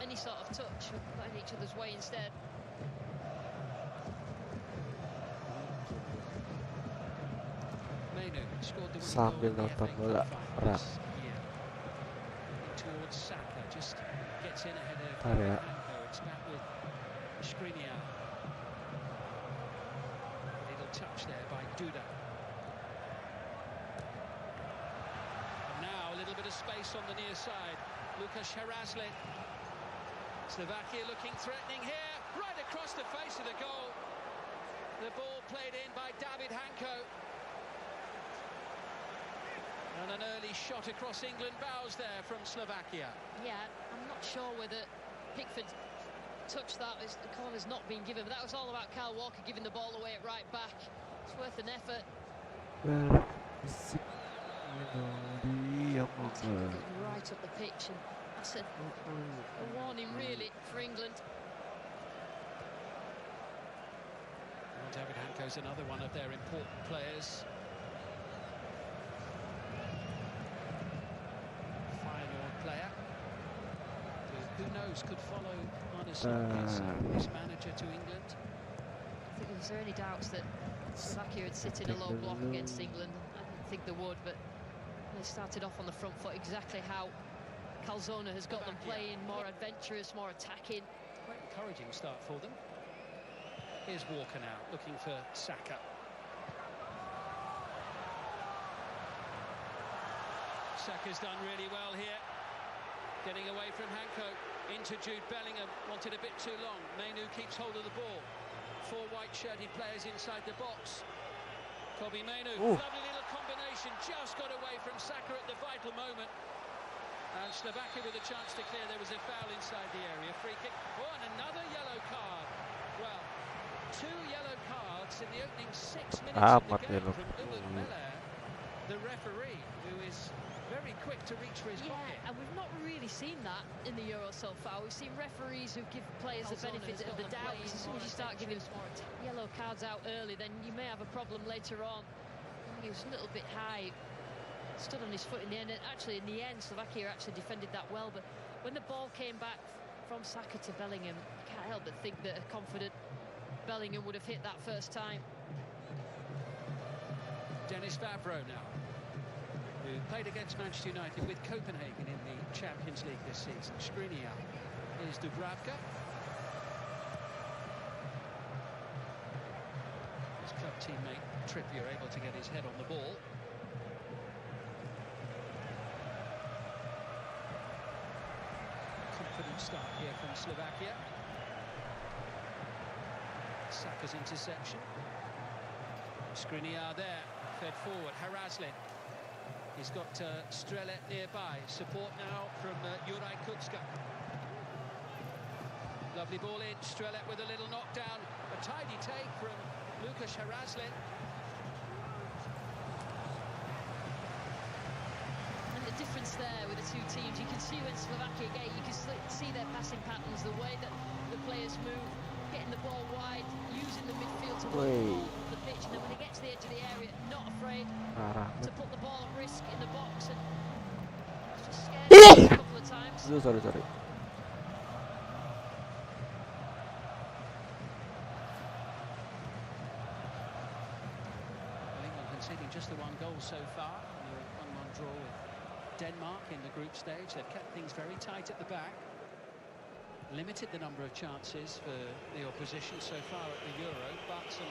any sort of touch, got in each other's way instead. Sambil nonton bola Perang. Towards Saka, just gets in ahead of ya. It's back with Skriniar. A little touch there by Duda. And now a little bit of space on the near side. Lukasz Haraslin. Slovakia looking threatening here, right across the face of the goal. The ball played in by David Hanko. And an early shot across England bows there from Slovakia. Yeah, I'm not sure whether Pickford touched that. The corner's not been given, but that was all about Kyle Walker giving the ball away at right back. It's worth an effort. Right up the pitch, and that's a warning really for England. Well, David Hanko's another one of their important players. Player who knows could follow Panasonic as manager to England. I think, was there any doubts that Slovakia would sit in a low block against England? I didn't think there would, but they started off on the front foot exactly how Calzona has got them playing, more adventurous, more attacking. Quite encouraging start for them. Here's Walker now looking for Saka. Saka's done really well here. Getting away from Hanko, into Jude Bellingham, wanted a bit too long. Mainu keeps hold of the ball. Four white-shirted players inside the box. Kobbie Mainu, lovely little combination, just got away from Saka at the vital moment. And Slovakia with a chance to clear. There was a foul inside the area, free kick. Oh, and another yellow card. Well, 2 yellow cards in the opening 6 minutes of the game from Umut Meler, the referee, who is very quick to reach for his pocket. And we've not really seen that in the Euro so far. We've seen referees who give players the benefit of the doubt. As soon as you start giving yellow cards out early, then you may have a problem later on. He was a little bit high, stood on his foot in the end. And actually, in the end, Slovakia actually defended that well. But when the ball came back from Saka to Bellingham, you can't help but think that a confident Bellingham would have hit that first time. Dennis Vavro now, who played against Manchester United with Copenhagen in the Champions League this season. Skriniar. Here's Dubravka. His club teammate Trippier able to get his head on the ball. Confident start here from Slovakia. Saka's interception. Skriniar there, fed forward. Haraslin. He's got Strelet nearby. Support now from Juraj Kucka. Lovely ball in. Strelet with a little knockdown. A tidy take from Lukasz Haraslin. And the difference there with the two teams, you can see when Slovakia get it, you can see their passing patterns, the way that the players move, getting the ball wide, using the midfield to run the ball on the pitch, and then when they get to the edge of the area, not afraid to put the ball at risk in the box, and just scared a couple of times. Sorry. England conceding just the 1 goal so far in a 1-1 draw with Denmark in the group stage. They've kept things very tight at the back. Limited the number of chances for the opposition so far at the Euro, but some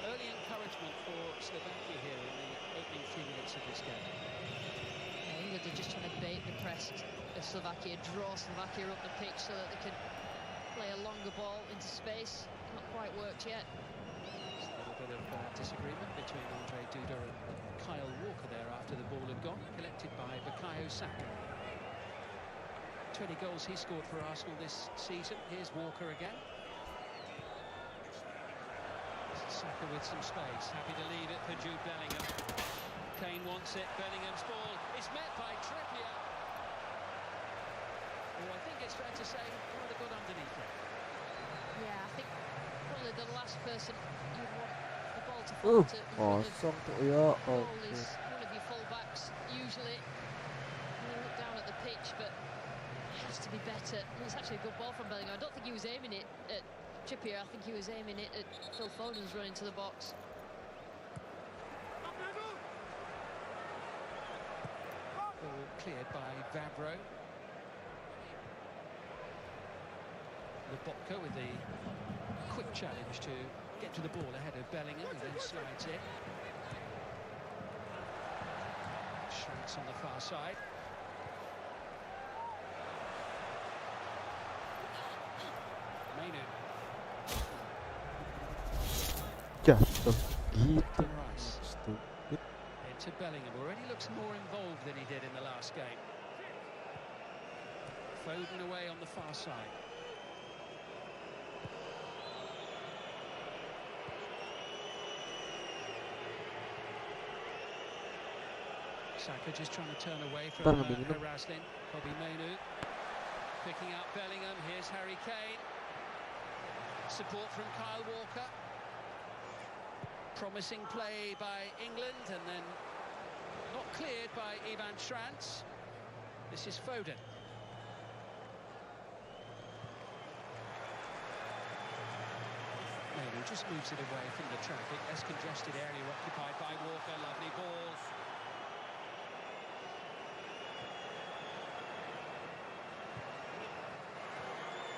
early encouragement for Slovakia here in the opening few minutes of this game. England are just trying to bait the press of Slovakia, draw Slovakia up the pitch so that they can play a longer ball into space. Not quite worked yet. Just a little bit of disagreement between Andre Duda and Kyle Walker there after the ball had gone, collected by Bukayo Saka. 20 goals he scored for Arsenal this season. Here's Walker again. Saka with some space, happy to leave it for Jude Bellingham. Kane wants it, Bellingham's ball is met by Trippier. Oh, I think it's fair to say rather good underneath it. Yeah, I think probably the last person you'd want the ball to fall to. Goal is one of your full-backs usually. You look down at the pitch, but has to be better. It's actually a good ball from Bellingham. I don't think he was aiming it at Trippier. I think he was aiming it at Phil Foden's run into the box. Ball cleared by Vavro. Lobotka with the quick challenge to get to the ball ahead of Bellingham, who then slides in. Schranz on the far side. Mainu. Jatuh gitu. Rice. Stupid. Into Bellingham. Already looks more involved than he did in the last game. Foden away on the far side. Saka just trying to turn away from Haraslin. Bobby Mainu picking out Bellingham. Here's Harry Kane. Support from Kyle Walker. Promising play by England, and then not cleared by Ivan Schranz. This is Foden. Mainu just moves it away from the traffic. Less congested area occupied by Walker. Lovely ball.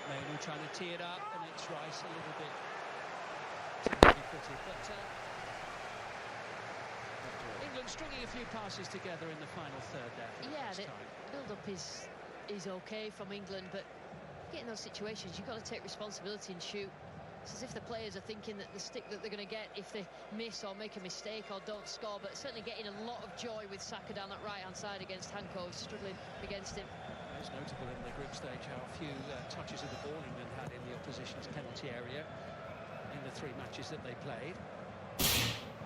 Mainu trying to tee it up, and it's Rice a little bit technically footed, but England stringing a few passes together in the final third there. Yeah, the build-up is okay from England, but getting those situations, you've got to take responsibility and shoot. It's as if the players are thinking that the stick that they're going to get if they miss or make a mistake or don't score, but certainly getting a lot of joy with Saka down that right-hand side against Hanko, struggling against him. It's notable in the group stage how few touches of the ball England had in the opposition's penalty area in the 3 matches that they played.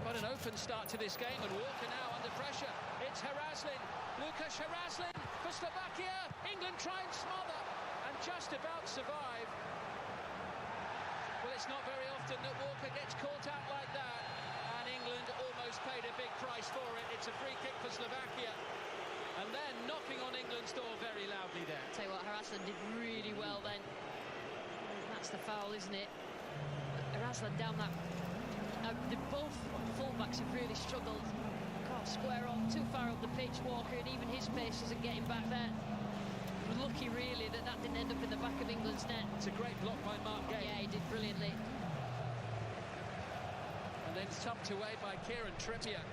Quite an open start to this game, and Walker now under pressure. It's Haraslin, Lukasz Haraslin for Slovakia. England try and smother and just about survive. Well, it's not very often that Walker gets caught out like that, and England almost paid a big price for it. It's a free kick for Slovakia. And then knocking on England's door very loudly there. Tell you what, Haraslin did really well then. That's the foul, isn't it? Haraslin down that. Both fullbacks have really struggled. Can't square on too far up the pitch, Walker, and even his pace wasn't getting back there. Lucky, really, that didn't end up in the back of England's net. It's a great block by Mark Gay. Yeah, he did brilliantly. And then tucked away by Kieran Trippier.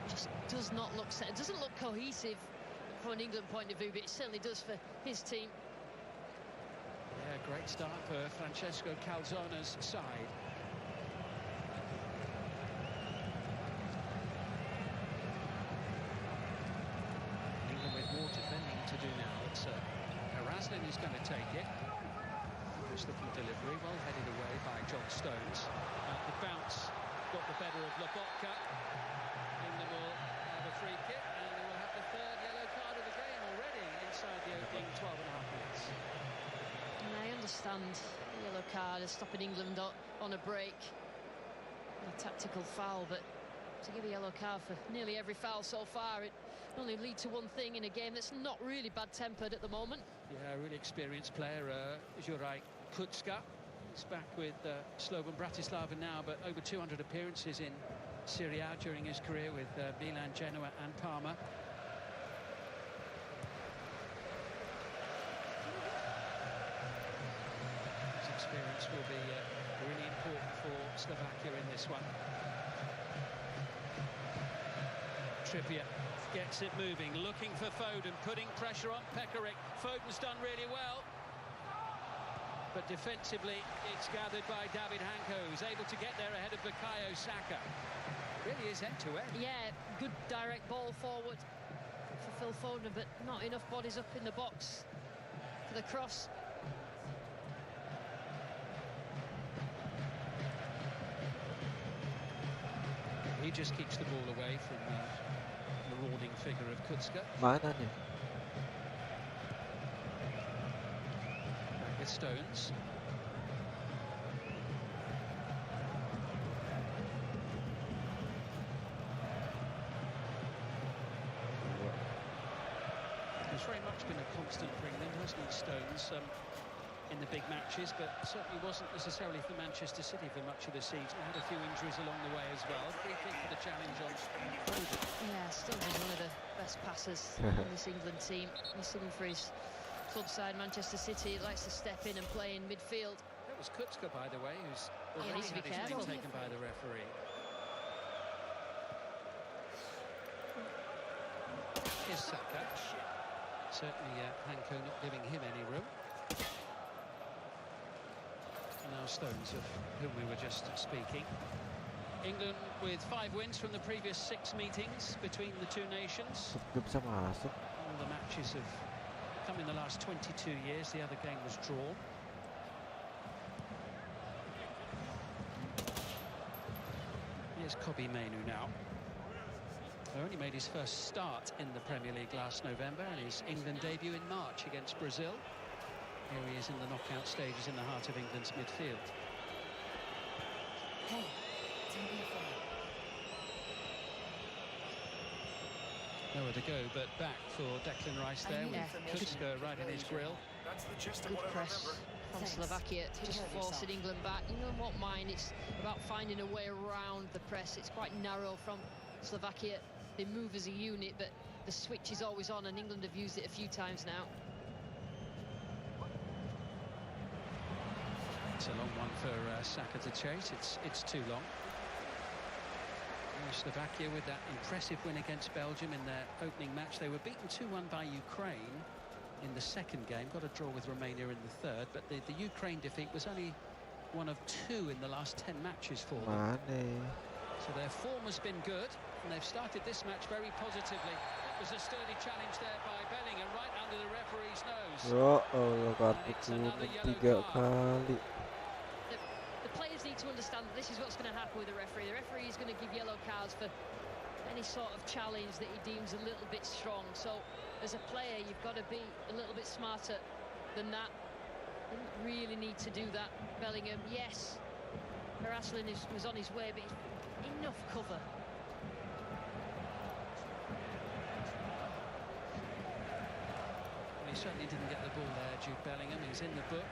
Just does not look set. It doesn't look cohesive from an England point of view, but it certainly does for his team. Yeah, great start for Francesco Calzone's side. England with more defending to do now. It's Haraslin who's going to take it. Nice looking delivery, well headed away by John Stones. The bounce got the better of Lobotka. England will have a free kick, and they will have the 3rd yellow card of the game already inside the opening 12.5 minutes. And I understand the yellow card is stopping England on a break, a tactical foul, but to give a yellow card for nearly every foul so far, it only leads to one thing in a game that's not really bad-tempered at the moment. Yeah, really experienced player, Juraj Kucka. He's back with Slovan Bratislava now, but over 200 appearances in Serie A during his career with Milan, Genoa and Parma. His experience will be really important for Slovakia in this one. Trippier gets it moving, looking for Foden, putting pressure on Pekarik. Foden's done really well, but defensively it's gathered by David Hanko, who's able to get there ahead of Bukayo Saka. Really is end-to-end. Yeah, good direct ball forward for Phil Foden, but not enough bodies up in the box for the cross. He just keeps the ball away from the marauding figure of Kucka. Mana nih? Back with Stones. He's very much been in the big matches, but certainly wasn't necessarily for Manchester City for much of the season. Had a few injuries along the way as well. What do you think for the challenge on Foden? Yeah, still just one of the best passers in this England team. He's sitting for his club side, Manchester City. He likes to step in and play in midfield. That was Cupacupzt, by the way, who's already needs to had be his name careful. taken by the referee. Here's Saka. Certainly Hanko not giving him any room. And now Stones, of whom we were just speaking. England with 5 wins from the previous 6 meetings between the two nations. Belum bisa masuk. All the matches have come in the last 22 years. The other game was drawn. Here's Kobbie Mainoo now. He only made his first start in the Premier League last November and his England debut in March against Brazil. Here he is in the knockout stages in the heart of England's midfield. Nowhere to go but back for Declan Rice there with Kucka right in his grill. Good press from Slovakia, just forcing England back. England won't mind. It's about finding a way around the press. It's quite narrow from Slovakia. They move as a unit, but the switch is always on, and England have used it a few times now. It's a long one for Saka to chase. It's too long. Slovakia with that impressive win against Belgium in their opening match. They were beaten 2-1 by Ukraine in the second game, got a draw with Romania in the third, but the Ukraine defeat was only one of 2 in the last 10 matches for them. So their form has been good, and they've started this match very positively. It was a sturdy challenge there by Bellingham, right under the referee's nose. Kartu kuning 3 kali. The players need to understand that this is what's going to happen with the referee. The referee is going to give yellow cards for any sort of challenge that he deems a little bit strong. So as a player, you've got to be a little bit smarter than that. Didn't really need to do that. Bellingham, yes, Haraslin was on his way, but enough cover. Well, he certainly didn't get the ball there, Jude Bellingham. He's in the book.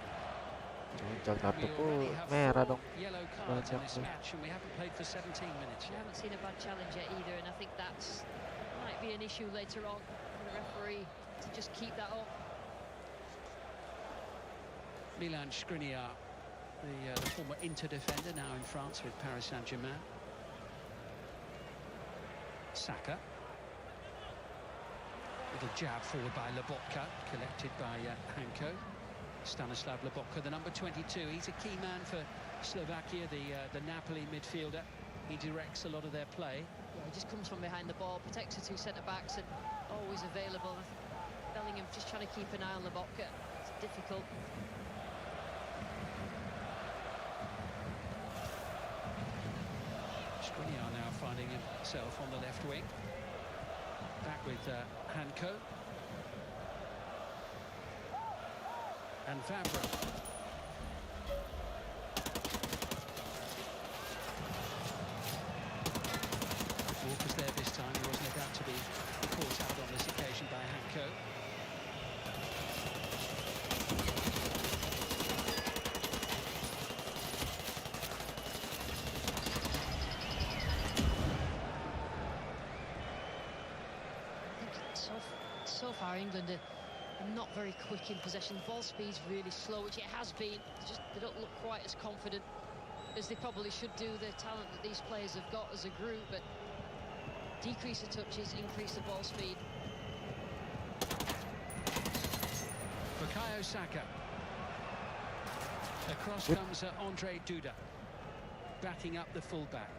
Kartu We already have merah 4 dong. yellow cards in Banyak this tuh. match, and we haven't played for 17 minutes I yet. haven't seen a bad challenge yet either, and I think that's might be an issue later on for the referee to just keep that up. Milan Skriniar, the former Inter defender, now in France with Paris Saint-Germain. Saka. Little jab forward by Lobotka, collected by Hanko. Stanislav Lobotka, the number 22. He's a key man for Slovakia, the Napoli midfielder. He directs a lot of their play. Yeah, he just comes from behind the ball, protects the 2 centre-backs, and always available. Bellingham just trying to keep an eye on Lobotka. It's difficult. Skriniar now finding himself on the left wing. Back with Hanko. And Fabra. Walker's there this time. He wasn't about to be caught out on this occasion by Hanko. So far, England are not very quick in possession. Ball speed's really slow, which it has been. They don't look quite as confident as they probably should do. The talent that these players have got as a group, but decrease the touches, increase the ball speed. Bukayo Saka. Across comes Andre Duda, backing up the fullback.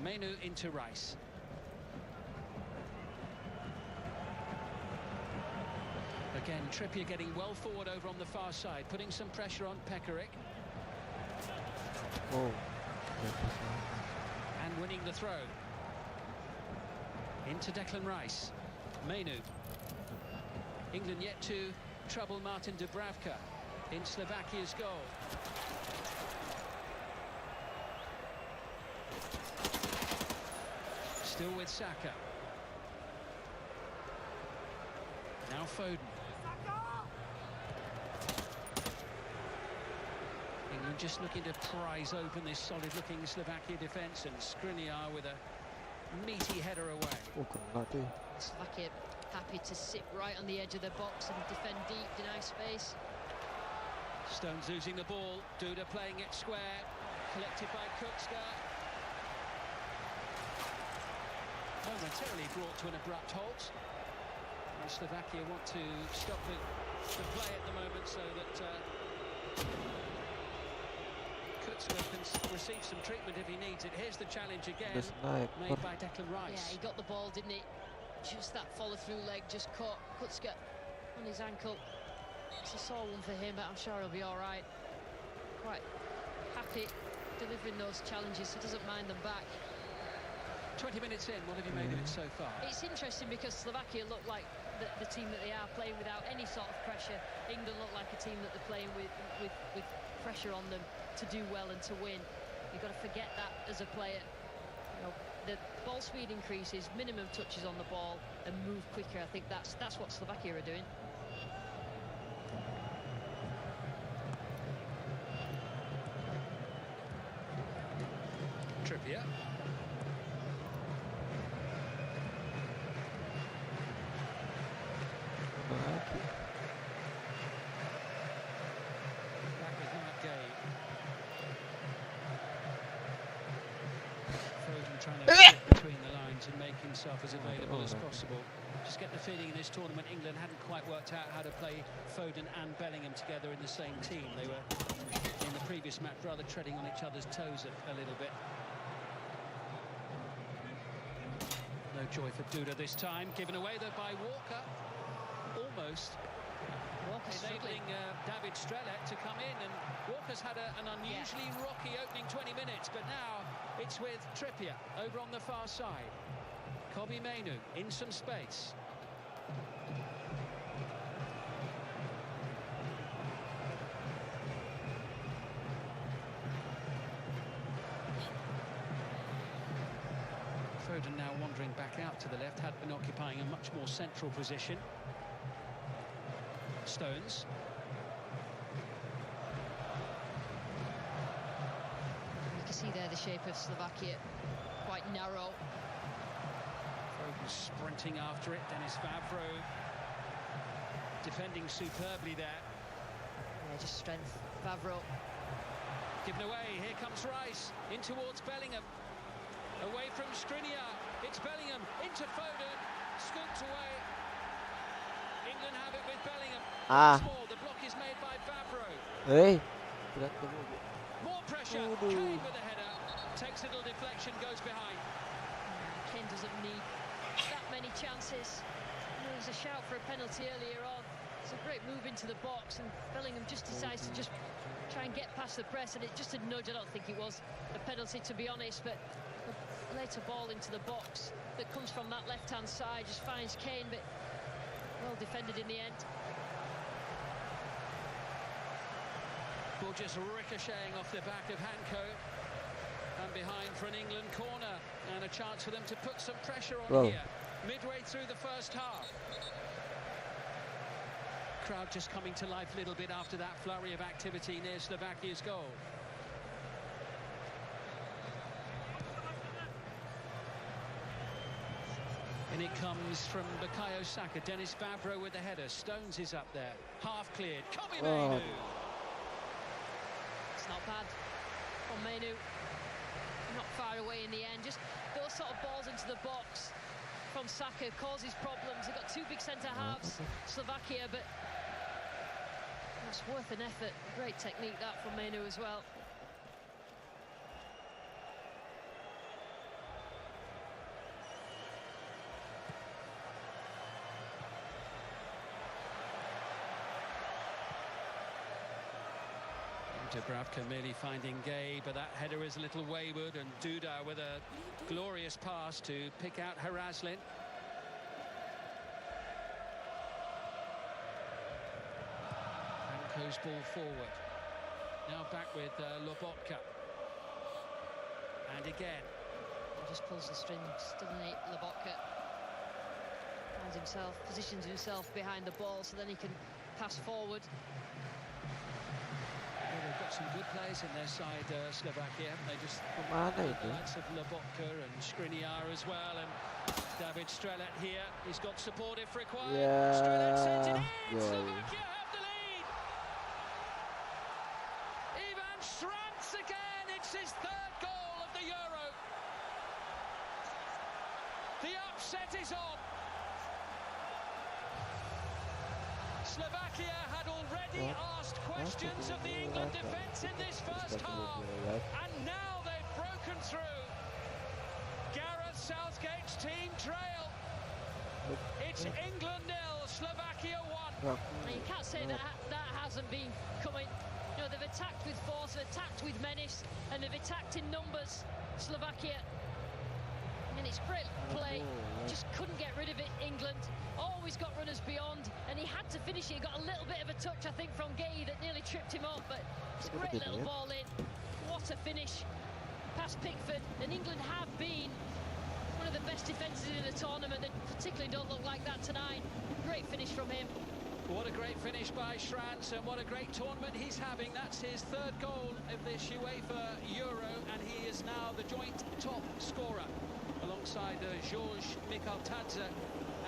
Mainoo into Rice. Again, Trippier getting well forward over on the far side, putting some pressure on Pekarik. And winning the throw. Into Declan Rice. Mainoo. England yet to trouble Martin Dubravka in Slovakia's goal. Still with Saka. Now Foden. England just looking to prise open this solid-looking Slovakia defence, and Skriniar with a meaty header away. Oh, kena tu. Slovakia happy to sit right on the edge of the box and defend deep, deny space. Stones losing the ball, Duda playing it square, collected by Kupacupzt. Momentarily brought to an abrupt halt. And Slovakia want to stop the play at the moment so that Kupacupzt can receive some treatment if he needs it. Here's the challenge again, made by Declan Rice. Yeah, he got the ball, didn't he? Just that follow-through leg just caught Kupacupzt on his ankle. It's a sore one for him, but I'm sure he'll be all right. Quite happy delivering those challenges, so doesn't mind them back. 20 minutes in, what have you made of it so far? It's interesting because Slovakia look like the team that they are, playing without any sort of pressure. England look like a team that they're playing with pressure on them to do well and to win. You've got to forget that as a player. You know, the ball speed increases, minimum touches on the ball, and move quicker. I think that's what Slovakia are doing. Trippier. Trying to get between the lines and make himself as available as possible. Just get the feeling in this tournament England hadn't quite worked out how to play Foden and Bellingham together in the same team. They were, in the previous match, rather treading on each other's toes a little bit. No joy for Duda this time, given away though by Walker. Almost. Enabling David Strelec to come in, and Walker's had an unusually rocky opening 20 minutes, but now it's with Trippier over on the far side. Kobbie Mainoo in some space. Foden now wandering back out to the left, had been occupying a much more central position. Stones. You can see there the shape of Slovakia, quite narrow. Foden sprinting after it. Dennis Vavro defending superbly there. Yeah, just strength. Vavro. Given away. Here comes Rice in towards Bellingham. Away from Skriniar. It's Bellingham into Foden. Scooped away. England have it with Bellingham. Small, the block is made by Vavro. Hey. More pressure. Kane with a header. Takes a little deflection, goes behind. Kane doesn't need that many chances. There was a shout for a penalty earlier on. It's a great move into the box, and Bellingham just decides to just try and get past the press, and it just a nudge. I don't think it was a penalty, to be honest, but a later ball into the box that comes from that left-hand side just finds Kane, but well defended in the end. Ball just ricocheting off the back of Hanko, and behind for an England corner, and a chance for them to put some pressure on here midway through the first half. Crowd just coming to life a little bit after that flurry of activity near Slovakia's goal. And it comes from Bukayo Saka. Dennis Vavro with the header. Stones is up there. Half cleared. Kobbie Mainoo. It's not bad from Mainoo. Not far away in the end. Just those sort of balls into the box from Saka causes problems. They've got two big centre halves, Slovakia, but that's worth an effort. Great technique that from Mainoo as well. Dubravka merely finding Gay, but that header is a little wayward, and Duda with a glorious pass to pick out Haraslin. Hanko's ball forward. Now back with Lobotka. And again. He just pulls the strings, doesn't he, Lobotka? Finds himself, positions himself behind the ball so then he can pass forward. Well, they've got some good players in their side, Slovakia. They just Kemana the itu? likes of Lobotka and Skriniar as well, and David Strelet here. He's got support if required. Strelet sends it in. Gol. Slovakia have the lead. Ivan Strantz again. It's his third goal of the Euro. The upset is on. Slovakia had already asked questions of the England defence in this first half, and now they've broken through. Gareth Southgate's team trail. It's England 0, Slovakia 1. You can't say that that hasn't been coming. You know, they've attacked with force, they've attacked with menace, and they've attacked in numbers. Slovakia. And it's great play, just couldn't get rid of it, England. Always got runners beyond, and he had to finish it. He got a little bit of a touch, I think, from Gay that nearly tripped him up, but it's a great little ball in. What a finish. Past Pickford, and England have been one of the best defences in the tournament. They particularly don't look like that tonight. Great finish from him. What a great finish by Strantz, and what a great tournament he's having. That's his third goal of this UEFA Euro, and he is now the joint top scorer, alongside Georges Mikaltadze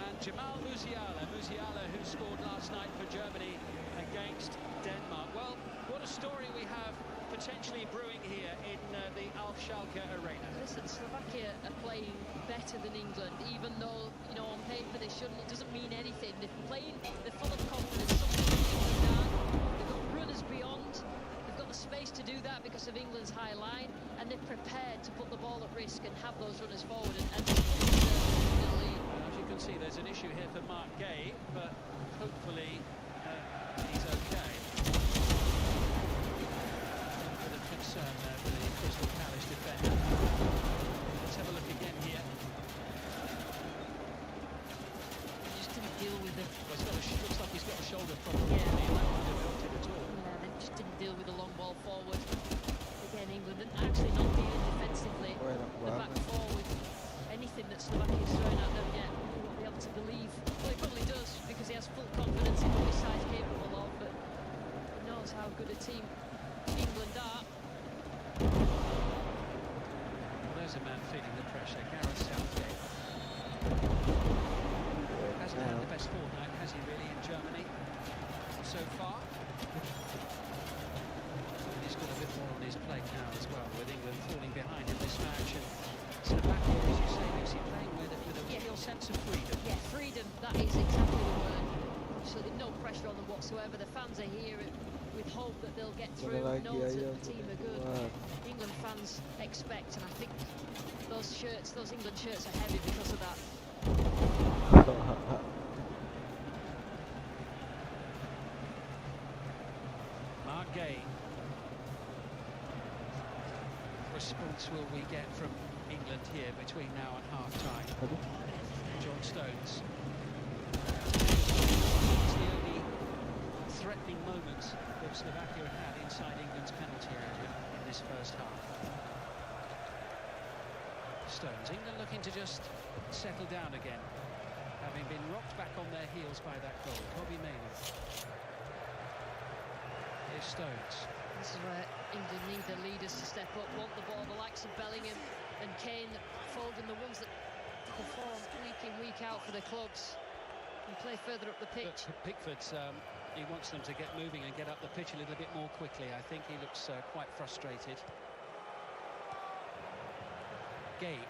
and Jamal Musiala. Musiala, who scored last night for Germany against Denmark. Well, what a story we have potentially brewing here in the Alf Schalke Arena. Listen, Slovakia are playing better than England, even though, you know, on paper they shouldn't. It doesn't mean anything. They're playing, they're full of confidence. Something England aren't. They've got runners beyond. They've got the space to do that because of England's high line, and they're prepared to put the ball at risk and have those runners forward and lead. As you can see, there's an issue here for Mark Gay, but hopefully he's okay. A bit of concern there for the Crystal Palace defender. Let's have a look again here. They just didn't deal with it. Well, looks like he's got a shoulder problem. Yeah. That wouldn't have helped him at all. Yeah, they just didn't deal with the long ball forward. Again, England and actually not dealing defensively. The back forward, anything that Slovakia's throwing at them yet, he won't be able to believe. Well, he probably does, because he has full confidence in what his side's capable of, but he knows how good a team England are. Well, there's a man feeling the pressure, Gareth Southgate. Hasn't had the best fortnight, has he really, in Germany so far? He's got a bit more on his plate now as well, with England falling behind in this match. And Slovakia, as you say, Lucy, playing with a real sense of freedom. Yeah, freedom, that is exactly the word. Absolutely no pressure on them whatsoever. The fans are here with hope that they'll get through, knows that the team are good. England fans expect, and I think those England shirts are heavy because of that. Mark Gay. Response will we get from England here between now and half-time? John Stones. It's the only threatening moments that Slovakia had inside England's penalty area in this first half. Stones. England looking to just settle down again, having been rocked back on their heels by that goal. Kobe Mainoo. Here's Stones. This is where England need their leaders to step up, want the ball, the likes of Bellingham and Kane, Foden, the ones that perform week in, week out for their clubs, and play further up the pitch. But Pickford's, he wants them to get moving and get up the pitch a little bit more quickly. I think he looks quite frustrated. Gay.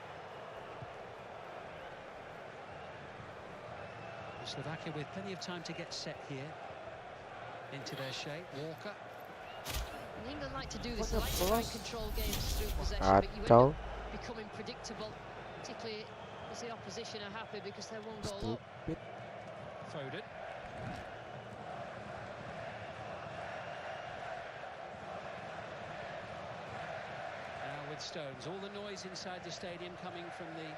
Slovakia with plenty of time to get set here into their shape. Walker. And England like to do this, they like to try and control games through possession, but you end up becoming predictable, particularly as the opposition are happy because they're one goal up. Foden. Now with Stones, all the noise inside the stadium coming from the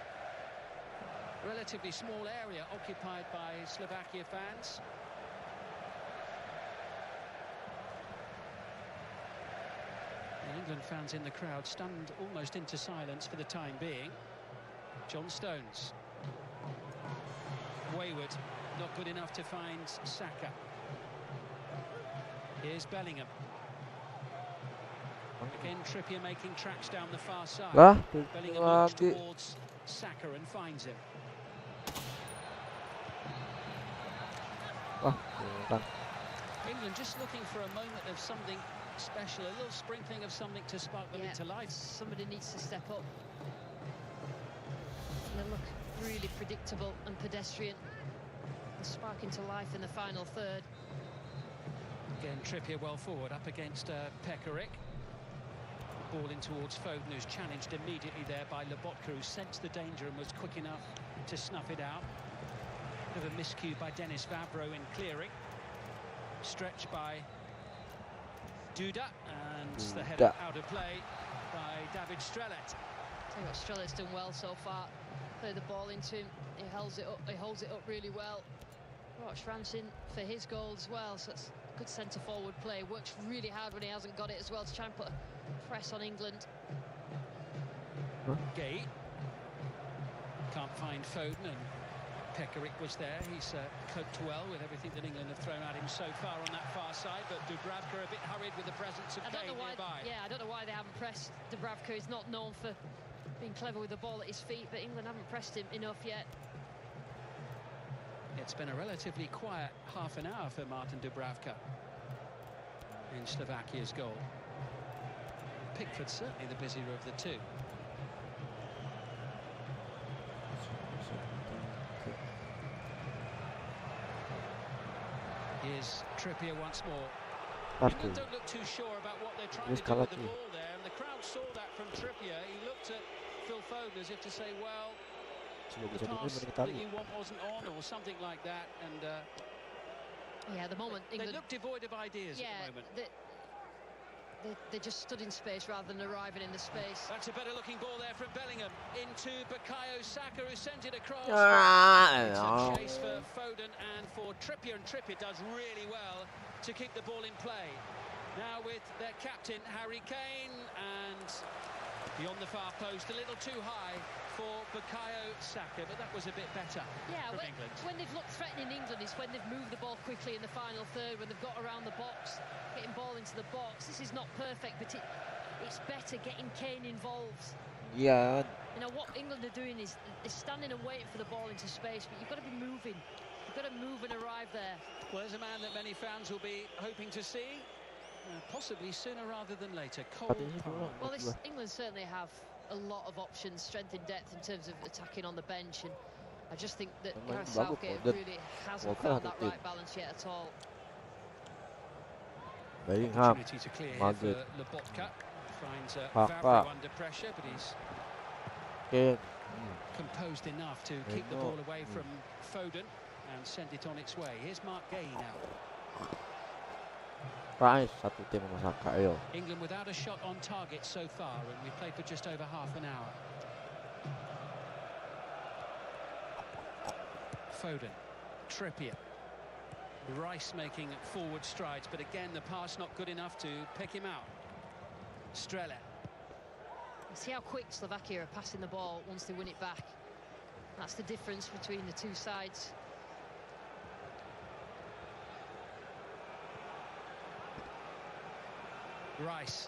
relatively small area occupied by Slovakia fans. The England fans in the crowd stunned almost into silence for the time being. John Stones. Wayward, not good enough to find Saka. Here's Bellingham. Again, Trippier making tracks down the far side. Lah, Bellingham looks towards Saka and finds him. Wah, England just looking for a moment of something special, a little sprinkling of something to spark them into life. Somebody needs to step up. They look really predictable and pedestrian. And spark into life in the final third. Again, Trippier well forward up against Pekarik. Ball in towards Foden, who's challenged immediately there by Lobotka, who sensed the danger and was quick enough to snuff it out. Bit of a miscue by Dennis Vavro in clearing. Stretched by Duda, and the header out of play by David Strelec. Tell you what, Strelec's done well so far. Play the ball into him. He holds it up really well. Watch Ramsey for his goal as well. So it's good centre forward play. Works really hard when he hasn't got it as well to try and put a press on England. Gay can't find Foden, and Pekarik was there. He's coped well with everything that England have thrown at him so far on that far side, but Dubravka a bit hurried with the presence of Kane nearby. Yeah, I don't know why they haven't pressed Dubravka. He's not known for being clever with the ball at his feet, but England haven't pressed him enough yet. It's been a relatively quiet half an hour for Martin Dubravka in Slovakia's goal. Pickford's certainly the busier of the two. Here's Trippier once more. England don't look too sure about what they're trying to do with the ball there, and the crowd saw that from Trippier. He looked at Phil Foden as if to say, well, the pass that you want wasn't on, or something like that. And yeah, at the moment England, they look devoid of ideas at the moment. They just stood in space rather than arriving in the space. That's a better looking ball there from Bellingham into Bukayo Saka, who sent it across. It's a chase for Foden and for Trippier, and Trippier does really well to keep the ball in play. Now with their captain Harry Kane, and beyond the far post, a little too high for Bukayo Saka, but that was a bit better from England. When they've looked threatening England is when they've moved the ball quickly in the final third, when they've got around the box, getting ball into the box. This is not perfect, but it's better getting Kane involved. Yeah. You know, what England are doing is they're standing and waiting for the ball into space, but you've got to be moving. You've got to move and arrive there. Well, there's a man that many fans will be hoping to see, possibly sooner rather than later. Cole. Well, England certainly have a lot of options, strength and depth in terms of attacking on the bench, and I just think that Gareth Southgate really hasn't found that right balance yet at all. Opportunity to clear here for Lobotka. Finds Vavro under pressure, but he's composed enough to keep the ball away from Foden and send it on its way. Here's Mark Gay now. England without a shot on target so far, and we've played for just over half an hour. Foden, Trippier, Rice making forward strides, but again the pass not good enough to pick him out. Strelec. See how quick Slovakia are passing the ball once they win it back. That's the difference between the two sides. Rice.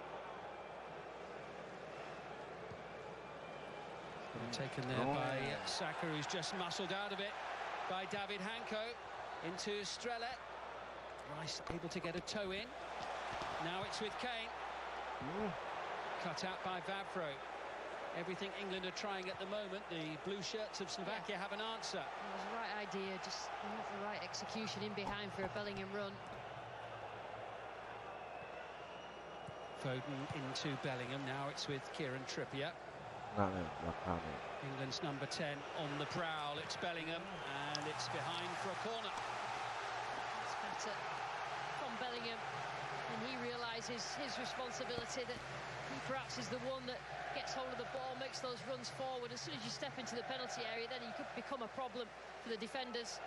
Taken there by Saka, who's just muscled out of it by David Hanko into Strelec. Rice able to get a toe in. Now it's with Kane. Cut out by Vavro. Everything England are trying at the moment, the blue shirts of Slovakia have an answer. It was the right idea, just not the right execution in behind for a Bellingham run. Foden into Bellingham. Now it's with Kieran Trippier. England's number 10 on the prowl. It's Bellingham, and it's behind for a corner. It's better from Bellingham, and he realises his responsibility, that he perhaps is the one that gets hold of the ball, makes those runs forward. As soon as you step into the penalty area, then he could become a problem for the defenders.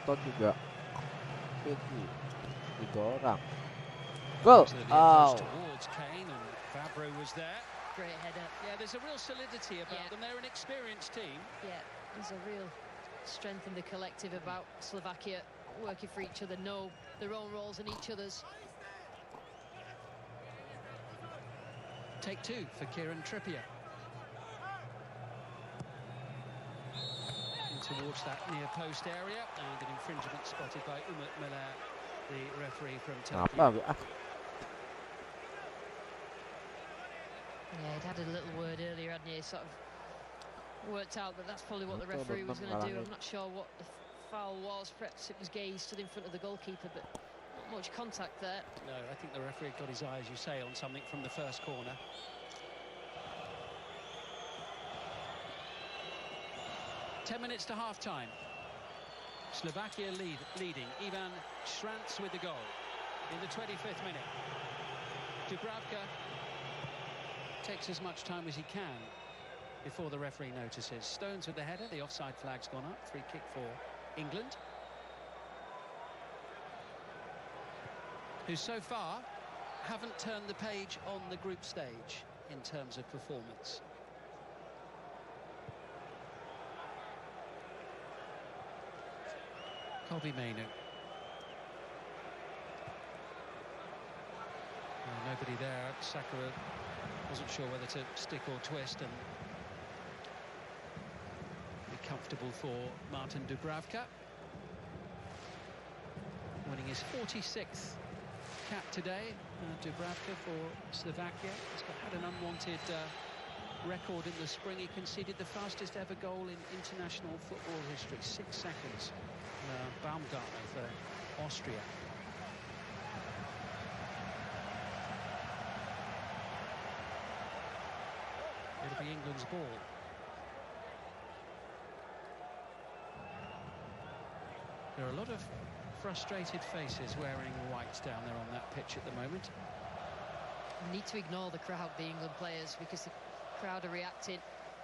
Nonton juga itu 3 orang. Go! So the Oh. approach towards Kane, and Vavro was there. Great header. Yeah, there's a real solidity about them. They're an experienced team. Yeah, there's a real strength in the collective about Slovakia, working for each other, know their own roles and each other's. Take two for Kieran Trippier. And towards that near post area, and an infringement spotted by Umut Miller, the referee from Turkey. Yeah, he'd had a little word earlier, hadn't he? Sort of worked out that that's probably what the referee was going to do. I'm not sure what the foul was. Perhaps it was Gay stood in front of the goalkeeper, but not much contact there. No, I think the referee got his eye, as you say, on something from the first corner. Ten minutes to half-time. Slovakia leading. Ivan Šranc with the goal in the 25th minute. Dubravka takes as much time as he can before the referee notices. Stones with the header. The offside flag's gone up. Free kick for England, who so far haven't turned the page on the group stage in terms of performance. Kobe Mainu. Nobody there. Saka wasn't sure whether to stick or twist and be comfortable for Martin Dubravka, winning his 46th cap today. Dubravka for Slovakia. He's had an unwanted record in the spring. He conceded the fastest ever goal in international football history, 6 seconds. Baumgartner for Austria. It'll be England's ball. There are a lot of frustrated faces wearing whites down there on that pitch at the moment. You need to ignore the crowd, the England players, because the crowd are reacting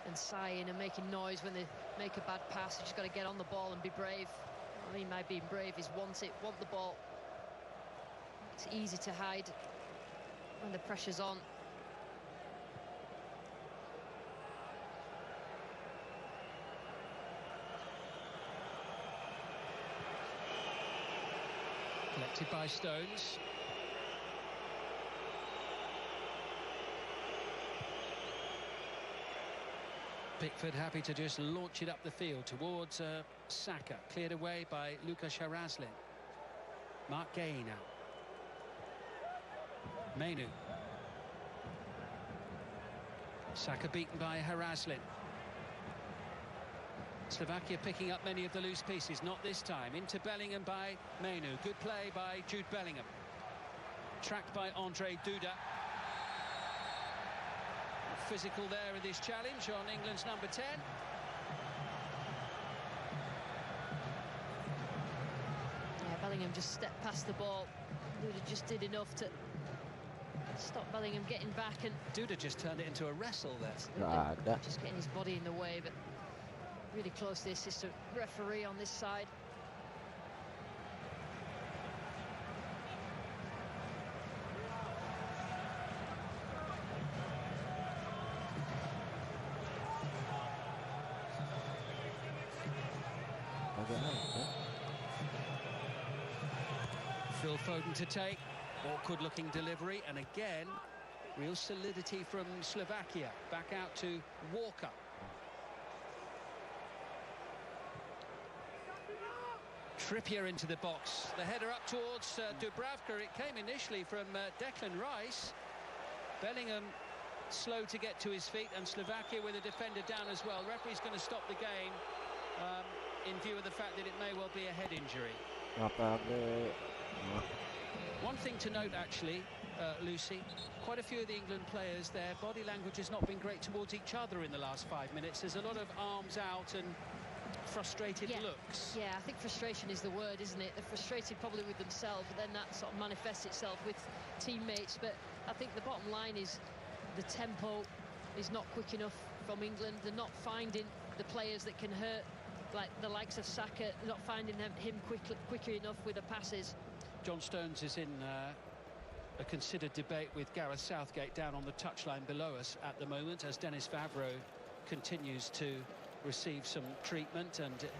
and sighing and making noise when they make a bad pass. You just got to get on the ball and be brave. I mean, by being brave is want the ball. It's easy to hide when the pressure's on. Collected by Stones. Pickford happy to just launch it up the field towards Saka. Cleared away by Lukas Haraslin. Mark Gay now. Mainu. Saka beaten by Haraslin. Slovakia picking up many of the loose pieces, not this time. Into Bellingham by Mainu. Good play by Jude Bellingham. Tracked by Andre Duda. Physical there in this challenge on England's number 10. Yeah, Bellingham just stepped past the ball. Duda just did enough to stop Bellingham getting back, and Duda just turned it into a wrestle there. Just getting his body in the way, but really close to the assistant referee on this side. Phil Foden to take. Awkward looking delivery, and again real solidity from Slovakia. Back out to Walker. Trippier into the box. The header up towards Dubravka. It came initially from Declan Rice. Bellingham slow to get to his feet, and Slovakia with a defender down as well. Referee's going to stop the game in view of the fact that it may well be a head injury. One thing to note, actually, Lucy, quite a few of the England players, their body language has not been great towards each other in the last 5 minutes. There's a lot of arms out and frustrated looks. Yeah, I think frustration is the word, isn't it? They're frustrated probably with themselves, but then that sort of manifests itself with teammates. But I think the bottom line is the tempo is not quick enough from England. They're not finding the players that can hurt, like the likes of Saka, not finding him quicker enough with the passes. John Stones is in a considered debate with Gareth Southgate down on the touchline below us at the moment, as Denis Vavro continues to receive some treatment, and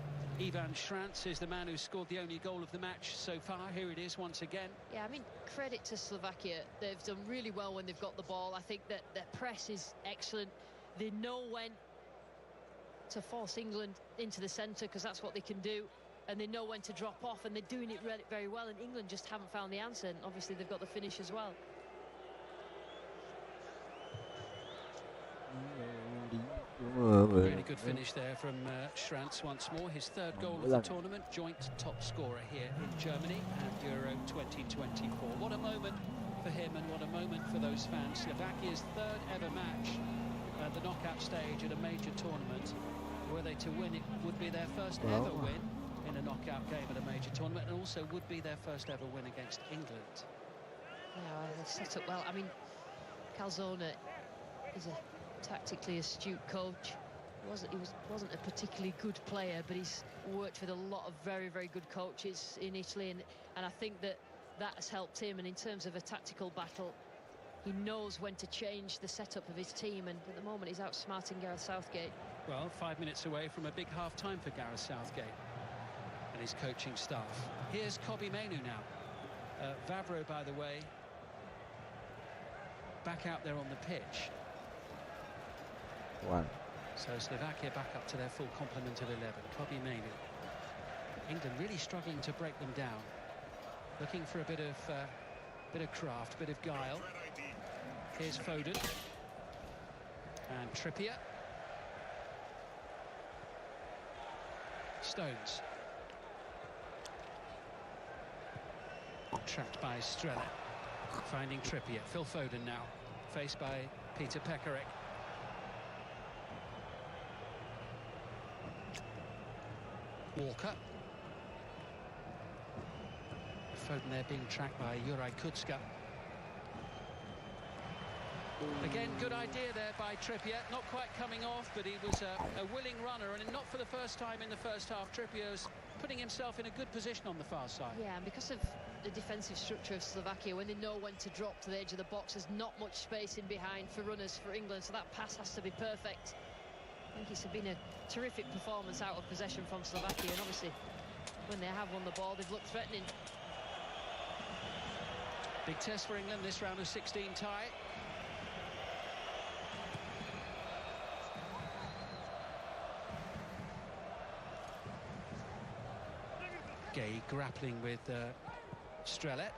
Ivan Šranc is the man who scored the only goal of the match so far. Here it is once again. Yeah, I mean, credit to Slovakia. They've done really well when they've got the ball. I think that their press is excellent. They know when to force England into the centre, because that's what they can do, and they know when to drop off, and they're doing it very well, and England just haven't found the answer, and obviously they've got the finish as well. Really good finish there from Šranc once more. His third goal of the tournament, joint top scorer here in Germany at Euro 2024. What a moment for him, and what a moment for those fans. Slovakia's third ever match at the knockout stage at a major tournament. Were they to win, it would be their first ever win in a knockout game at a major tournament, and also would be their first ever win against England. Yeah, they've set up well. I mean, Calzone is a tactically astute coach. He wasn't a particularly good player, but he's worked with a lot of very good coaches in Italy, and I think that has helped him. And in terms of a tactical battle, he knows when to change the setup of his team, and at the moment he's outsmarting Gareth Southgate. Well, 5 minutes away from a big half-time for Gareth Southgate and his coaching staff. Here's Kobbie Mainoo now. Vavro, by the way, back out there on the pitch. So Slovakia back up to their full complement of 11. Kobbie Mainoo. England really struggling to break them down. Looking for a bit of craft, bit of guile. Here's Foden. And Trippier. Stones. Trapped by Strela. Finding Trippier. Phil Foden now. Faced by Peter Pekarik. Walker. Foden there being tracked by Juraj Kucka. Again, good idea there by Trippier. Not quite coming off, but he was a willing runner, and not for the first time in the first half. Trippier's putting himself in a good position on the far side. Yeah, and because of the defensive structure of Slovakia, when they know when to drop to the edge of the box, there's not much space in behind for runners for England, so that pass has to be perfect. I think it's been a terrific performance out of possession from Slovakia, and obviously when they have won the ball, they've looked threatening. Big test for England, this round of 16 tie. Gay grappling with Strela.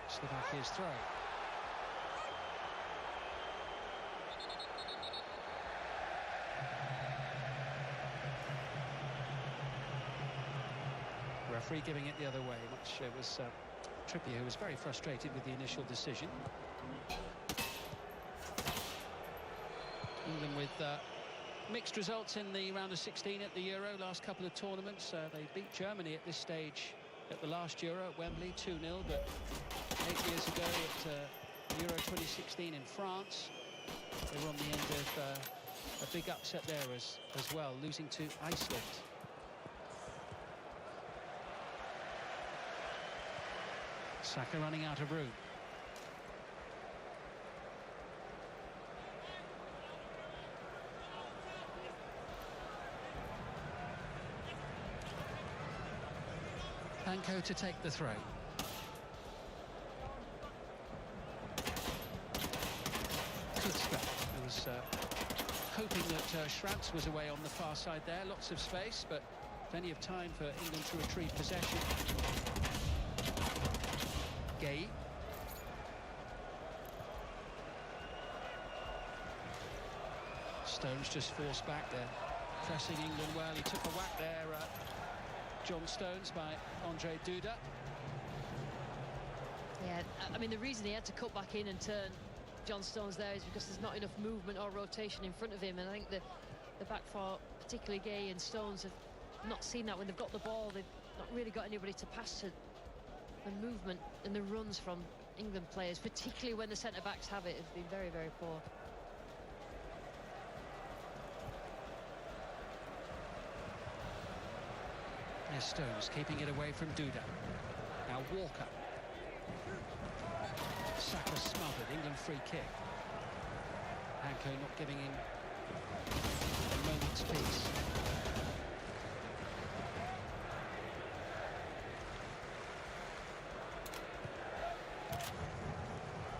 Slovakia's throw. Referee giving it the other way, which was Trippier, who was very frustrated with the initial decision. England with mixed results in the round of 16 at the Euro. Last couple of tournaments, they beat Germany at this stage at the last Euro at Wembley 2-0, but 8 years ago at Euro 2016 in France, they were on the end of a big upset there as well, losing to Iceland. Saka running out of room. Panko to take the throw. Kucka, who was hoping that Šranc was away on the far side there. Lots of space, but plenty of time for England to retrieve possession. Gay. Stones just forced back there, pressing England well. He took a whack there, John Stones, by Andre Duda. Yeah, I mean, the reason he had to cut back in and turn John Stones there is because there's not enough movement or rotation in front of him, and I think the back four, particularly Gay and Stones, have not seen that. When they've got the ball, they've not really got anybody to pass to. The movement and the runs from England players, particularly when the centre-backs have it, have been very poor. Yes, Stones keeping it away from Duda. Now Walker. smothered. England free kick. Hanko not giving him a moment's peace.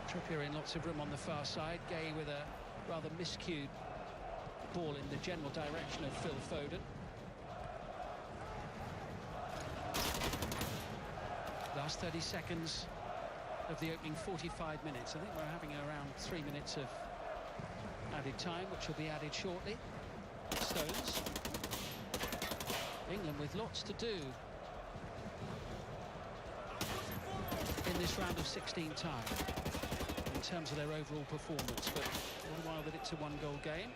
Trippier in lots of room on the far side. Gay with a rather miscued ball in the general direction of Phil Foden. Last 30 seconds of the opening 45 minutes. I think we're having around 3 minutes of added time, which will be added shortly. Stones. England with lots to do in this round of 16 time in terms of their overall performance, but all the while that it's a one-goal game.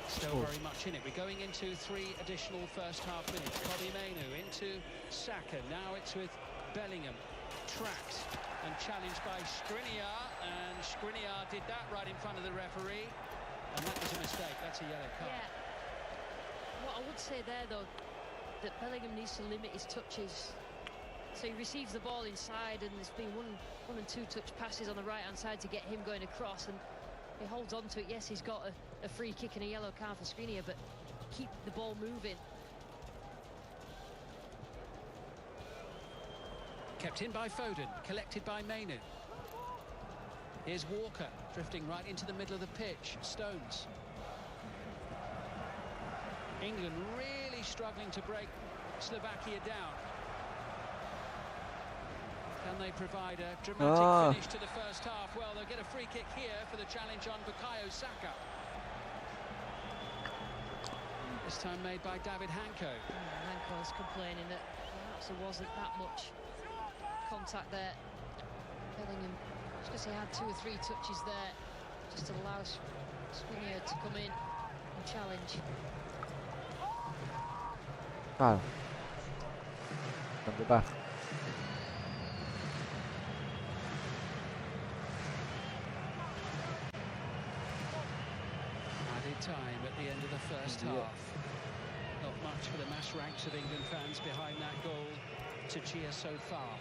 Still very much in it. We're going into 3 additional first half minutes. Kobbie Mainoo into Saka. Now it's with Bellingham. Tracked and challenged by Skriniar. And Skriniar did that right in front of the referee. And that was a mistake. That's a yellow card. Yeah. What I would say there, though, that Bellingham needs to limit his touches. So he receives the ball inside, and there's been one and two touch passes on the right-hand side to get him going across. And he holds on to it. Yes, he's got a free kick and a yellow card for Skriniar, but keep the ball moving. Kept in by Foden, collected by Mainoo. Here's Walker, drifting right into the middle of the pitch. Stones. England really struggling to break Slovakia down. Can they provide a dramatic finish to the first half? Well, they'll get a free kick here for the challenge on Bukayo Saka. This time made by David Hanko. Hanko's complaining that perhaps there wasn't that much contact there. Bellingham, just because he had 2 or 3 touches there, just to allow Skriniar to come in and challenge. Time at the end of the first half. Not much for the mass ranks of England fans behind that goal to cheer so far.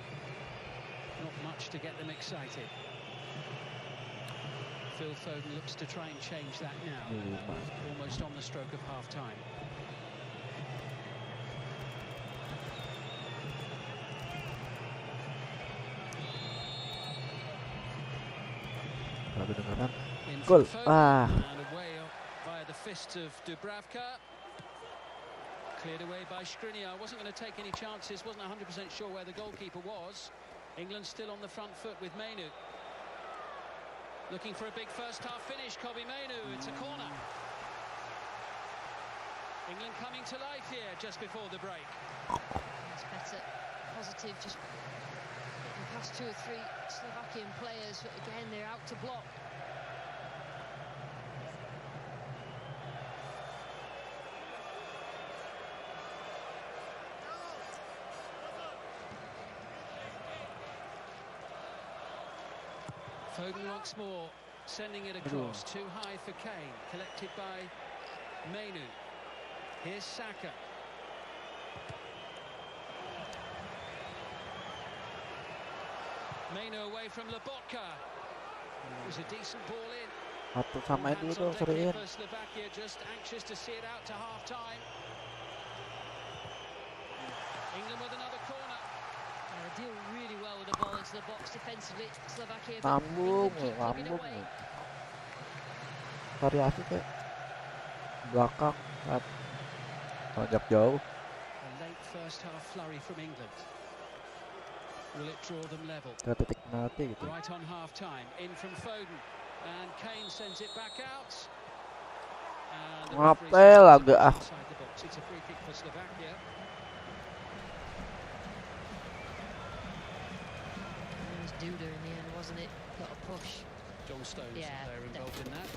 Not much to get them excited. Phil Foden looks to try and change that now. Almost on the stroke of half-time. Gol. The fists of Dubravka. Cleared away by Skriniar. Wasn't going to take any chances. Wasn't 100% sure where the goalkeeper was. England still on the front foot with Mainoo. Looking for a big first half finish. Kobbie Mainoo. It's a corner. England coming to life here just before the break. That's better. Positive. Just getting past 2 or 3 Slovakian players. But again, they're out to block. Foden once more, sending it across, too high for Kane, collected by Mainoo. Here's Saka. Mainoo away from Lobotka. It was a decent ball in. Samain dulu dong, seriin. Slovakia just anxious to see it out to half-time. England with another corner. They deal really well with the ball into the box defensively. Slovakia. Lambung. Variasi kayak belakang, tajak jauh. A late first half flurry from England. Will it draw them level? Ke titik penalti gitu. Right on half-time, in from Foden, and Kane sends it back out. Ngapel agak It's a free kick for Slovakia. Duda in the end, wasn't it? Got a push. John Stones, yeah, they're involved in that.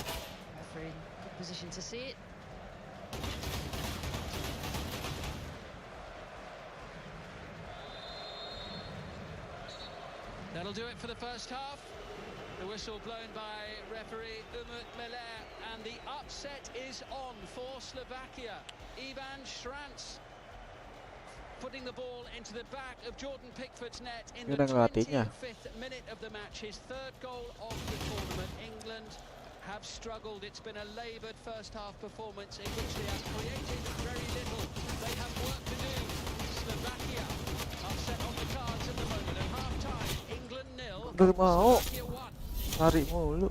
Referee in good position to see it. That'll do it for the first half. The whistle blown by referee Umut Meler, and the upset is on for Slovakia. Ivan Šranc putting the ball into the back of Jordan Pickford's net in Ini the udah ngelatihnya. 25th minute of the match, his third goal of the tournament. England have struggled. It's been a laboured first half performance in which they have created very little. They have work to do. Slovakia are set on the cards at the moment. At half time, England 0, Udah mau Slovakia 1. lari mulu.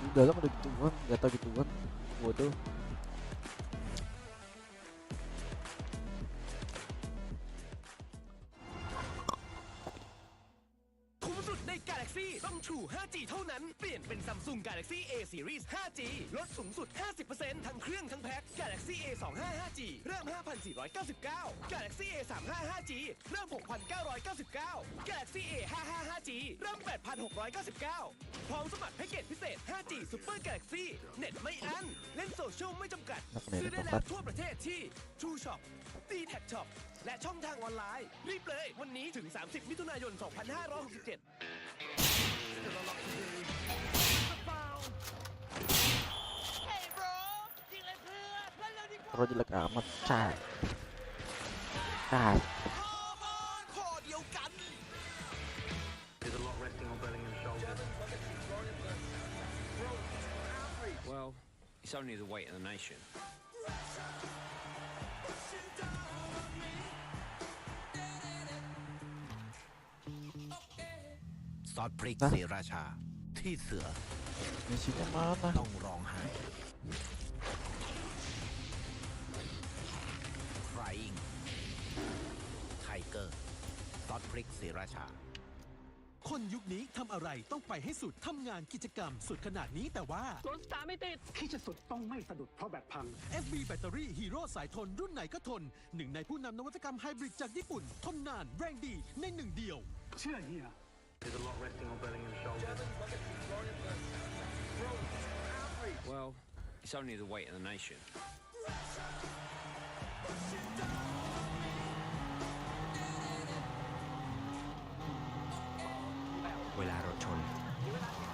Di dalam ada gituan, data gituan. Waduh. Galaxy ต้อง True 5G เท่านั้นเปลี่ยนเป็น Samsung Galaxy A Series 5G ลดสูงสุด 50% ทั้งเครื่องทั้งแพ็ค Galaxy A25 5G เริ่ม 5,499 Galaxy A35 5G เริ่ม 6,999 Galaxy A55 5G เริ่ม 8,699 พร้อมสมัครแพ็กเกจพิเศษ 5G Super Galaxy เน็ตไม่อั้นเล่นโซเชียลไม่จำกัดซื้อได้แล้วทั่วประเทศที่ True Shop D-Tag Shop และช่องทางออนไลน์รีบเลยวันนี้ถึง 30 มิถุนายน 2567Kalau jelek amat, cah. Well, it's only the weight of the nation. Salt Prick ศรีราชาที่เสือ Misinya mana? ต้องร้องไห้ Crying Tiger Salt Prick ศรีราชาคนยุคนี้ทำอะไรต้องไปให้สุดทำงานกิจกรรมสุดขนาดนี้แต่ว่าร ถสตาร์ทไม่ติดที่จะสุดต้องไม่สะดุดเพราะแบตพัง FB แบตเตอรี่ฮีโร่สายทนรุ่นไหนก็ทนหนึ่งในผู้นำนวัตกรรมไฮบริดจากญี่ปุ่นทนนานแรงดีในหนึ่งเดียวเชื่อเฮีย Well, it's only the weight of the nation. เวลารถชน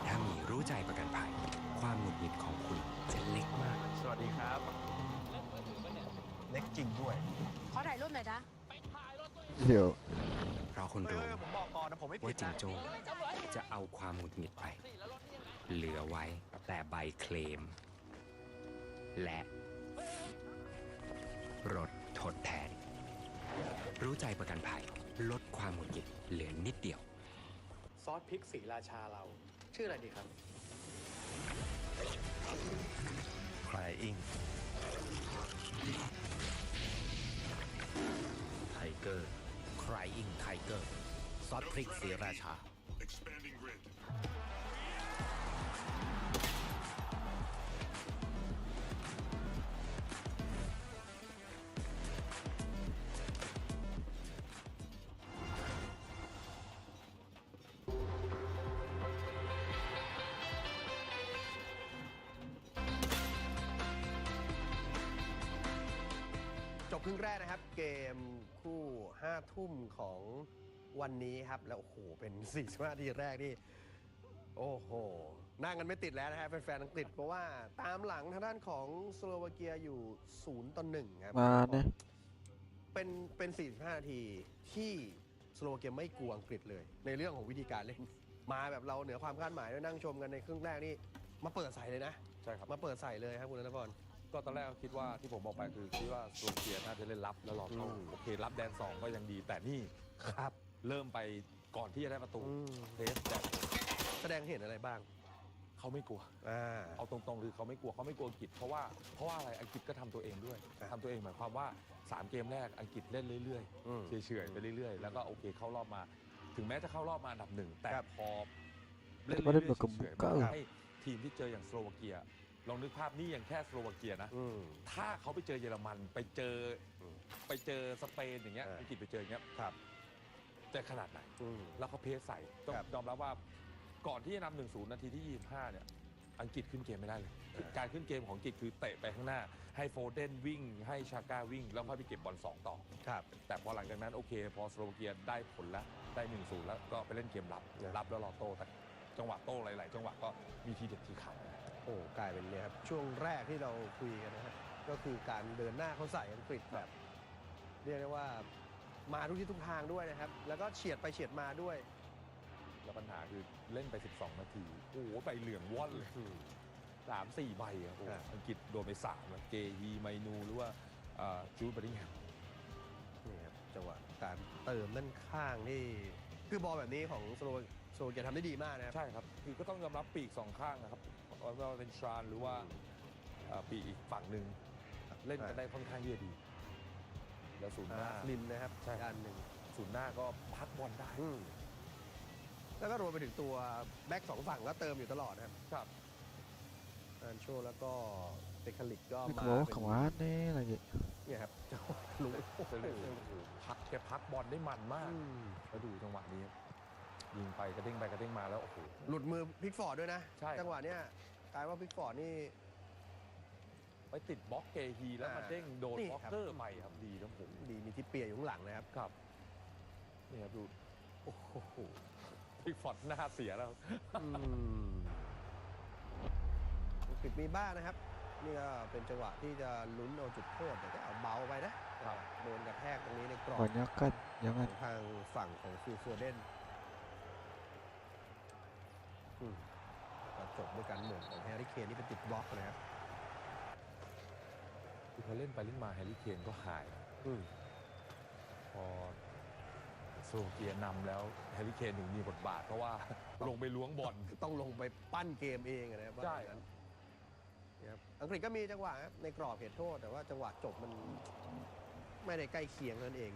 ถ้ามีรู้ใจประกันภัยความหงุดหงิดของคุณจะเล็กมาก สวัสดีครับ เล็กจริงด้วย ขอถ่ายรูปหน่อยนะ Yo. เพราะคุณรู้ ผมบอกก่อนนะผมไม่ผิ ว่า ด จิง นะ โจ้จะเอาความหงุดหงิดไป เหลือไว้แต่ใบเคลม และรถทดแทน รู้ใจประกันภัยลดความหงุดหงิดเหลือนิดเดียว ซอสพริกศรีราชาเรา ชื่ออะไรดีครับ Crying Tiger Crying Tiger ซอสพริกศรีราชา จบครึ่งแรกนะครับเกมคู่5 ทุ่มของวันนี้ครับแล้วโอ้โหเป็น45 นาทีแรกนี่โอ้โหนั่งกันไม่ติดแล้วนะฮะแฟนๆอังกฤษเพราะว่าตามหลังทางด้านของสโลวาเกียอยู่0-1ครับ มาเนี่ย เป็น45 นาทีที่สโลวาเกียไม่กลัวอังกฤษเลยในเรื่องของวิธีการเล่นมาแบบเราเหนือความคาดหมายด้วยนั่งชมกันในครึ่งแรกนี่มาเปิดใส่เลยนะ ใช่ครับ มาเปิดใส่เลยครับคุณธนพร ก็ตอนแรกก็คิดว่าที่ผมบอกไปคือคิดว่าโซเฟียน่าจะเล่นรับแล้วรอเข้าโอเครับแดน2ก็ยังดีแต่นี่ ครับ เริ่มไปก่อนที่จะได้ประตูเทสแดน แสดงเห็นอะไรบ้าง เขาไม่กลัวเอาตรงๆคือเขาไม่กลัวอังกฤษเพราะว่าอะไรอังกฤษก็ทำตัวเองด้วยทำตัวเองหมายความว่า3 เกมแรกอังกฤษเล่นเรื่อยๆเฉยๆไปเรื่อยๆแล้วก็โอเคเข้ารอบมาถึงแม้จะเข้ารอบมาอันดับ 1แต่พอเล่นเรื่อยๆเฉยๆมันให้ทีมที่เจออย่างสโลวาเกียลองนึกภาพนี่ยังแค่สโลวาเกียนะถ้าเขาไปเจอเยอรมันไปเจอสเปนอย่างเงี้ยอังกฤษไปเจออย่างเงี้ยจะขนาดไหนแล้วเขาเพสใส่ต้องยอมรับว่าก่อนที่จะนำ 1-0 นาทีที่ 25เนี่ย อังกฤษขึ้นเกมไม่ได้เลยการขึ้นเกมของอังกฤษคือเตะไปข้างหน้าให้โฟเดนวิ่งให้ชาก้าวิ่งแล้วค่อยไปเก็บบอล2ต่อครับแต่พอหลังจากนั้นโอเคพอสโลวาเกียได้ผลแล้วได้ 1-0 แล้วก็ไปเล่นเกมรับแล้วรอโต้แต่จังหวะโต้หลายๆจังหวะก็มีทีเด็ดทีขาดโอ้กลายเป็นเนี่ยครับช่วงแรกที่เราคุยกันนะครับก็คือการเดินหน้าเขาใส่อังกฤษแบบเรียกได้ว่ามาทุกที่ทุกทางด้วยนะครับแล้วก็เฉียดไปเฉียดมาด้วยแล้วปัญหาคือเล่นไป12 นาทีโอ้โหใบเหลืองว่อนเลย3-4 ใบครับอังกฤษโดนไป3แล้วเกฮีไมนูหรือว่าจูดเบอร์ดิงแฮมนี่ครับจังหวะการเติมด้านข้างนี่คือบอลแบบนี้ของสโลวาเกียทำได้ดีมากนะครับใช่ครับคือก็ต้องยอมรับปีก2 ข้างนะครับไม่ว่าเป็นชรานหรือว่าปีกอีกฝั่งหนึ่งเล่นกันได้ค่อนข้างเยอะดีแล้วศูนย์หน้าริมนะครับใช่ด้านหนึ่งศูนย์หน้าก็พักบอลได้แล้วก็รวมไปถึงตัวแบ็ก2 ฝั่งก็เติมอยู่ตลอดนะครับครับอันโชแล้วก็เบคาลิกก็มาขวาเน่อะไรอย่างเงี้ยเนี่ยครับลุงพักบอลได้มันมากแล้วดูจังหวะนี้ยิงไปกระเด้งไปกระเด้งมาแล้วโอ้โหหลุดมือพิกฟอร์ดด้วยนะใช่จังหวะเนี้ยกลายว่าพิกฟอร์ดนี่ไปติดบล็อกเกฮีแล้วมาเด้งโดนบล็อกเกอร์ใหม่ครับดีทั้งผมดีมีทิปเปียอยู่ข้างหลังนะครับครับนี่ครับดูโอ้โหพิกฟอร์ดหน้าเสียแล้วปิดมีบ้างนะครับนี่ก็เป็นจังหวะที่จะลุ้นเอาจุดโทษแต่ก็เอาเบาไปนะโดนกระแทกตรงนี้ในกรอบยังไงทางฝั่งของฟิลโฟเดนจบด้วยการหม่งของแฮร์รี่เคนนี่เป็นติดบล็อกนะครับคือพอเล่นไปเล่นมาแฮร์รี่เคนก็หายพอโซเกียนำแล้วแฮร์รี่เคนถึงมีบทบาทเพราะว่าลงไปล้วงบอลต้องลงไปปั้นเกมเองนะครับใช่อังกฤษก็มีจังหวะในกรอบเขตโทษแต่ว่าจังหวะจบมันไม่ได้ใกล้เคียงนั่นเอง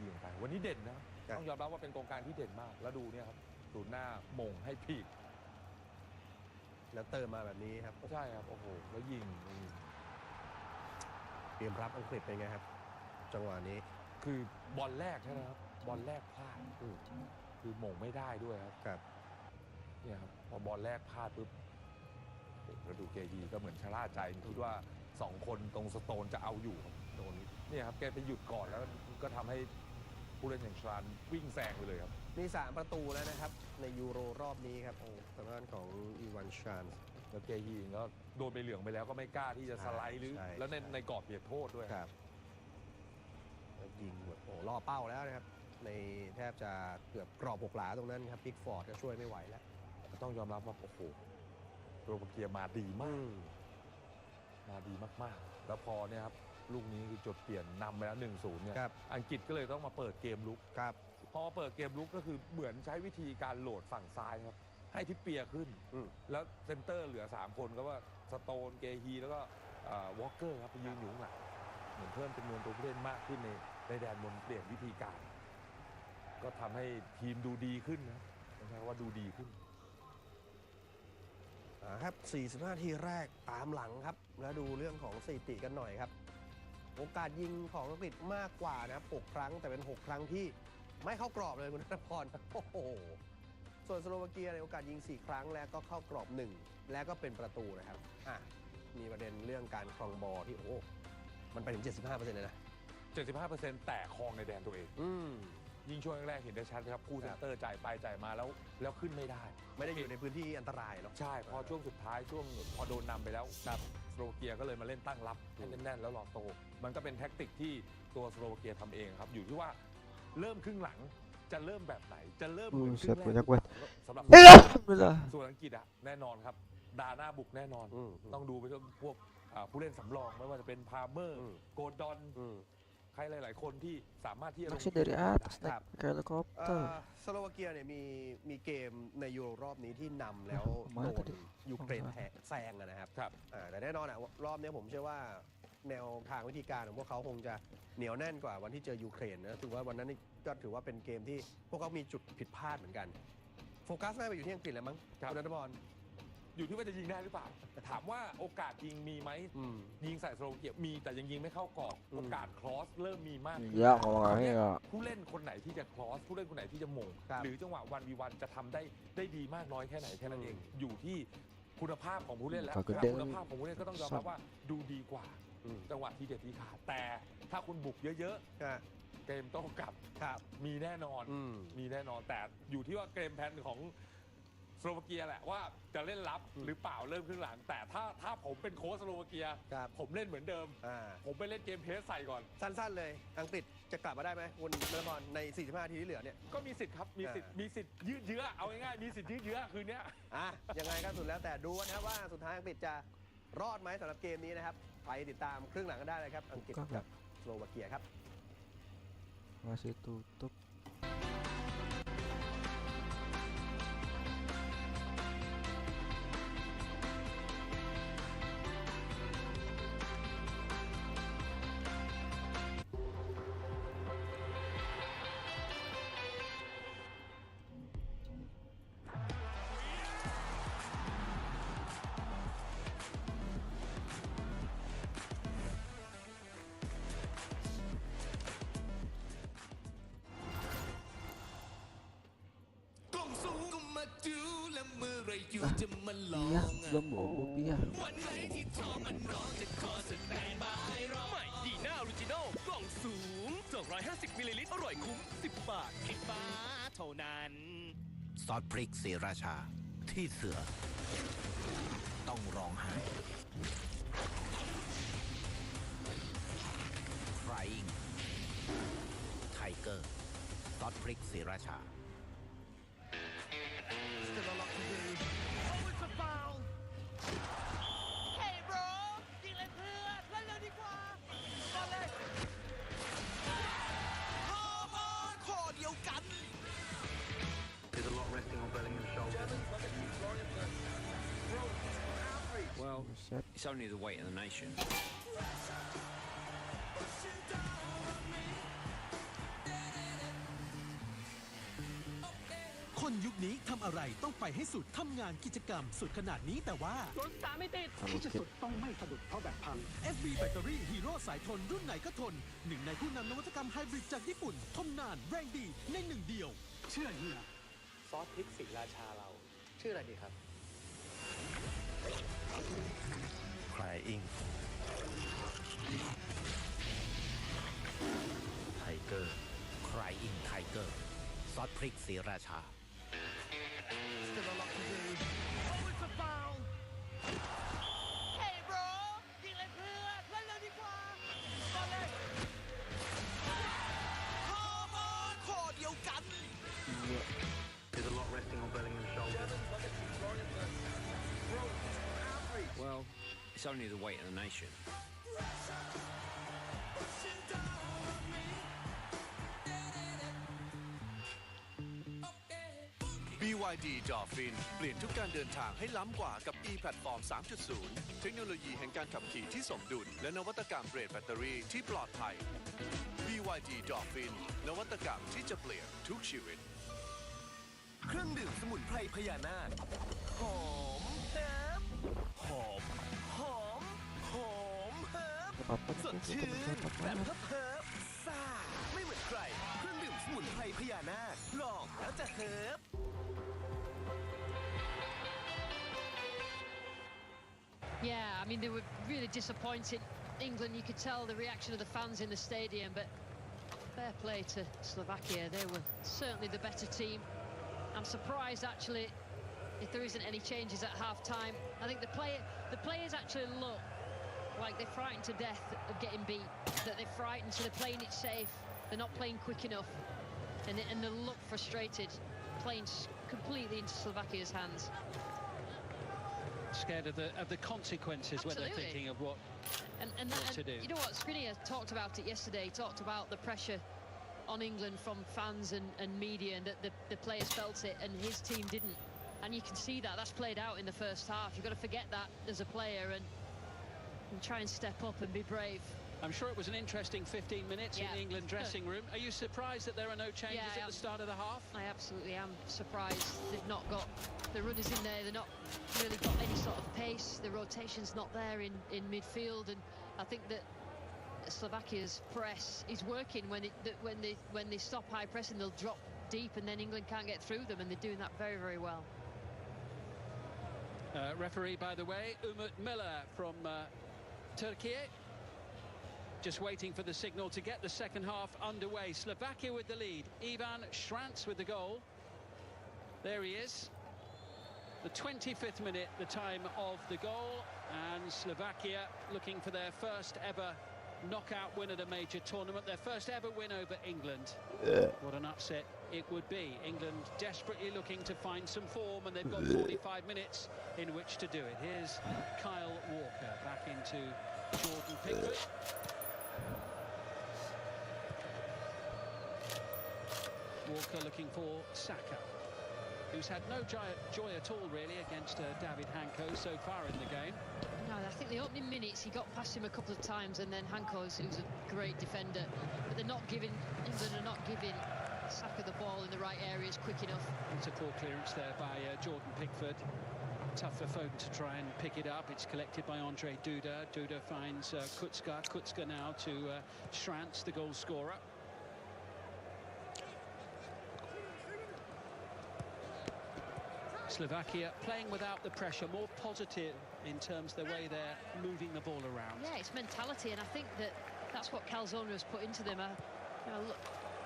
ยิงไปวันนี้เด่นนะต้องยอมรับว่าเป็นกองกลางที่เด่นมากแล้วดูเนี่ยครับศูนย์หน้าหม่งให้พีกแล้วเติมมาแบบนี้ครับใช่ครับโอ้โหแล้วยิงเตรียมรับอังกฤษเป็นไงครับจังหวะนี้คือบอลแรกใช่ไหมครับบอลแรกพลาดคือหม่งไม่ได้ด้วยครับเนี่ยครับพอบอลแรกพลาดปุ๊บแล้วดูเกฮีก็เหมือนชะล่าใจคิดว่า2 คนตรงสโตนจะเอาอยู่โดนเนี่ยครับแกไปหยุดก่อนแล้วก็ทำให้ผู้เล่นอย่างชรานวิ่งแซงไปเลยครับมี3 ประตูแล้วนะครับในยูโรรอบนี้ครับทางด้านของอีวานชานแล้วเกฮีก็โดนไปเหลืองไปแล้วก็ไม่กล้าที่จะสไลด์หรือแล้วในกรอบเขตโทษด้วยครับยิงล่อเป้าแล้วนะครับในแทบจะเกือบกรอบ6 หลาตรงนั้นครับพิกฟอร์ดก็ช่วยไม่ไหวแล้วต้องยอมรับว่าโอ้โหโรบเกียมาดีมากแล้วพอเนี่ยครับลูกนี้คือจุดเปลี่ยนนำไปแล้ว 1-0 เนี่ยอังกฤษก็เลยต้องมาเปิดเกมลุกพอเปิดเกมลุกก็คือเหมือนใช้วิธีการโหลดฝั่งซ้ายครับให้ทิปเปียขึ้นแล้วเซนเตอร์เหลือ3 คนก็ว่าสโตนเกฮีแล้วก็วอลเกอร์ครับไปยืนอยู่ข้างหลังเหมือนเพิ่มจำนวนตัวผู้เล่นมากขึ้นในแดนบนเปลี่ยนวิธีการก็ทำให้ทีมดูดีขึ้นนะใช่ว่าดูดีขึ้นครับ45 นาทีแรกตามหลังครับแล้วดูเรื่องของสถิติกันหน่อยครับโอกาสยิงของอังกฤษมากกว่านะครับ6 ครั้งแต่เป็น6 ครั้งที่ไม่เข้ากรอบเลยคุณธนพรโอ้โหส่วนสโลวาเกียในโอกาสยิง4 ครั้งแล้วก็เข้ากรอบ1แล้วก็เป็นประตูนะครับมีประเด็นเรื่องการครองบอลที่มันไปถึง 75% เลยนะ 75% แต่ครองในแดนตัวเองยิ่งช่วงแรกเห็นได้ชัดครับคู่เซนเตอร์จ่ายไปจ่ายมาแล้วขึ้นไม่ได้อยู่ในพื้นที่อันตรายหรอกใช่พอช่วงสุดท้ายพอโดนนำไปแล้วสโลวาเกียก็เลยมาเล่นตั้งรับให้แน่นๆแล้วรอโตมันก็เป็นแท็กติกที่ตัวสโลวาเกียทำเองครับอยู่ที่ว่าเริ่มครึ่งหลังจะเริ่มแบบไหนจะเริ่มเหมือนครึ่งแรกสำหรับส่วนอังกฤษแน่นอนครับดาหน้าบุกแน่นอนต้องดูไปพวกผู้เล่นสำรองไม่ว่าจะเป็นพาเมอร์โกดอนใครหลายๆคนที่สามารถที่จะลงสโลวาเกียเนี่ยมีเกมในยูโรรอบนี้ที่นำแล้วโดนยูเครนแซงนะครับแต่แน่นอนรอบนี้ผมเชื่อว่าแนวทางวิธีการของพวกเขาคงจะเหนียวแน่นกว่าวันที่เจอยูเครนนะถือว่าวันนั้นก็ถือว่าเป็นเกมที่พวกเขามีจุดผิดพลาดเหมือนกันโฟกัสน่าไปอยู่ที่อังกฤษแล้วมั้งคุณณัฐพรอยู่ที่ว่าจะยิงได้หรือเปล่าถามว่าโอกาสยิงมีไหมยิงใส่สโลวาเกียมีแต่ยังยิงไม่เข้ากรอบโอกาสคลอสเริ่มมีมากผู้เล่นคนไหนที่จะคลอสผู้เล่นคนไหนที่จะมงหรือจังหวะ1v1จะทำได้ดีมากน้อยแค่ไหนแค่นั้นเองอยู่ที่ คุณภาพของผู้เล่นแล้ว เขาก็เดิน คุณภาพของผู้เล่นก็ต้องยอมรับว่าดูดีกว่าจังหวะทีเด็ดทีขาดแต่ถ้าคุณบุกเยอะๆเกมโต้กลับมีแน่นอนมีแน่นอนแต่อยู่ที่ว่าเกมแพลนของสโลวาเกียแหละว่าจะเล่นรับหรือเปล่าเริ่มครึ่งหลังแต่ถ้าผมเป็นโค้ชสโลวาเกียผมเล่นเหมือนเดิมผมไปเล่นเกมเพสใส่ก่อนสั้นๆเลยอังกฤษจะกลับมาได้ไหมคุณเมลบอลใน45นาทีที่เหลือเนี่ยก็มีสิทธิ์ครับมีสิทธิ์ยืดเยื้อเอาง่ายๆมีสิทธิ์ยืดเยื้อคืนนี้ยังไงก็สุดแล้วแต่ดูนะครับว่าสุดท้ายอังกฤษจะรอดไหมสำหรับเกมนี้นะครับไปติดตามครึ่งหลังกันได้เลยครับอังกฤษกับสโลวาเกียครับmasih tutup Iya, belum bobo iya. ใหม่ดีน่าออริจินอลกล่องสูง250มิลลิลิตรอร่อยคุ้ม10 บาทคลิกฟ้าเท่านั้นซอสพริกศรีราชาที่เสือต้องร้องไห้ Crying Tiger ซอสพริกศรีราชาWell, it's only the weight of the nation. คนยุคนี้ทำอะไรต้องไปให้สุดทำงานกิจกรรมสุดขนาดนี้แต่ว่ารถตามไม่ติดที่จะสุดต้องไม่สะดุดเพราะแบตพัง SB แบตเตอรี่ฮีโร่สายทนรุ่นไหนก็ทนหนึ่งในผู้นำนวัตกรรมไฮบริดจากญี่ปุ่นทนนานแรงดีในหนึ่งเดียวเชื่อเฮียซอสพริกศรีราชาเราชื่ออะไรดีครับ Crying Tiger Crying Tiger ซอสพริกศรีราชาWell, it's only the weight of the nation. BYD Dolphin เปลี่ยนทุกการเดินทางให้ล้ำกว่ากับ e-Platform 3.0 เทคโนโลยีแห่งการขับขี่ที่สมดุลและนวัตกรรมเบรกแบตเตอรี่ที่ปลอดภัย BYD Dolphin นวัตกรรมที่จะเปลี่ยนทุกชีวิตเครื่องดื่มสมุนไพรพญานาคหอมเฮิร์บหอมเฮิร์บสดชื่นแบบเฮิร์บซ่าไม่เหมือนใครเครื่องดื่มสมุนไพรพญานาคลองแล้วจะเฮิร์บYeah, I mean, they were really disappointed. England, you could tell the reaction of the fans in the stadium, but fair play to Slovakia. They were certainly the better team. I'm surprised, actually, if there isn't any changes at half-time. I think the players actually look like they're frightened to death of getting beat, that they're frightened, so they're playing it safe. They're not playing quick enough, and they look frustrated, playing completely into Slovakia's hands. Scared of the consequences. Absolutely. When they're thinking of what to do. You know what, Skriniar talked about it yesterday. He talked about the pressure on England from fans and media, and that the players felt it and his team didn't. And you can see that's played out in the first half. You've got to forget that as a player and try and step up and be brave. I'm sure it was an interesting 15 minutes in the England dressing room. Are you surprised that there are no changes at the start of the half? I absolutely am surprised. They've not got the runners in there. They've not really got any sort of pace. The rotation's not there in midfield, and I think that Slovakia's press is working. When they stop high pressing, they'll drop deep, and then England can't get through them, and they're doing that very, very well. Referee, by the way, Umut Miller from Turkey. Just waiting for the signal to get the second half underway. Slovakia with the lead. Ivan Schranz with the goal. There he is. The 25th minute, the time of the goal. And Slovakia looking for their first ever knockout win at a major tournament. Their first ever win over England. What an upset it would be. England desperately looking to find some form, and they've got 45 minutes in which to do it. Here's Kyle Walker back into Jordan Pickford. Walker looking for Saka, who's had no joy at all really against David Hanko so far in the game. No, I think the opening minutes he got past him a couple of times, and then Hanko, who's a great defender, but they're not giving, England are not giving Saka the ball in the right areas quick enough. It's a poor clearance there by Jordan Pickford. Tough for Foden to try and pick it up. It's collected by Andre Duda. Duda finds Kucka now to Schranz, the goal scorer. Slovakia playing without the pressure, more positive in terms of the way they're moving the ball around. Yeah, it's mentality, and I think that's what Calzona has put into them.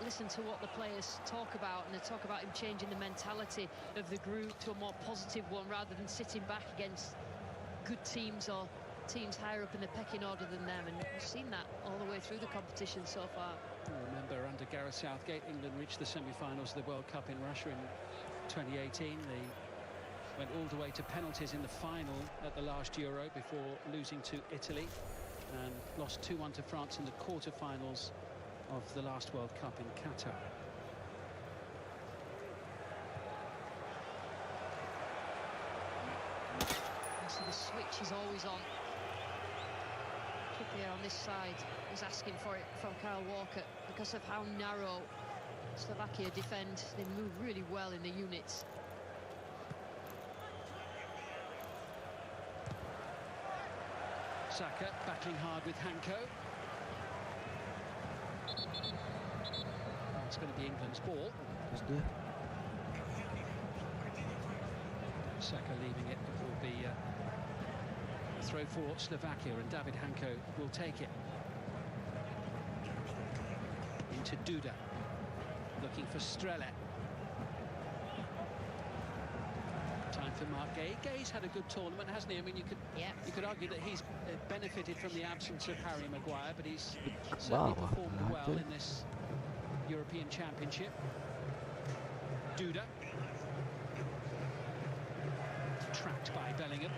Listen to what the players talk about, and they talk about him changing the mentality of the group to a more positive one, rather than sitting back against good teams or teams higher up in the pecking order than them. And we've seen that all the way through the competition so far. Remember, under Gareth Southgate, England reached the semi-finals of the World Cup in Russia in 2018. They went all the way to penalties in the final at the last Euro before losing to Italy, and lost 2-1 to France in the quarter-finals of the last World Cup in Qatar. So the switch is always on. Trippier on this side is asking for it from Kyle Walker because of how narrow Slovakia defend. They move really well in the units. Saka battling hard with Hanko. It's going to be England's ball. Saka leaving it. It will be a throw for Slovakia, and David Hanko will take it. Into Duda, looking for Strele. Time for Mark Gay. Gay's had a good tournament, hasn't he? I mean, you could argue that he's benefited from the absence of Harry Maguire, but he's certainly performed well in this European Championship. Duda, tracked by Bellingham.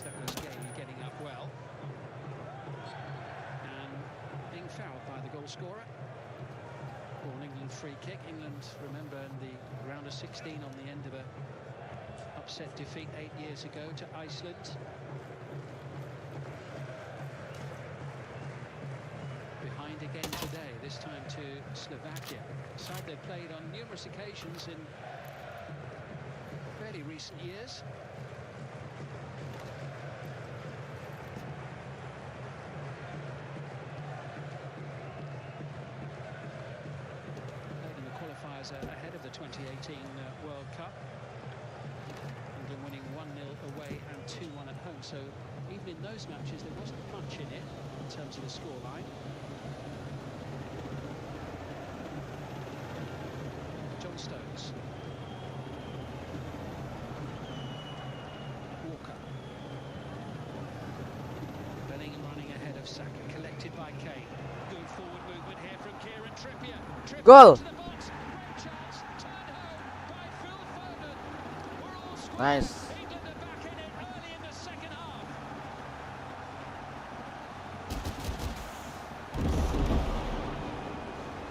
That was getting up well, and being fouled by the goal scorer. All England free kick. England, remember, in the round of 16 on the end of a upset defeat 8 years ago to Iceland. Behind again today, this time to Slovakia. A side they've played on numerous occasions in fairly recent years. Ahead of the 2018 World Cup. England winning 1-0 away and 2-1 at home, so even in those matches there wasn't much in it in terms of the scoreline. John Stones. Walker. Bellingham running ahead of Saka, collected by Kane. Good forward movement here from Kieran Trippier. Goal! Nice. England are back in it early in the second half.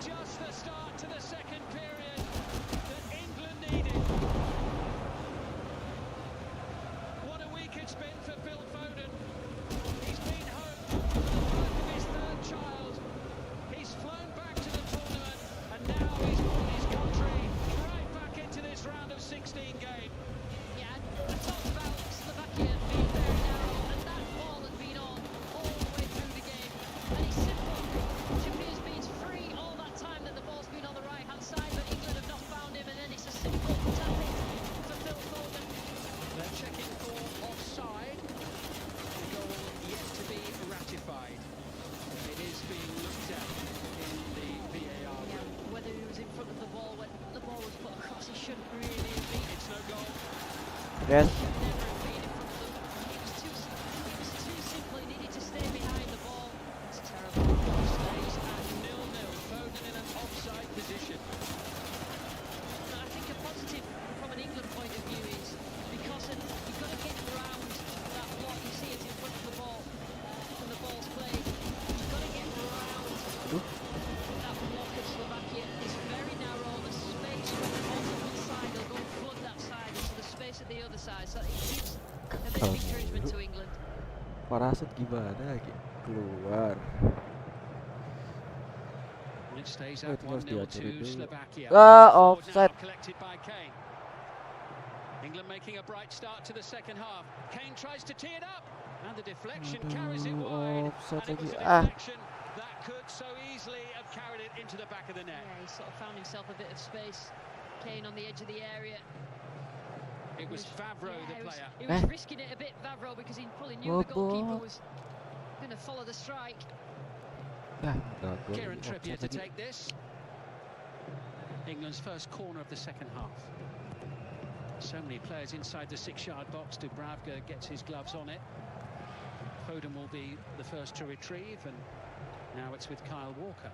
Just the start to the second period that England needed. What a week it's been for Phil Foden. He's been home for the birth of his third child. He's flown back to the tournament, and now he's brought his country right back into this round of 16 game. Yeah, Foden tapping for Phil Foden. They're checking for offside. The goal yet to be ratified. It is being looked at in the VAR room. Whether he was in front of the ball when the ball was put across, he shouldn't really have been. It's no goal. Yes. He should never have been in front of them. It was too simple. He needed to stay behind the ball. It's terrible. Goal stays at 0-0. Foden in an offside position. I think a positive from an England point of view is because you've got to get around that block. You see it in front of the ball when the ball's played. You've got to get around that block of Slovakia. It's very narrow. The space from the ball on one side, they'll go and flood that side into the space at the other side. So it gives a bit of encouragement to England. Parasit gimana lagi? Keluar. It stays Oh, at itu harus 1-0 diaturin to dulu. Slovakia. Offside. Now collected by Kane. England making a bright start to the second half. Kane tries to tee it up, and the deflection carries it wide. Offside And it was lagi. a deflection that could so easily have carried it into the back of the net. Yeah, he sort of found himself a bit of space. Kane on the edge of the area. It was Vavro, the player. He was risking it a bit, Vavro, because he probably knew the goalkeeper was going to follow the strike. Kieran Trippier to take this. England's first corner of the second half. So many players inside the 6-yard box. Dubravka gets his gloves on it. Foden will be the first to retrieve, and now it's with Kyle Walker.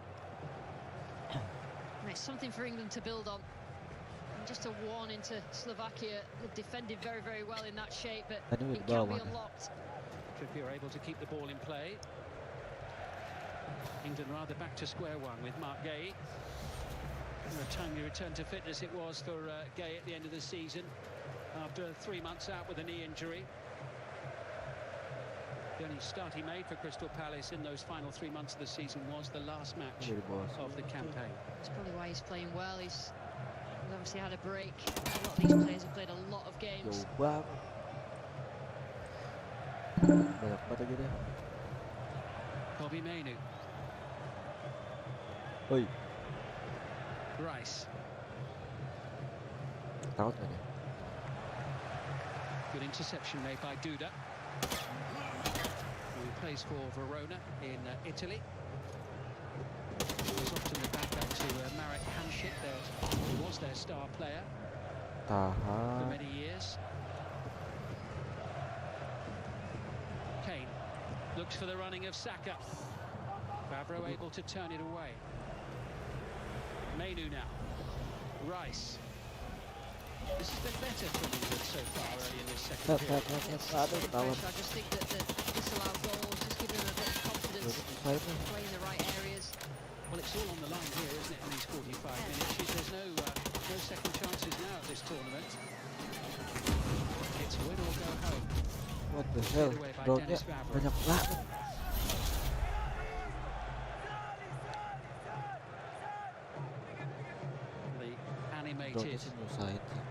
And it's something for England to build on. And just a warning to Slovakia. They've defended very, very well in that shape, but it can be unlocked. Trippier able to keep the ball in play. England rather back to square one with Mark Gay. A timely return to fitness it was for Gay at the end of the season after 3 months out with a knee injury. The only start he made for Crystal Palace in those final 3 months of the season was the last match of the campaign. That's probably why he's playing well. He's obviously had a break. A lot of these players have played a lot of games. Bobby Mainu. Oi. Rice. Takut nggak dia? Good interception made by Duda, who plays for Verona in Italy. He's often the backup to Marek Hamšík, who was their star player for many years. Kane looks for the running of Saka. Vavro able to turn it away. Mainu now. Rice. This has been better from England so far early in this second period. I just think that the disallowed goals just give them a bit of confidence, play in the right areas. Well, it's all on the line here, isn't it, in these 45 minutes? There's no second chances now at this tournament. It's win or go home. What the hell? Drone-nya banyak banget. Animated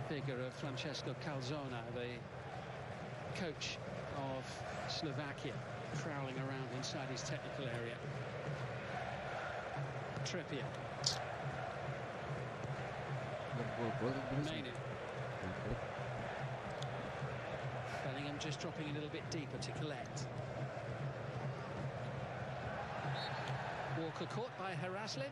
figure of Francesco Calzona, the coach of Slovakia, prowling around inside his technical area. Trippier. Mainu. Bellingham just dropping a little bit deeper to collect. Walker caught by Haraslin.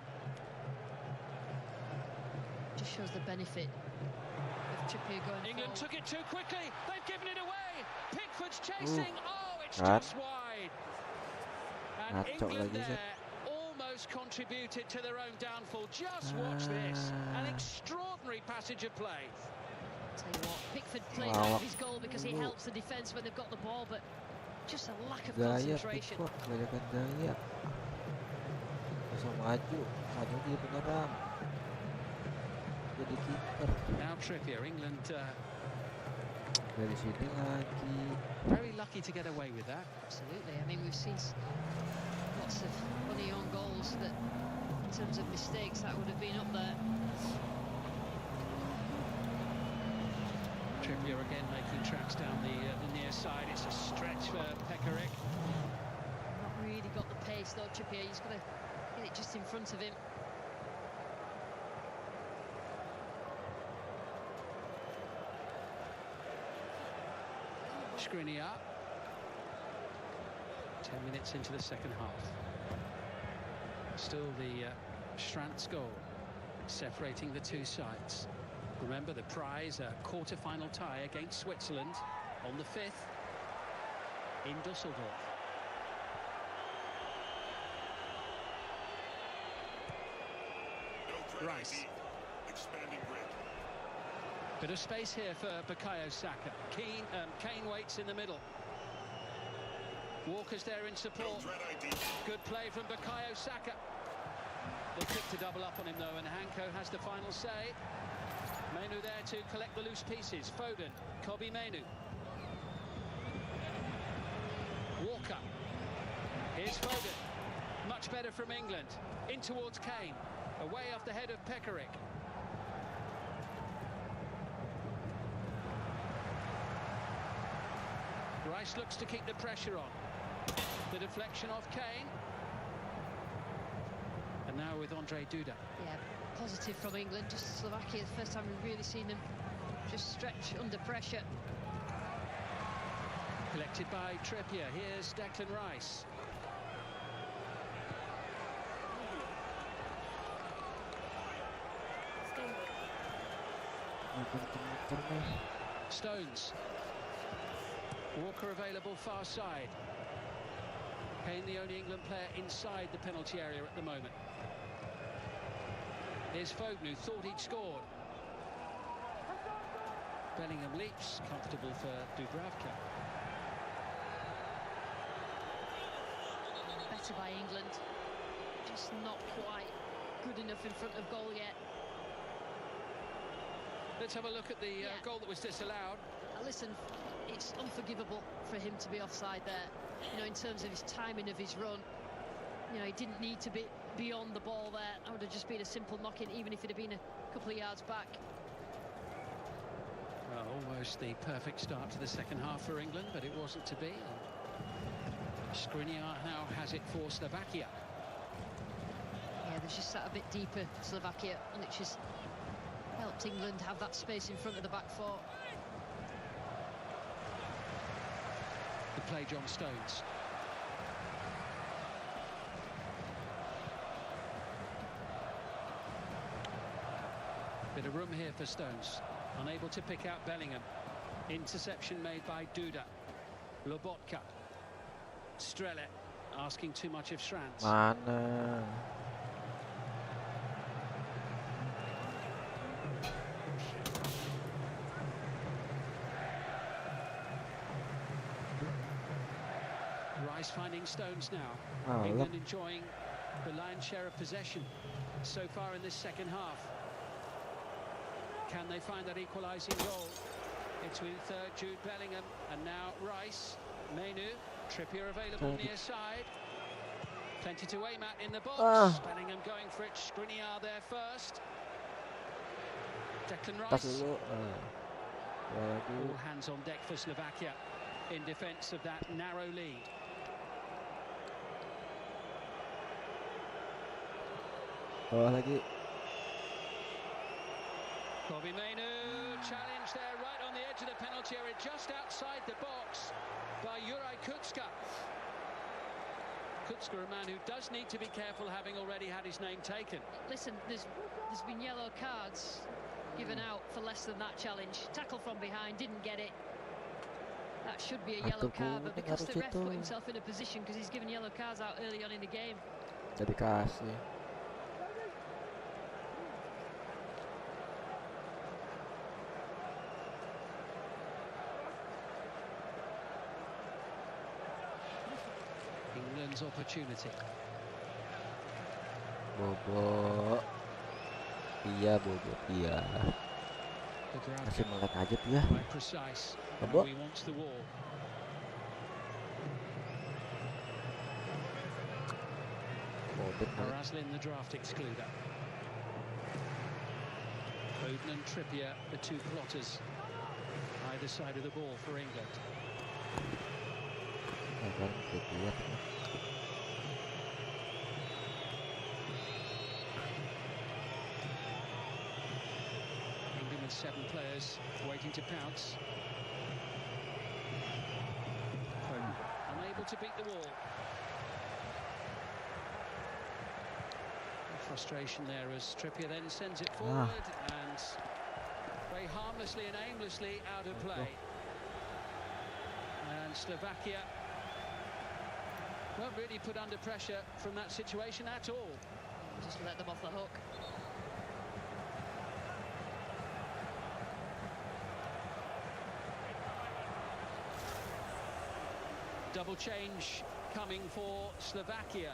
Just shows the benefit of Trippier going England forward. took it too quickly. They've given it away. Pickford's chasing. Oh, it's just wide. And England there almost contributed to their own downfall. Just watch this. An extraordinary passage of play. Tell you what, Pickford plays out of his goal because he helps the defence when they've got the ball, but just a lack of concentration. Kebanyakan gaya. Bisa maju dia penyerang. Jadi kiper. Now Trippier, England dari sini lagi. Very lucky to get away with that. Absolutely. I mean, we've seen lots of funny on goals that, in terms of mistakes, that would have been up there. Trippier again making tracks down the near side. It's a stretch for Pekarik. Not really got the pace though, Trippier. He's got to get it just in front of him. Skriniar. 10 minutes into the second half. Still the Strand's goal separating the two sides. Remember the prize, a quarter-final tie against Switzerland on the 5th in Dusseldorf. Rice. Bit of space here for Bukayo Saka. Kane waits in the middle. Walker's there in support. Good play from Bukayo Saka. They pick to double up on him though, and Hanko has the final say. Mainu there to collect the loose pieces. Foden, Kobe Mainu. Walker. Here's Foden. Much better from England. In towards Kane. Away off the head of Pekarik. Rice looks to keep the pressure on. The deflection off Kane. And now with Andre Duda. Yeah, positive from England. Just Slovakia, the first time we've really seen them just stretch under pressure. Collected by Trippier. Here's Declan Rice. Stones. Walker available far side. Kane the only England player inside the penalty area at the moment. Here's Foden, who thought he'd scored. Bellingham leaps, comfortable for Dubravka. Better by England. Just not quite good enough in front of goal yet. Let's have a look at the goal that was disallowed. Listen, it's unforgivable for him to be offside there. You know, in terms of his timing of his run, you know, he didn't need to be beyond the ball there. That would have just been a simple knock-in, even if it had been a couple of yards back. Well, almost the perfect start to the second half for England, but it wasn't to be. Skriniar now has it for Slovakia. Yeah, they've just sat a bit deeper, Slovakia, and it's just helped England have that space in front of the back four. The play, John Stones. Bit of room here for Stones. Unable to pick out Bellingham. Interception made by Duda. Lobotka. Strele asking too much of Strands. Mana? Rice finding Stones now. Oh, England enjoying the lion's share of possession so far in this second half. Can they find that equalising goal? It's with Jude Bellingham and now Rice. Mainu. Trippier available near side. Plenty to aim at in the box. Bellingham going for it. Skriniar there first. Declan Rice. All hands on deck for Slovakia in defence of that narrow lead. Bawah lagi. Kobe Mainu challenge there right on the edge of the penalty area, just outside the box by Juraj Kucka. Kucka, a man who does need to be careful, having already had his name taken. Listen, there's been yellow cards given out for less than that challenge. Tackle from behind, didn't get it. That should be a yellow card, but because the ref put himself in a position, because he's given yellow cards out early on in the game. Jadi kasih. England's opportunity. Bobo. Iya, Bobo. Iya. Masih melek aja tuh ya. Bobo. Raslin, the draft excluder. Foden and Trippier, the two plotters, either side of the ball for England. England with 7 players waiting to pounce. unable to beat the wall. Frustration there as Trippier then sends it forward and very harmlessly and aimlessly out of play. And Slovakia weren't really put under pressure from that situation at all. Just let them off the hook. Double change coming for Slovakia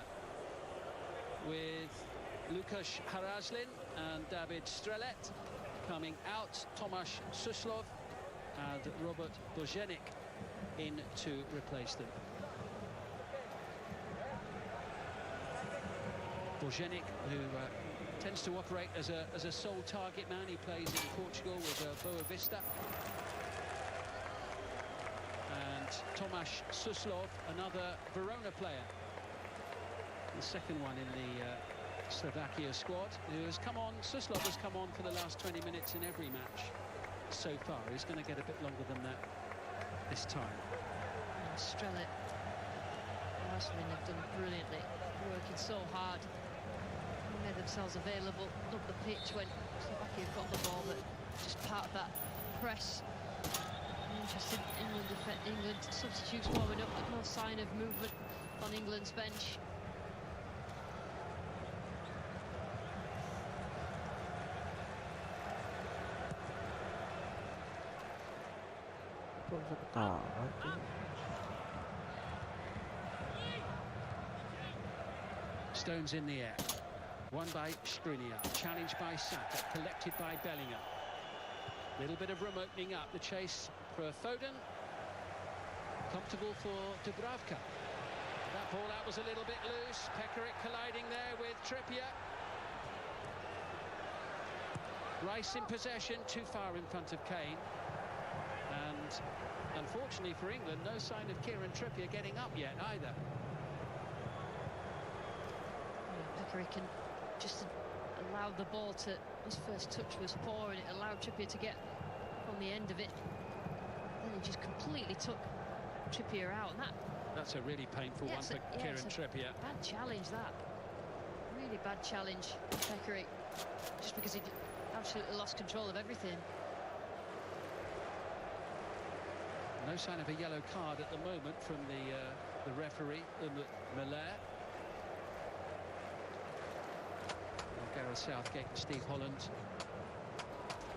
with Lukáš Haraslin and David Strelet coming out, Tomáš Suslov and Robert Boženík in to replace them. Boženík, who tends to operate as a sole target man. He plays in Portugal with Boa Vista. And Tomáš Suslov, another Verona player, the second one in the Slovakia squad, who has come on. Suslov has come on for the last 20 minutes in every match so far. He's going to get a bit longer than that this time. Strelet, Haraslin have done brilliantly, working so hard. They made themselves available up the pitch when Slovakia got the ball, but just part of that press. Interesting, England substitutes warming up, but no sign of movement on England's bench. Stones in the air. Won by Skriniar, challenged by Sata, collected by Bellingham. Little bit of room opening up. The chase for Foden. Comfortable for Dubravka. That ball out was a little bit loose. Pekarik colliding there with Trippier. Rice in possession, too far in front of Kane. And unfortunately for England, no sign of Kieran Trippier getting up yet either. Pekarik can just allow the ball to, his first touch was poor and it allowed Trippier to get on the end of it. Then he just completely took Trippier out, and that's a really painful one for Kieran Trippier. Bad challenge, that. Really bad challenge, Pekarik, just because he absolutely lost control of everything. No sign of a yellow card at the moment from the referee, Miller. Gareth Southgate and Steve Holland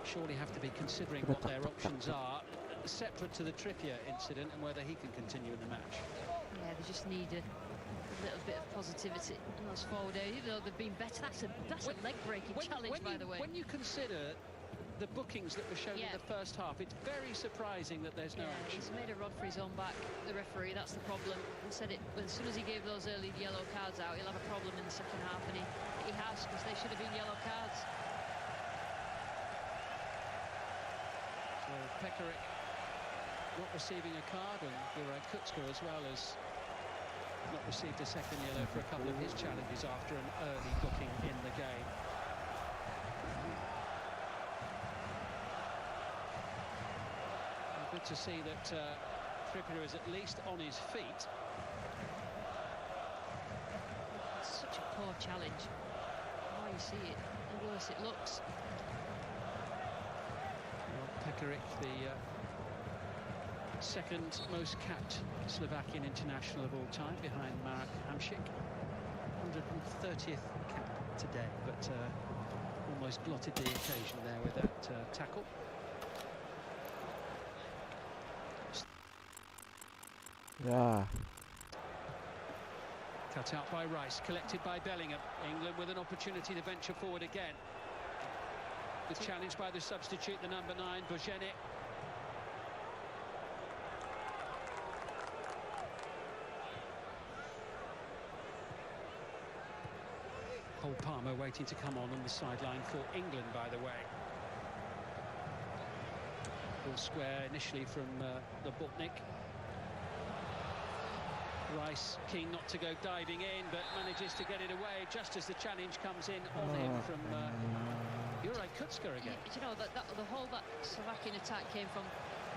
surely have to be considering what their options are, separate to the Trippier incident, and whether he can continue in the match. Yeah, they just need a little bit of positivity in those forward areas. Even though they've been better, that's a leg-breaking challenge, by the way. When you consider the bookings that were shown in the first half, it's very surprising that there's no action. He's made a rod for his own back, the referee. That's the problem. He said it, but as soon as he gave those early yellow cards out, he'll have a problem in the second half, and he has, because they should have been yellow cards. So Pekarik not receiving a card, and Kutska as well as not received a second yellow for a couple of his challenges after an early booking in the game. Good to see that Trippier is at least on his feet. It's such a poor challenge. The more you see it, the worse it looks. Well, Pekarik, the second most capped Slovakian international of all time, behind Marek Hamšík. 130th cap today, but almost blotted the occasion there with that tackle. Yeah. Cut out by Rice, collected by Bellingham. England with an opportunity to venture forward again. The challenge by the substitute, the number 9, Boženík. Cole Palmer waiting to come on the sideline for England, by the way. Ball square initially from the Botnik. Rice keen not to go diving in, but manages to get it away just as the challenge comes in on him from again. You know, the whole that Slovakian attack came from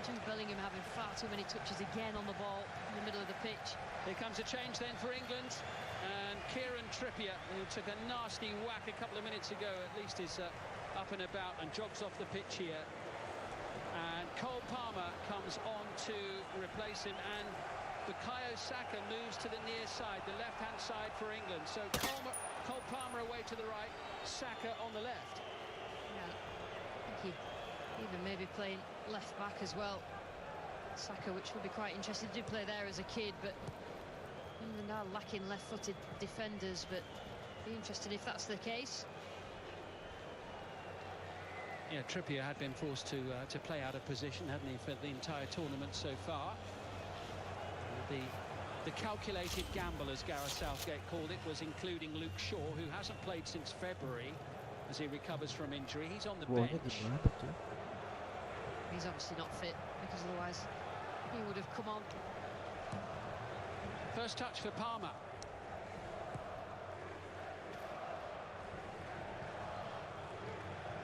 Jude Bellingham having far too many touches again on the ball in the middle of the pitch. Here comes a change then for England, and Kieran Trippier, who took a nasty whack a couple of minutes ago, at least is up and about and jogs off the pitch here. And Cole Palmer comes on to replace him, and Bukayo Saka moves to the near side, the left-hand side for England. So Cole Palmer away to the right, Saka on the left. Yeah, I think he even maybe playing left back as well. Saka, which would be quite interesting. Did play there as a kid, but England are lacking left-footed defenders, but be interested if that's the case. Yeah, Trippier had been forced to play out of position, hadn't he, for the entire tournament so far. The calculated gamble, as Gareth Southgate called it, was including Luke Shaw, who hasn't played since February as he recovers from injury. He's on the bench. He's obviously not fit, because otherwise he would have come on. First touch for Palmer.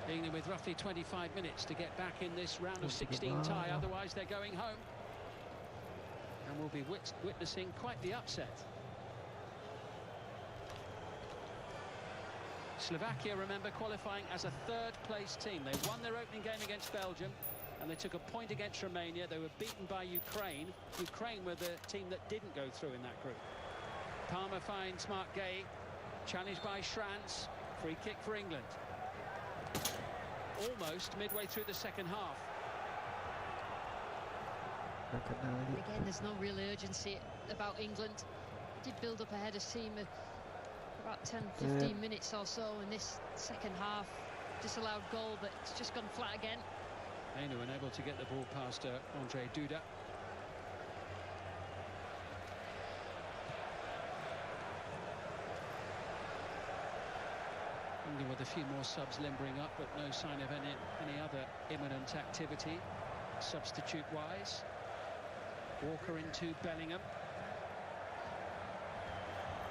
England with roughly 25 minutes to get back in this round of 16 tie, otherwise they're going home. And we'll be witnessing quite the upset. Slovakia, remember, qualifying as a third-place team. They won their opening game against Belgium, and they took a point against Romania. They were beaten by Ukraine. Ukraine were the team that didn't go through in that group. Palmer finds Mark Gay, challenged by Schranz. Free kick for England. Almost midway through the second half. Again, there's no real urgency about England. Did build up ahead of steam about 10-15 minutes or so in this second half. Disallowed goal, but it's just gone flat again. Mainu unable to get the ball past Andre Duda. England with a few more subs limbering up, but no sign of any other imminent activity substitute-wise. Walker into Bellingham.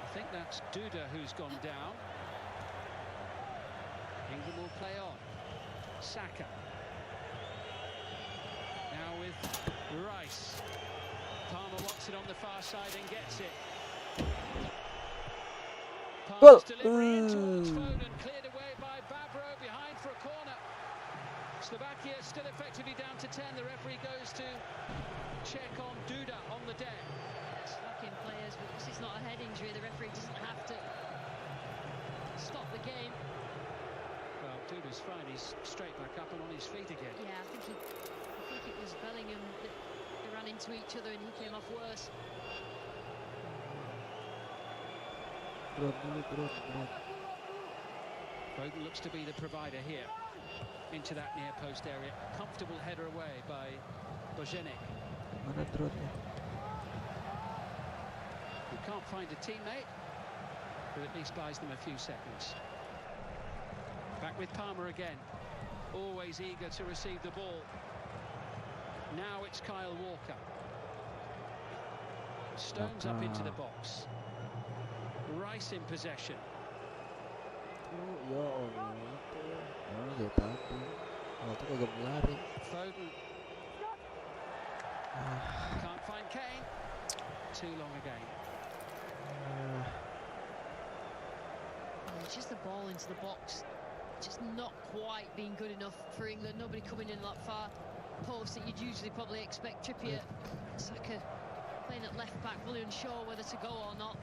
I think that's Duda who's gone down. England will play on. Saka. Now with Rice. Palmer wants it on the far side and gets it. Palmer's delivery in towards Foden, cleared away by Babro, behind for a corner. Slovakia still effectively down to 10. The referee goes to check on Duda on the deck. Slovakian players, but because it's not a head injury, the referee doesn't have to stop the game. Well, Duda's fine. He's straight back up and on his feet again. Yeah, I think it was Bellingham that they ran into each other and he came off worse. Foden looks to be the provider here. Into that near post area. Comfortable header away by Bojenik. Who can't find a teammate, but at least buys them a few seconds. Back with Palmer again. Always eager to receive the ball. Now it's Kyle Walker. Stones up into the box. Rice in possession. Foden. Can't find Kane. Too long again. It's just the ball into the box. Just not quite being good enough for England. Nobody coming in that far post that you'd usually probably expect. Trippier, Saka playing at left back, really unsure whether to go or not.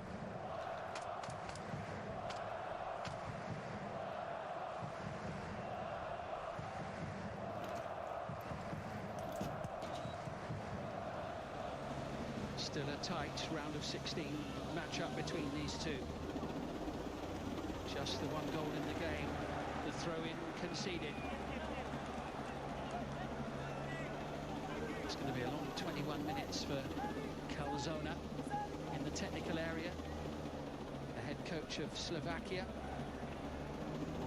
Still a tight round of 16 match-up between these two. Just the one goal in the game. The throw-in conceded. It's going to be a long 21 minutes for Calzona in the technical area. The head coach of Slovakia.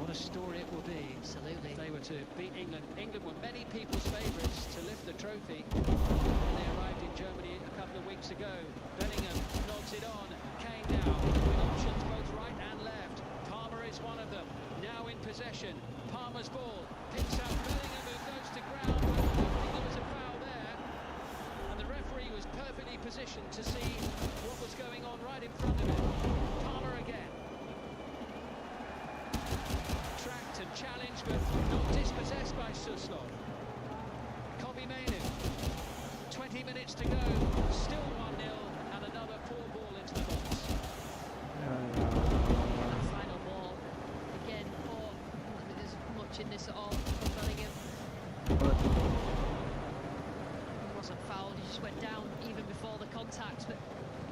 What a story it will be. Absolutely. If they were to beat England. England were many people's favourites to lift the trophy when they arrived in Germany a couple of weeks ago. Bellingham nods it on. Kane now with options both right and left. Palmer is one of them. Now in possession. Palmer's ball picks out Bellingham, who goes to ground, but I don't think there was a foul there. And the referee was perfectly positioned to see what was going on right in front of him. Palmer again. Tracked and challenged, but not dispossessed by Suslov. Nvme, 20 minutes to go, still 1-0, and another poor ball into the box. That final ball, again, poor. I don't think there's much in this at all from Bellingham. He wasn't fouled, he just went down even before the contact, but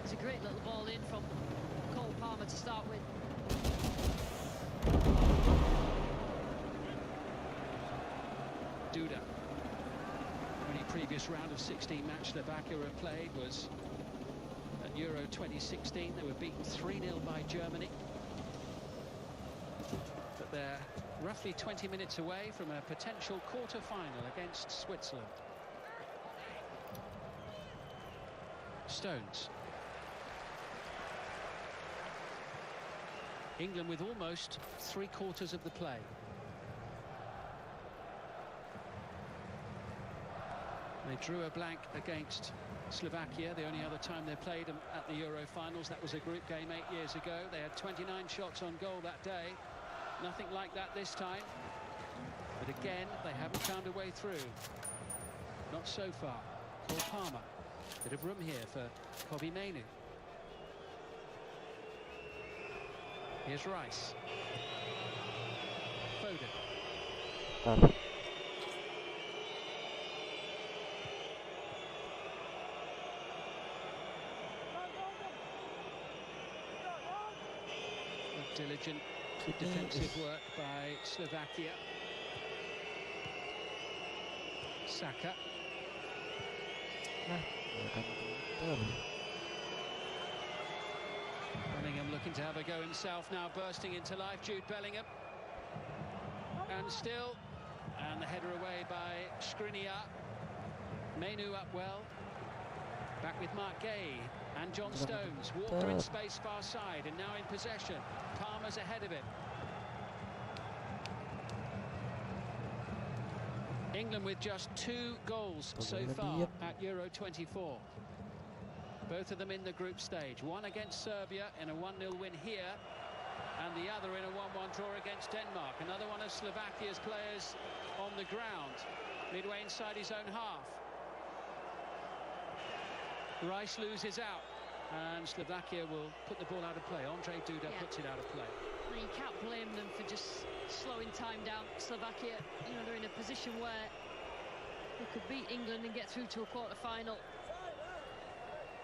it's a great little ball in from Cole Palmer to start with. Duda. Only previous round of 16 match Slovakia have played was at Euro 2016. They were beaten 3-0 by Germany. But they're roughly 20 minutes away from a potential quarter-final against Switzerland. Stones. England with almost 3/4 of the play. They drew a blank against Slovakia, the only other time they played at the Euro finals. That was a group game 8 years ago. They had 29 shots on goal that day. Nothing like that this time. But again, they haven't found a way through. Not so far. Cole Palmer. Bit of room here for Nvme. Here's Rice. Foden. Diligent defensive work by Slovakia. Saka. Bellingham looking to have a go himself now, bursting into life. Jude Bellingham. And still. And the header away by Skriniar. M.2 up well. Back with Mark Gay and John Stones. Walker in space far side and now in possession. Palmer's ahead of it. England with just 2 goals so far at Euro 24. Both of them in the group stage. One against Serbia in a 1-0 win here, and the other in a 1-1 draw against Denmark. Another one of Slovakia's players on the ground, midway inside his own half. Rice loses out, and Slovakia will put the ball out of play. Andre Duda puts it out of play. You can't blame them for just slowing time down. Slovakia, you know, they're in a position where they could beat England and get through to a quarter-final.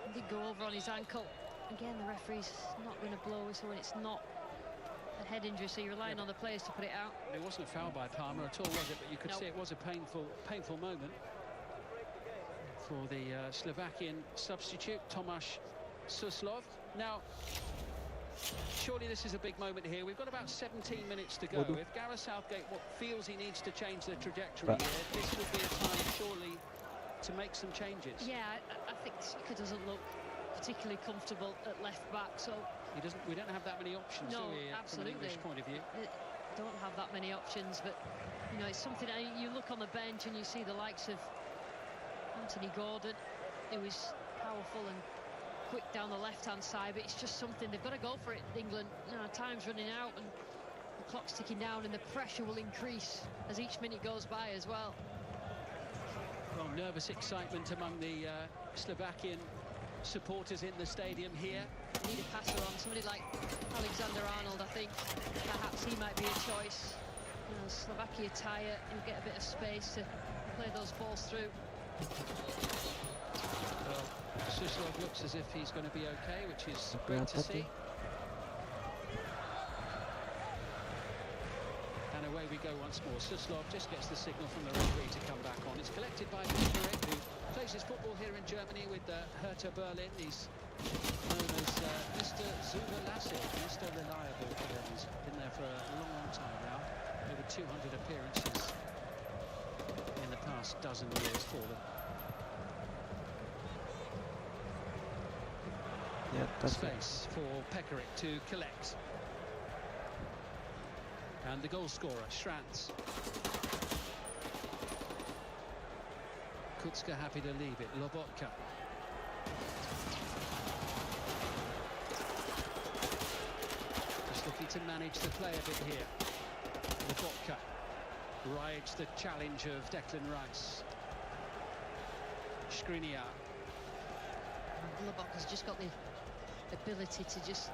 He did go over on his ankle. Again, the referee's not going to blow whistle when it's not a head injury, so you're relying on the players to put it out. It wasn't a foul by Palmer at all, was it? But you could see it was a painful moment for the Slovakian substitute, Tomáš Suslov. Now, surely this is a big moment here. We've got about 17 minutes to go. If Gareth Southgate feels he needs to change the trajectory here, this would be a time, surely, to make some changes. Yeah, I think Saka doesn't look particularly comfortable at left back, so we don't have that many options, do we, from an English point of view? Don't have that many options, but you know, it's something. You look on the bench and you see the likes of Anthony Gordon, who is powerful and quick down the left-hand side, but it's just something they've got to go for it. England, you know, time's running out and the clock's ticking down, and the pressure will increase as each minute goes by as well. Well, nervous excitement among the Slovakian supporters in the stadium here. They need a passer on, somebody like Alexander-Arnold. I think perhaps he might be a choice. You know, Slovakia tire, he'll get a bit of space to play those balls through. Well, Suslov looks as if he's going to be okay, which is great to see. And away we go once more. Suslov just gets the signal from the referee to come back on. It's collected by Perang, who plays his football here in Germany with Hertha Berlin. He's known as Mr. Zuverlässig, Mr. Reliable. He's been there for a long time now. Over 200 appearances in the past dozen years for them. Space for Pekarik to collect. And the goal scorer, Schranz. Kutska happy to leave it. Lobotka. Just looking to manage the play a bit here. Lobotka rides the challenge of Declan Rice. Skriniar. Lobotka's just got the ability to just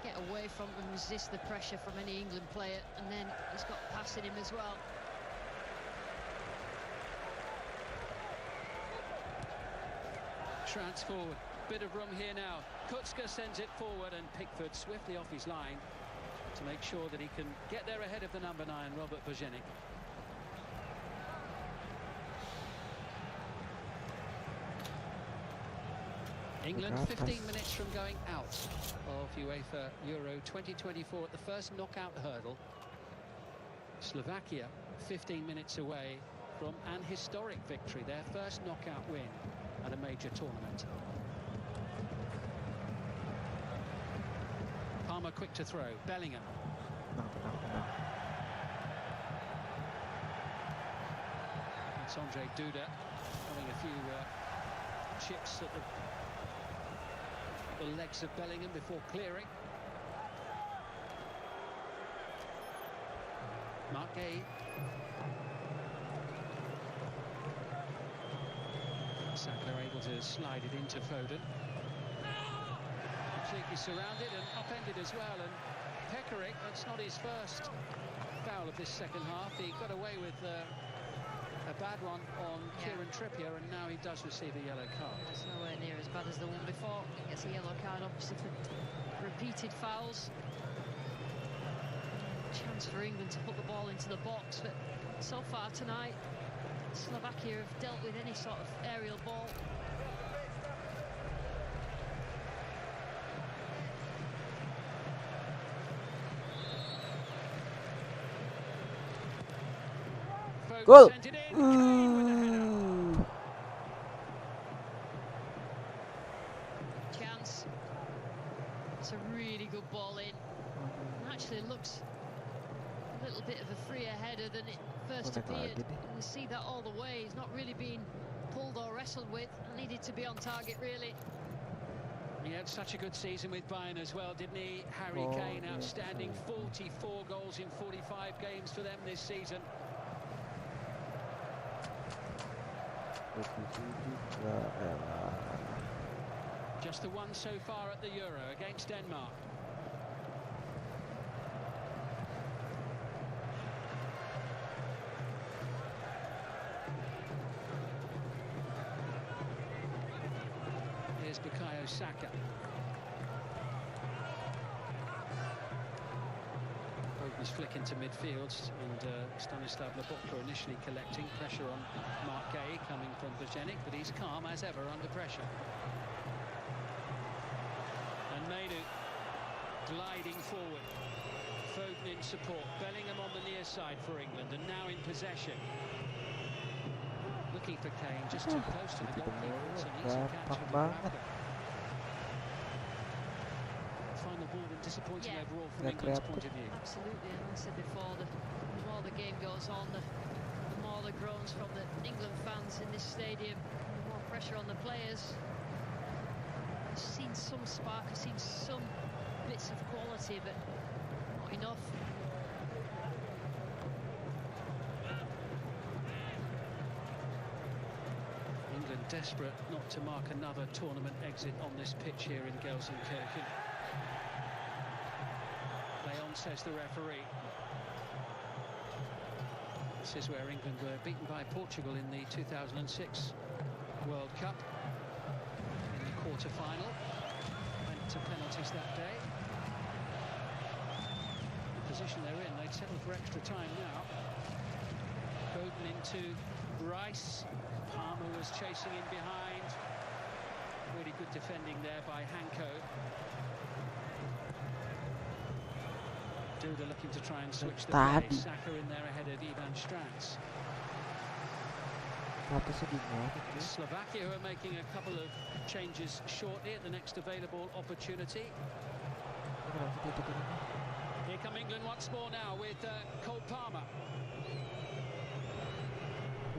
get away from and resist the pressure from any England player, and then he's got pass in him as well. Schranz forward, bit of room here now. Kutska sends it forward, and Pickford swiftly off his line to make sure that he can get there ahead of the number 9, Robert Bojanic. England 15 minutes from going out of UEFA Euro 2024 at the first knockout hurdle. Slovakia 15 minutes away from an historic victory, their first knockout win at a major tournament. Palmer quick to throw, Bellingham. It's Andre Duda having a few chips at the legs of Bellingham before clearing. Mark Gay. Saka able to slide it into Foden. Completely surrounded and upended as well, and Peckerick, that's not his first foul of this second half. He got away with a bad one on Kieran Trippier, and now he does receive a yellow card. It's nowhere near as bad as the one before. He gets a yellow card, obviously, for repeated fouls. Chance for England to put the ball into the box, but so far tonight, Slovakia have dealt with any sort of aerial ball. Goal! Chance. It's a really good ball in. Actually, it looks a little bit of a freer header than it first appeared. And we see that all the way. He's not really been pulled or wrestled with. Needed to be on target, really. He had such a good season with Bayern as well, didn't he? Harry Kane, outstanding. 44 goals in 45 games for them this season. Just the one so far at the Euro against Denmark. Here's Bukayo Saka. Foden's flick into midfield, and Stanislav Lobotka initially collecting pressure on Mark Gay coming from Bojanic, but he's calm as ever under pressure. And Mainu gliding forward. Foden in support. Bellingham on the near side for England, and now in possession. Looking for Kane, just too close to the goalkeeper. It's an easy catch for the final ball and disappointing overall from England's point of view. Absolutely, and I said before, the more the game goes on, the more the groans from the England fans in this stadium, the more pressure on the players. I've seen some spark, I've seen some bits of quality, but not enough. England desperate not to mark another tournament exit on this pitch here in Gelsenkirchen. Leon says the referee. This is where England were beaten by Portugal in the 2006 World Cup in the quarter-final. Went to penalties that day. The position they're in, they'd settle for extra time now. Foden into Rice. Palmer was chasing in behind. Really good defending there by Hanko. Duda looking to try and switch the play. Saka in there ahead of Ivan Strans. Slovakia who are making a couple of changes shortly at the next available opportunity. Here come England once more now with Cole Palmer.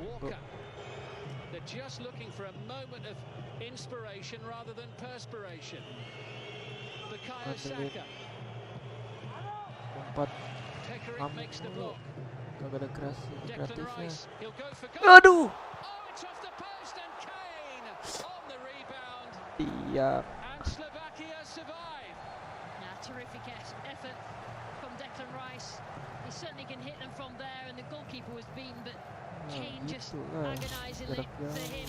Walker. They're just looking for a moment of inspiration rather than perspiration. Bukayo Saka. Pekarik makes the block. Declan Rice. He'll go for goal. Aduh. Oh, it's off the post and Kane on the rebound. Iya. And Slovakia survive. Terrific effort from Declan Rice. He certainly can hit them from there, and the goalkeeper was beaten, but Kane just agonisingly for him.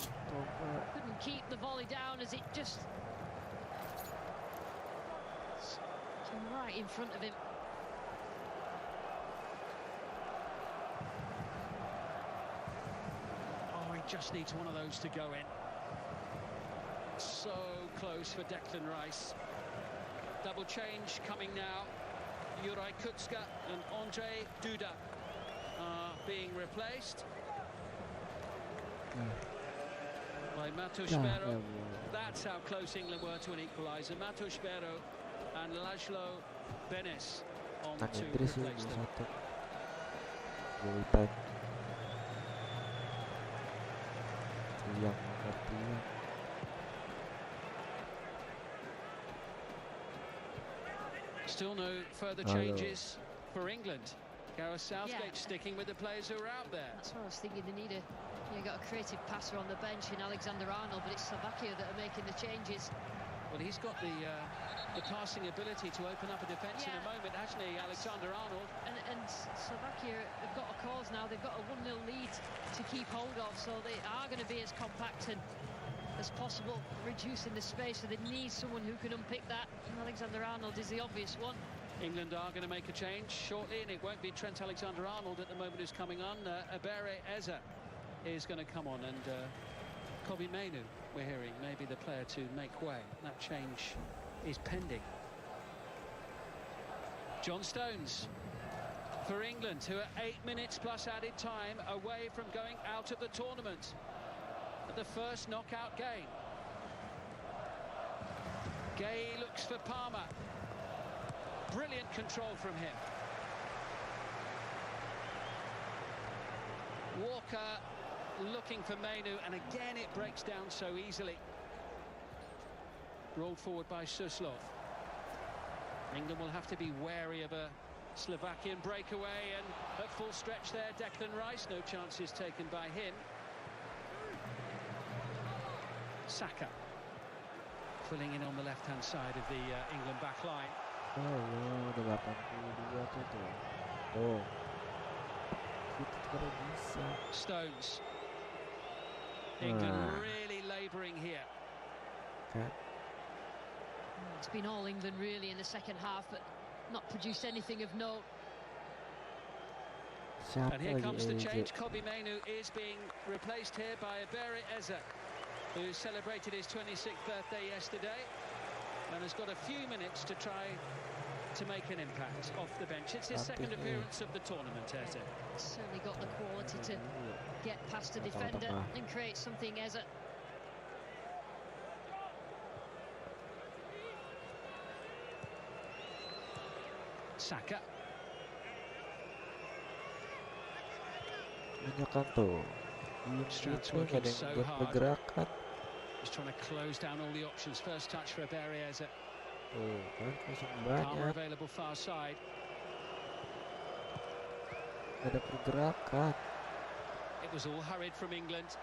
Couldn't keep the volley down as it just came right in front of him. Oh, he just needs one of those to go in. So close for Declan Rice. Double change coming now. Juraj Kucka and Ondrej Duda are being replaced by Mateusz Bero. That's how close England were to an equaliser. Mateusz Bero and Laszlo Benes on to replace them. Still no further changes for England. Gareth Southgate sticking with the players who are out there. That's what I was thinking. They need you got a creative passer on the bench in Alexander-Arnold, but it's Slovakia that are making the changes. Well, he's got the passing ability to open up a defence in a moment, hasn't he, Alexander-Arnold? And Slovakia have got a cause now. They've got a 1-0 lead to keep hold of, so they are going to be as compact as possible, reducing the space, so they need someone who can unpick that, and Alexander-Arnold is the obvious one. England are going to make a change shortly, and it won't be Trent Alexander-Arnold at the moment who's coming on. Ebere Eze is going to come on, and Kobbie Mainoo, we're hearing, may be the player to make way. That change is pending. John Stones for England, who are 8 minutes plus added time away from going out of the tournament at the first knockout game. Gay looks for Palmer. Brilliant control from him. Walker looking for Mainoo, and again it breaks down so easily. Rolled forward by Suslov. England will have to be wary of a Slovakian breakaway, and at full stretch there, Declan Rice, no chances taken by him. Saka filling in on the left-hand side of the England back line. Stones. England really labouring here. It's been all England really in the second half, but not produced anything of note. And here comes the change. Kobbie Mainoo is being replaced here by Ebere Eze, who celebrated his 26th birthday yesterday and has got a few minutes to try to make an impact off the bench. It's his second appearance of the tournament, Eze. Certainly got the quality to get past a defender and create something, Eze. Saka. Stroud's working so hard. He's trying to close down all the options. First touch for Ebere Eze. Palmer available far side. Ada pergerakan. It was all hurried from England.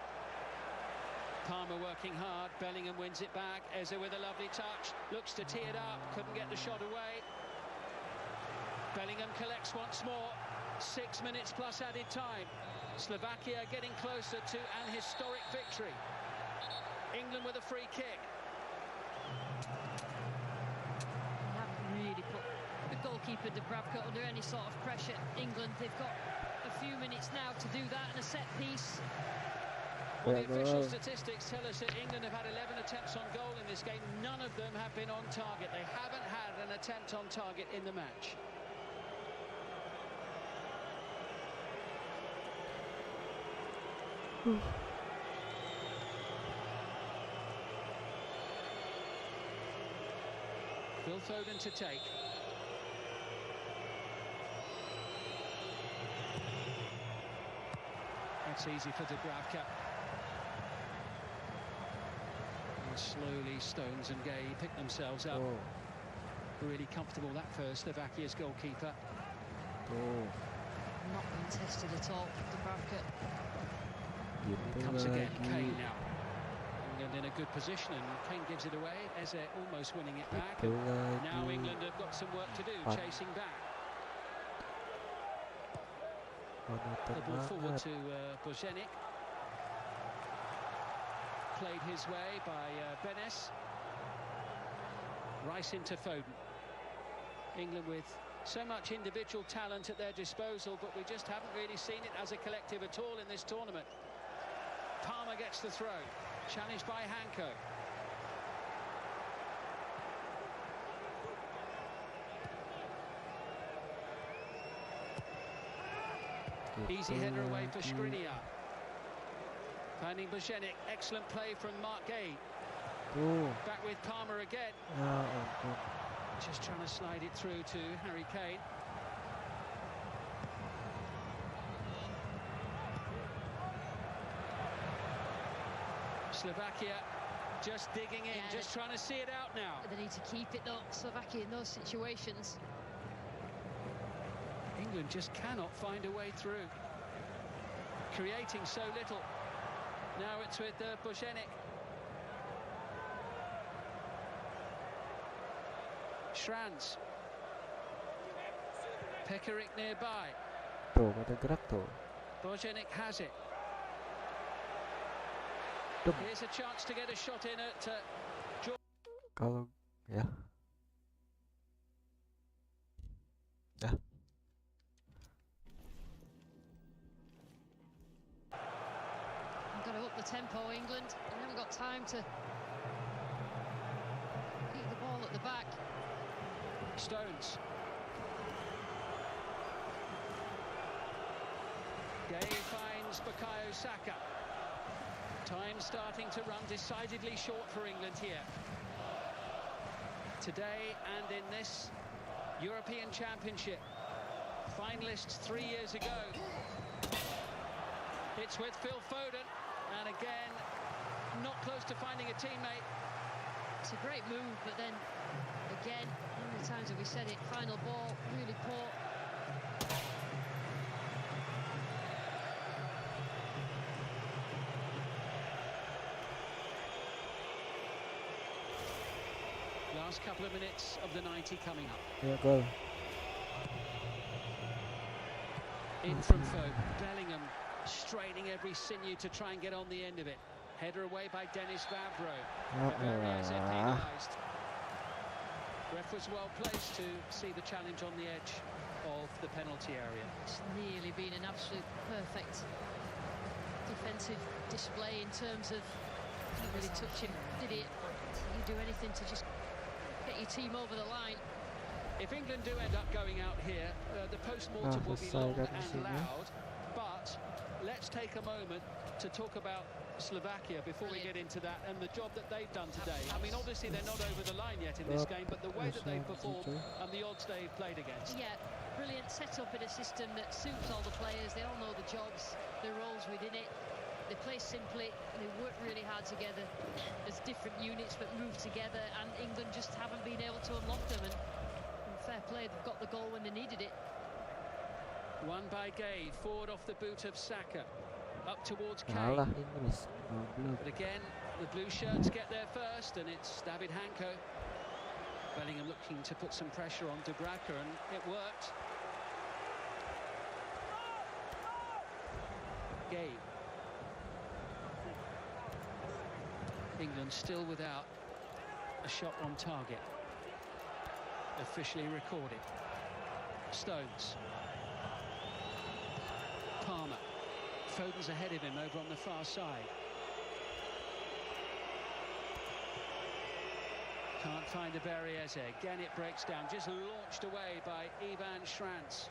Palmer working hard. Bellingham wins it back. Eze with a lovely touch. Looks to tee it up. Couldn't get the shot away. Bellingham collects once more. 6 minutes plus added time. Slovakia getting closer to an historic victory. England with a free kick. Really put the goalkeeper Dubravka under any sort of pressure. England, they've got a few minutes now to do that, and a set piece. Well, the official statistics tell us that England have had 11 attempts on goal in this game. None of them have been on target. They haven't had an attempt on target in the match. Phil Foden to take. It's easy for Dubravka. And slowly Stones and Gay pick themselves up. Really comfortable that first, Slovakia's goalkeeper. Not contested at all, Dubravka. Here comes again, Kane now. England in a good position, and Kane gives it away. Eze almost winning it back. Now England have got some work to do, chasing back. The ball forward to Boženík. Played his way by Benes. Rice into Foden. England with so much individual talent at their disposal, but we just haven't really seen it as a collective at all in this tournament. Palmer gets the throw, challenged by Hanko. Easy header away for Skriniar. Finding Boženík, excellent play from Mark Gay. Back with Palmer again. Just trying to slide it through to Harry Kane. Slovakia just digging in, just trying to see it out now. They need to keep it though, Slovakia, in those situations. England just cannot find a way through. Creating so little. Now it's with Boženík. Schranz. Pekarik nearby. Ada gerak tuh. Boženík has it. Here's a chance to get a shot in at Kalau ya. Got to up the tempo, England. They haven't got time to keep the ball at the back. Stones. Gay finds Bukayo Saka. Time starting to run decidedly short for England here. Today and in this European Championship. Finalists 3 years ago. It's with Phil Foden. And again, not close to finding a teammate. It's a great move, but then again, how many times have we said it? Final ball, really poor. Last couple of minutes of the 90 coming up. Yeah, go. In from Foden. Bellingham straining every sinew to try and get on the end of it. Header away by Dennis Vavro. Penalised. Ref was well placed to see the challenge on the edge of the penalty area. It's nearly been an absolute perfect defensive display in terms of didn't really touch him, did it? You do anything to just get your team over the line. If England do end up going out here, the post-mortem will be long and loud, but let's take a moment to talk about Slovakia before we get into that and the job that they've done today. I mean, obviously they're not over the line yet in this game, but the way that they've performed and the odds they've played against. Yeah, brilliant setup in a system that suits all the players. They all know the jobs, the roles within it. They play simply, they work really hard together as different units but move together, and England just haven't been able to unlock them, and fair play, they've got the goal when they needed it. Won by Gay, forward off the boot of Saka. Up towards Kane. But again, the blue shirts get there first, and it's David Hanko. Bellingham looking to put some pressure on Dubravka, and it worked. Gay. England still without a shot on target. Officially recorded. Stones. Palmer. Foden's ahead of him over on the far side. Can't find a barrier. Again it breaks down. Just launched away by Ivan Schranz.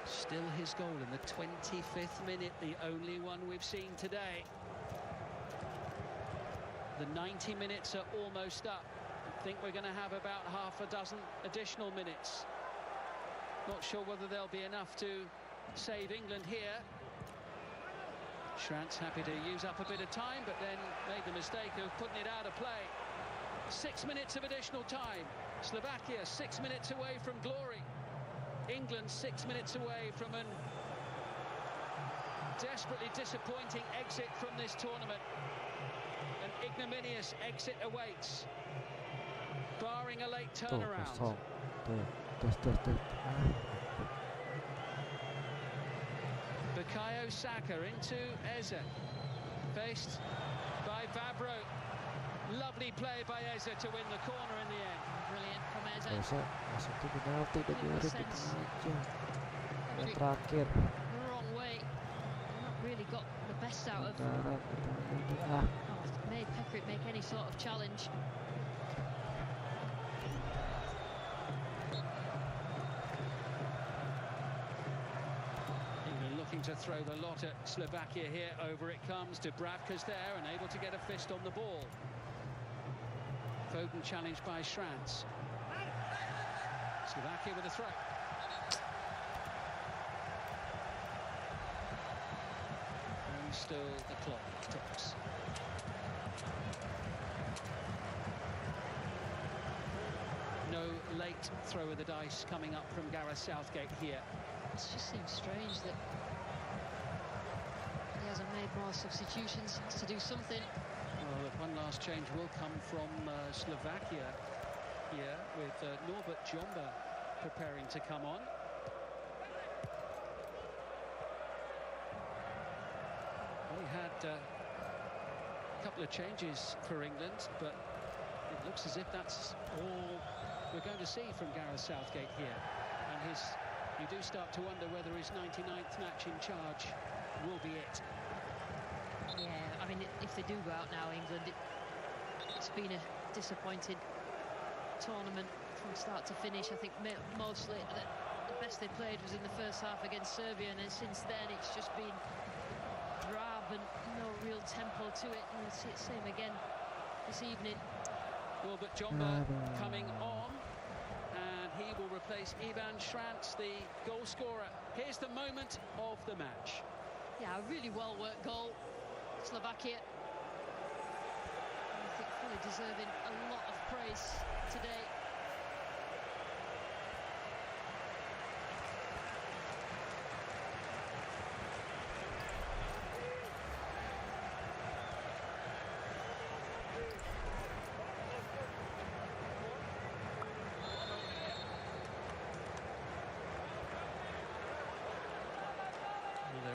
Still his goal in the 25th minute, the only one we've seen today. The 90 minutes are almost up. I think we're going to have about half a dozen additional minutes. Not sure whether there'll be enough to save England here. Schrantz happy to use up a bit of time, but then made the mistake of putting it out of play. 6 minutes of additional time. Slovakia 6 minutes away from glory. England 6 minutes away from an desperately disappointing exit from this tournament. An ignominious exit awaits, barring a late turnaround. Bukayo Saka into Eze, faced by Vavro. Lovely play by Eze to win the corner in the end. Brilliant from Eze. Eze masuk ke penalti dan biarin gitu aja. Yang terakhir. Wrong way. Not really got the best out of. Made Peckeritt make any sort of challenge. To throw the lot at Slovakia here. Over it comes. Dubravka's there and able to get a fist on the ball. Foden challenged by Schrantz. Slovakia with a throw. And still the clock ticks. No late throw of the dice coming up from Gareth Southgate here. It just seems strange that he hasn't made more substitutions. He has to do something. Well, one last change will come from Slovakia here, with Norbert Jomba preparing to come on. We had a couple of changes for England, but it looks as if that's all we're going to see from Gareth Southgate here. And you do start to wonder whether his 99th match in charge will be it. Yeah, I mean, if they do go out now, England, it's been a disappointing tournament from start to finish. I think mostly the best they played was in the first half against Serbia, and then since then it's just been drab and no real tempo to it. And we'll see it same again this evening. Wilbert Jomba coming on, and he will replace Ivan Schrantz, the goal scorer. Here's the moment of the match. Yeah, a really well-worked goal. Slovakia, I think, fully deserving a lot of praise today.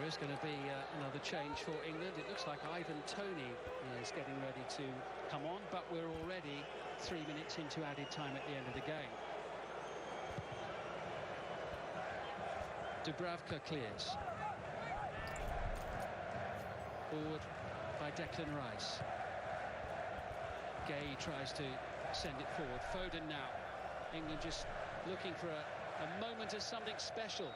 There's going to be another change for England. It looks like Ivan Toney is getting ready to come on, but we're already 3 minutes into added time at the end of the game. Dubravka clears. Forward by Declan Rice. Gay tries to send it forward. Foden now. England just looking for a moment of something special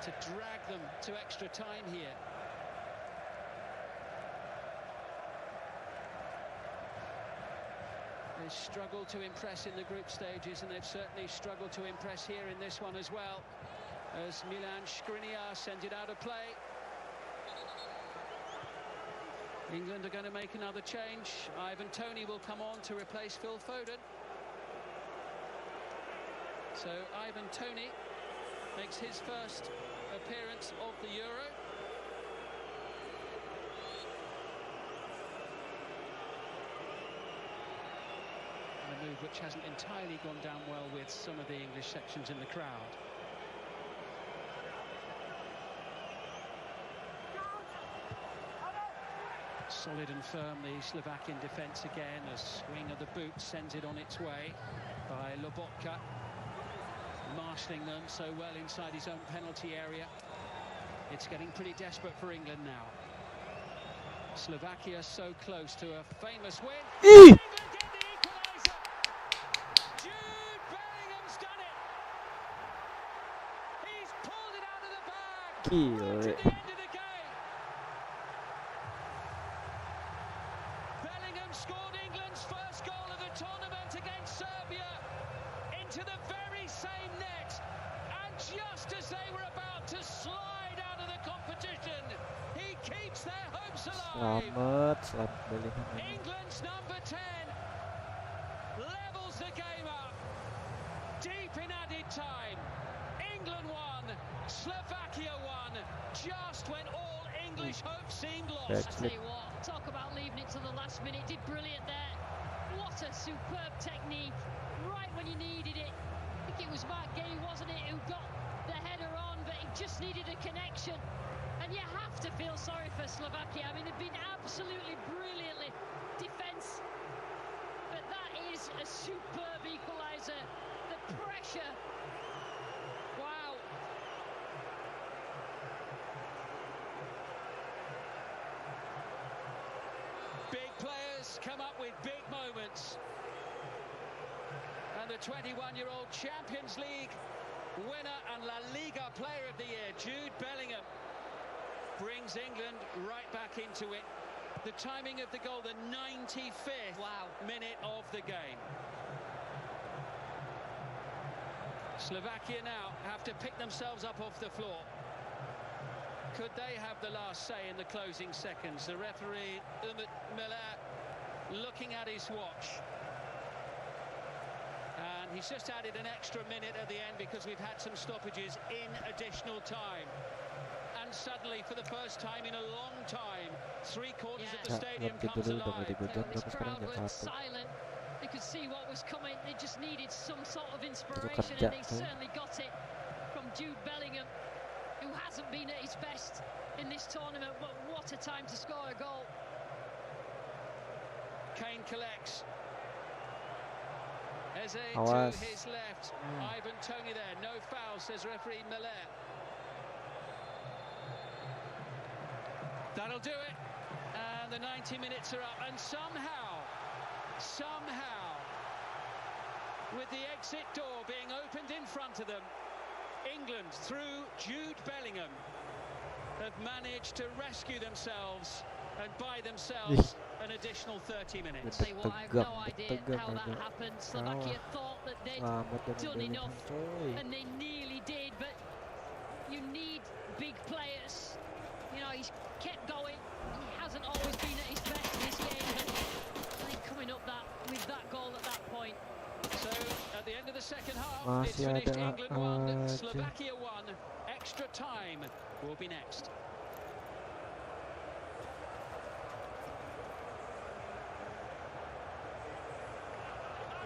to drag them to extra time here. They've struggled to impress in the group stages, and they've certainly struggled to impress here in this one as well, as Milan Skriniar sends it out of play. England are going to make another change. Ivan Toney will come on to replace Phil Foden. So Ivan Toney makes his first appearance of the Euro. And a move which hasn't entirely gone down well with some of the English sections in the crowd. Solid and firm, the Slovakian defence again. A swing of the boot sends it on its way by Lobotka, marshalling them so well inside his own penalty area. It's getting pretty desperate for England now. Slovakia so close to a famous win. England get the equaliser. Jude Bellingham's done it. He's pulled it out of the bag. To the end of the game. Bellingham scored England's first goal of the tournament against Serbia into the very same net Selamat Bellingham. England's number 10 levels the game up. Deep in added time. England won, Slovakia won, just when all English hope seemed lost. I tell you what, talk about leaving it to the last minute. Did brilliant there. What a superb technique, right when you needed it. I think it was Mark Gay, wasn't it, who got the header on, but he just needed a connection. And you have to feel sorry for Slovakia. I mean, they've been absolutely brilliantly defence. But that is a superb equaliser. The pressure. Wow. Big players come up with big moments. And the 21-year-old Champions League winner and La Liga Player of the Year, Jude Bellingham, brings England right back into it. The timing of the goal, the 95th minute of the game. Slovakia now have to pick themselves up off the floor. Could they have the last say in the closing seconds? The referee, Nvme looking at his watch. And he's just added an extra minute at the end because we've had some stoppages in additional time. And suddenly, for the first time in a long time, three-quarters of the stadium comes alive. This crowd were silent. They could see what was coming. They just needed some sort of inspiration, and they certainly got it from Jude Bellingham, who hasn't been at his best in this tournament, but what a time to score a goal. Kane collects. Eze to his left. Ivan Toney there. No foul, says referee Miller. That'll do it. And the 90 minutes are up. And somehow, with the exit door being opened in front of them, England, through Jude Bellingham, have managed to rescue themselves and buy themselves an additional 30 minutes. Say what, I have no idea how that happened. Slovakia thought that they'd done enough, and they nearly did, but you need big players. You know, he's kept going. He hasn't always been at his best this game, but I think coming up with that goal at that point. So, at the end of the second half, it's finished England 1, Slovakia 1. Extra time will be next.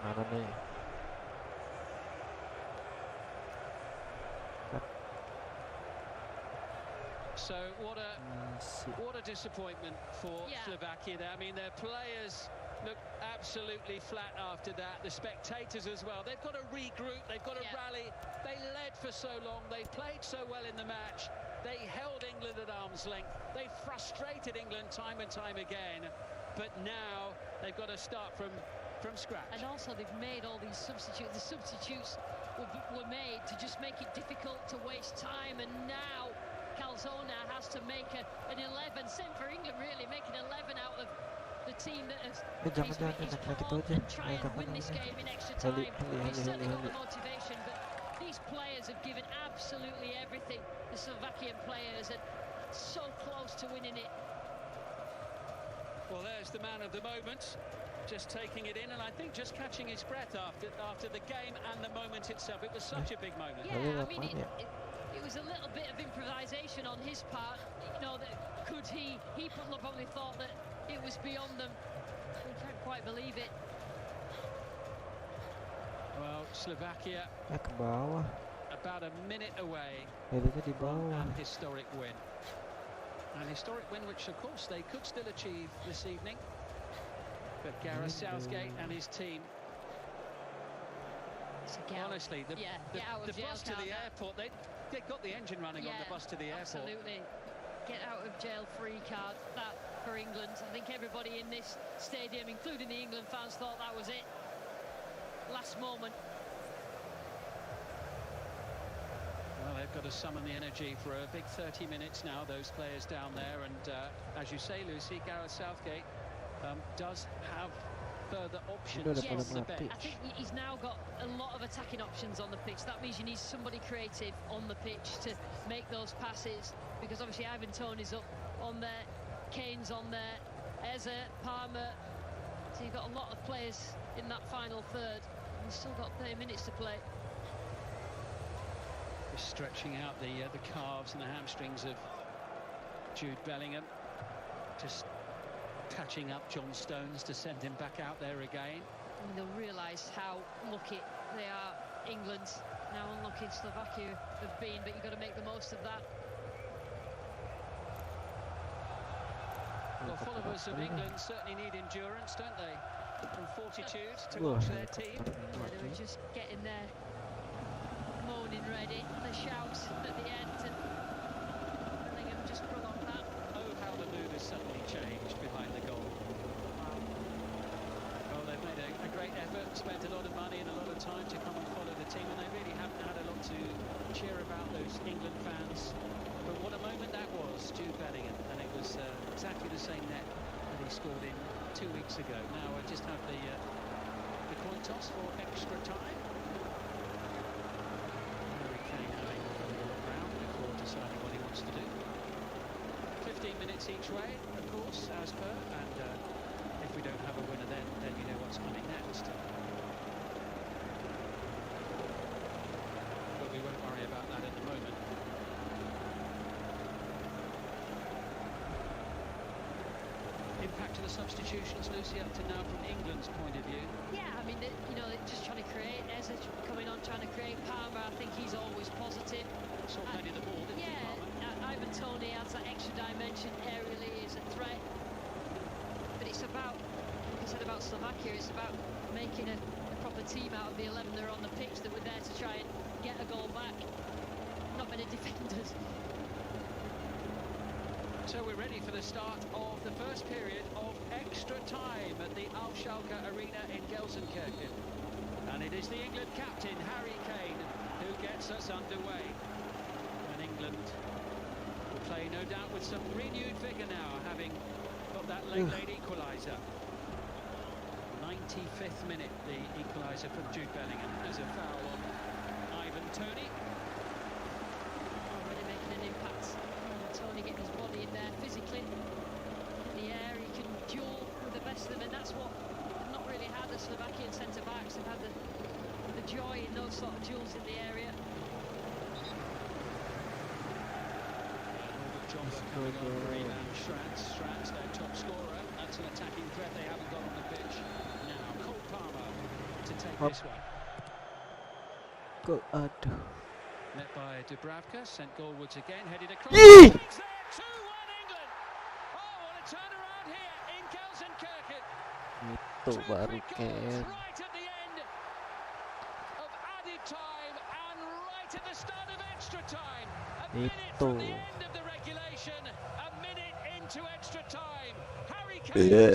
Mana nih? So what a disappointment for Slovakia there. I mean, their players look absolutely flat after that. The spectators as well. They've got to regroup. They've got to rally. They led for so long. They played so well in the match. They held England at arm's length. They frustrated England time and time again. But now they've got to start from scratch. And also they've made all these substitutes. The substitutes were made to just make it difficult to waste time. And now Calzona has to make an 11. Same for England, really, make an 11 out of the team that has and try and win this game in extra time. They've certainly got the motivation, but these players have given absolutely everything. The Slovakian players are so close to winning it. Well, there's the man of the moment, just taking it in, and I think just catching his breath after the game and the moment itself. It was such a big moment. Yeah, I mean, it was a little bit of improvisation on his part. You know, that could he probably thought that it was beyond them. I can't quite believe it. Well, Slovakia about a minute away from an historic win. An historic win which, of course, they could still achieve this evening. But Gareth Southgate and his team, honestly, the bus to the airport, they got the engine running on the bus to the airport. Absolutely. Get out of jail free card, that for England. I think everybody in this stadium, including the England fans, thought that was it. Last moment. Well, they've got to summon the energy for a big 30 minutes now, those players down there. And as you say, Lucy, Gareth Southgate does have further options on the bench. I think he's now got a lot of attacking options on the pitch. That means you need somebody creative on the pitch to make those passes, because obviously Ivan Toney's up on there. Kane's on there, Eze, Palmer. So you've got a lot of players in that final third. And you've still got 30 minutes to play. Just stretching out the calves and the hamstrings of Jude Bellingham. Just catching up John Stones to send him back out there again. And they'll realise how lucky they are, England, now unlucky Slovakia have been, but you've got to make the most of that. Well, followers of England certainly need endurance, don't they? From fortitude to watch their team. Yeah, they were just getting their moaning ready, the shouts at the end, and Bellingham just prolonged that. Oh, how the mood has suddenly changed behind the goal. Well, they've made a great effort, spent a lot of money and a lot of time to come and follow the team, and they really haven't had a lot to cheer about, those England fans. But what a moment that was, Jude Bellingham, and it was exactly the same net that he scored in 2 weeks ago. Now I just have the coin toss for extra time. Harry Kane having a look round before deciding what he wants to do. 15 minutes each way, of course, as per, and if we don't have a winner then you know what's coming next. But we won't worry about that at the moment. Impact of the substitutions, Lucy, up to now from England's point of view? Yeah, I mean, you know, they're just trying to create. Eze coming on, trying to create. Palmer, I think he's always positive. Saw plenty of the ball, didn't he, Palmer? Ivan Toney adds that extra dimension aerially, is a threat. But it's about, like I said about Slovakia, it's about making a proper team out of the 11 that are on the pitch that were there to try and get a goal back. Not many defenders. So we're ready for the start of the first period of extra time at the Al-Schalke Arena in Gelsenkirchen. And it is the England captain, Harry Kane, who gets us underway. And England will play, no doubt, with some renewed vigour now, having got that late equaliser. 95th minute, the equaliser from Jude Bellingham. There's a foul on Ivan Toney. Already making an impact. Toney getting his body in there physically. In the air, he can duel with the best of them, and that's what they've not really had, the Slovakian centre-backs. They've had the joy in those sort of duels in the area. Johnson coming on for rebound. Schratz, their top scorer. That's an attacking threat they haven't got on the pitch. Now, Cole Palmer to take this one. Go, aduh. Met by Dubravka, sent goalwards again, headed across. 2-1 England! Oh, what a turnaround here in Gelsenkirchen. Itu baru Ken. Right at the end of added time and right at the start of extra time. A minute from the end of the regulation, a minute into extra time. Harry Kane,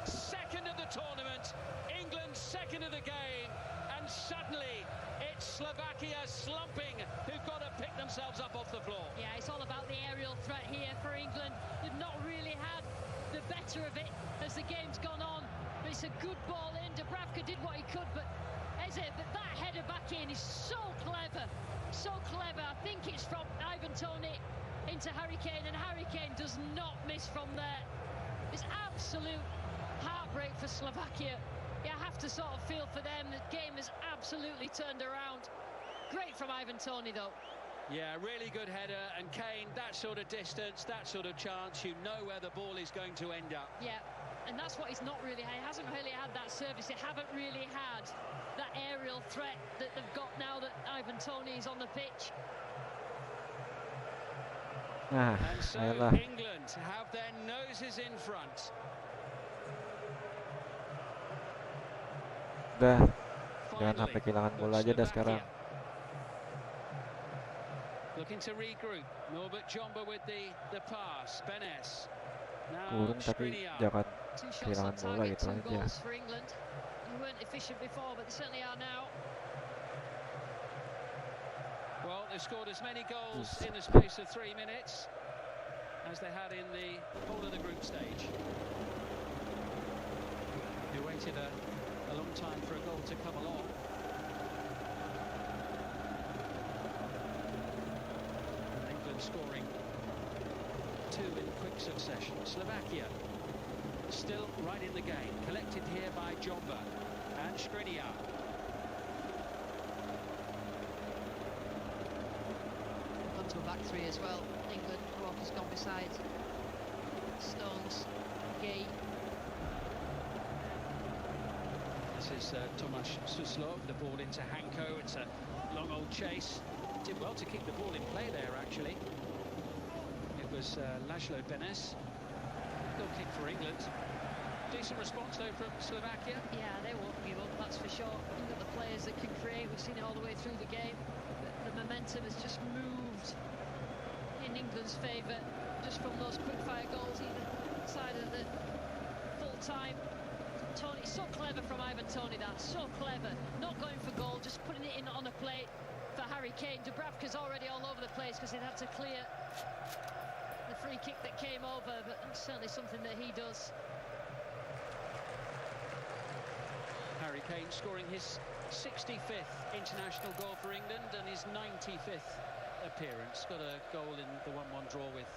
second of the tournament, England second of the game, and suddenly it's Slovakia slumping, who've got to pick themselves up off the floor. Yeah, it's all about the aerial threat here for England. They've not really had the better of it as the game's gone on. But it's a good ball in. Dubravka did what he could, but that header back in is so clever. So clever. I think it's from Ivan Toney into Harry Kane, and Harry Kane does not miss from there. It's absolute heartbreak for Slovakia. You have to sort of feel for them. The game has absolutely turned around. Great from Ivan Toney, though. Yeah, really good header, and Kane, that sort of distance, that sort of chance, you know where the ball is going to end up. Yeah, and that's what he's not really had. He hasn't really had that service. They haven't really had that aerial threat that they've got now that Ivan Toney is on the pitch. Nah, and so ayolah. England have their noses in front. Udah, jangan sampai kehilangan bola aja dah sekarang. Looking to regroup. Norbert Jomba with the pass. Benes. Kurang tapi jangan kehilangan bola gitu aja. They weren't efficient before, but they certainly are now. Well, they've scored as many goals in the space of 3 minutes as they had in the whole of the group stage. They waited a long time for a goal to come along. England scoring two in quick succession. Slovakia still right in the game, collected here by Jomba and Skriniar. Gone to a back three as well. England, Walker's gone beside Stones, Gay. This is Tomasz Suslov, the ball into Hanko. It's a long old chase. Did well to keep the ball in play there, actually. It was Laszlo Benes. Goal kick for England. Decent response, though, from Slovakia. Yeah, they won't give up, that's for sure. You've got the players that can create. We've seen it all the way through the game. The momentum has just moved in England's favour, just from those quick-fire goals, either side of the full-time. Tony, so clever from Ivan Toney, that, so clever. Not going for goal, just putting it in on a plate for Harry Kane. Dubravka's already all over the place because he'd had to clear the free kick that came over, but it's certainly something that he does. Harry Kane scoring his 65th international goal for England and his 95th appearance. Got a goal in the 1-1 draw with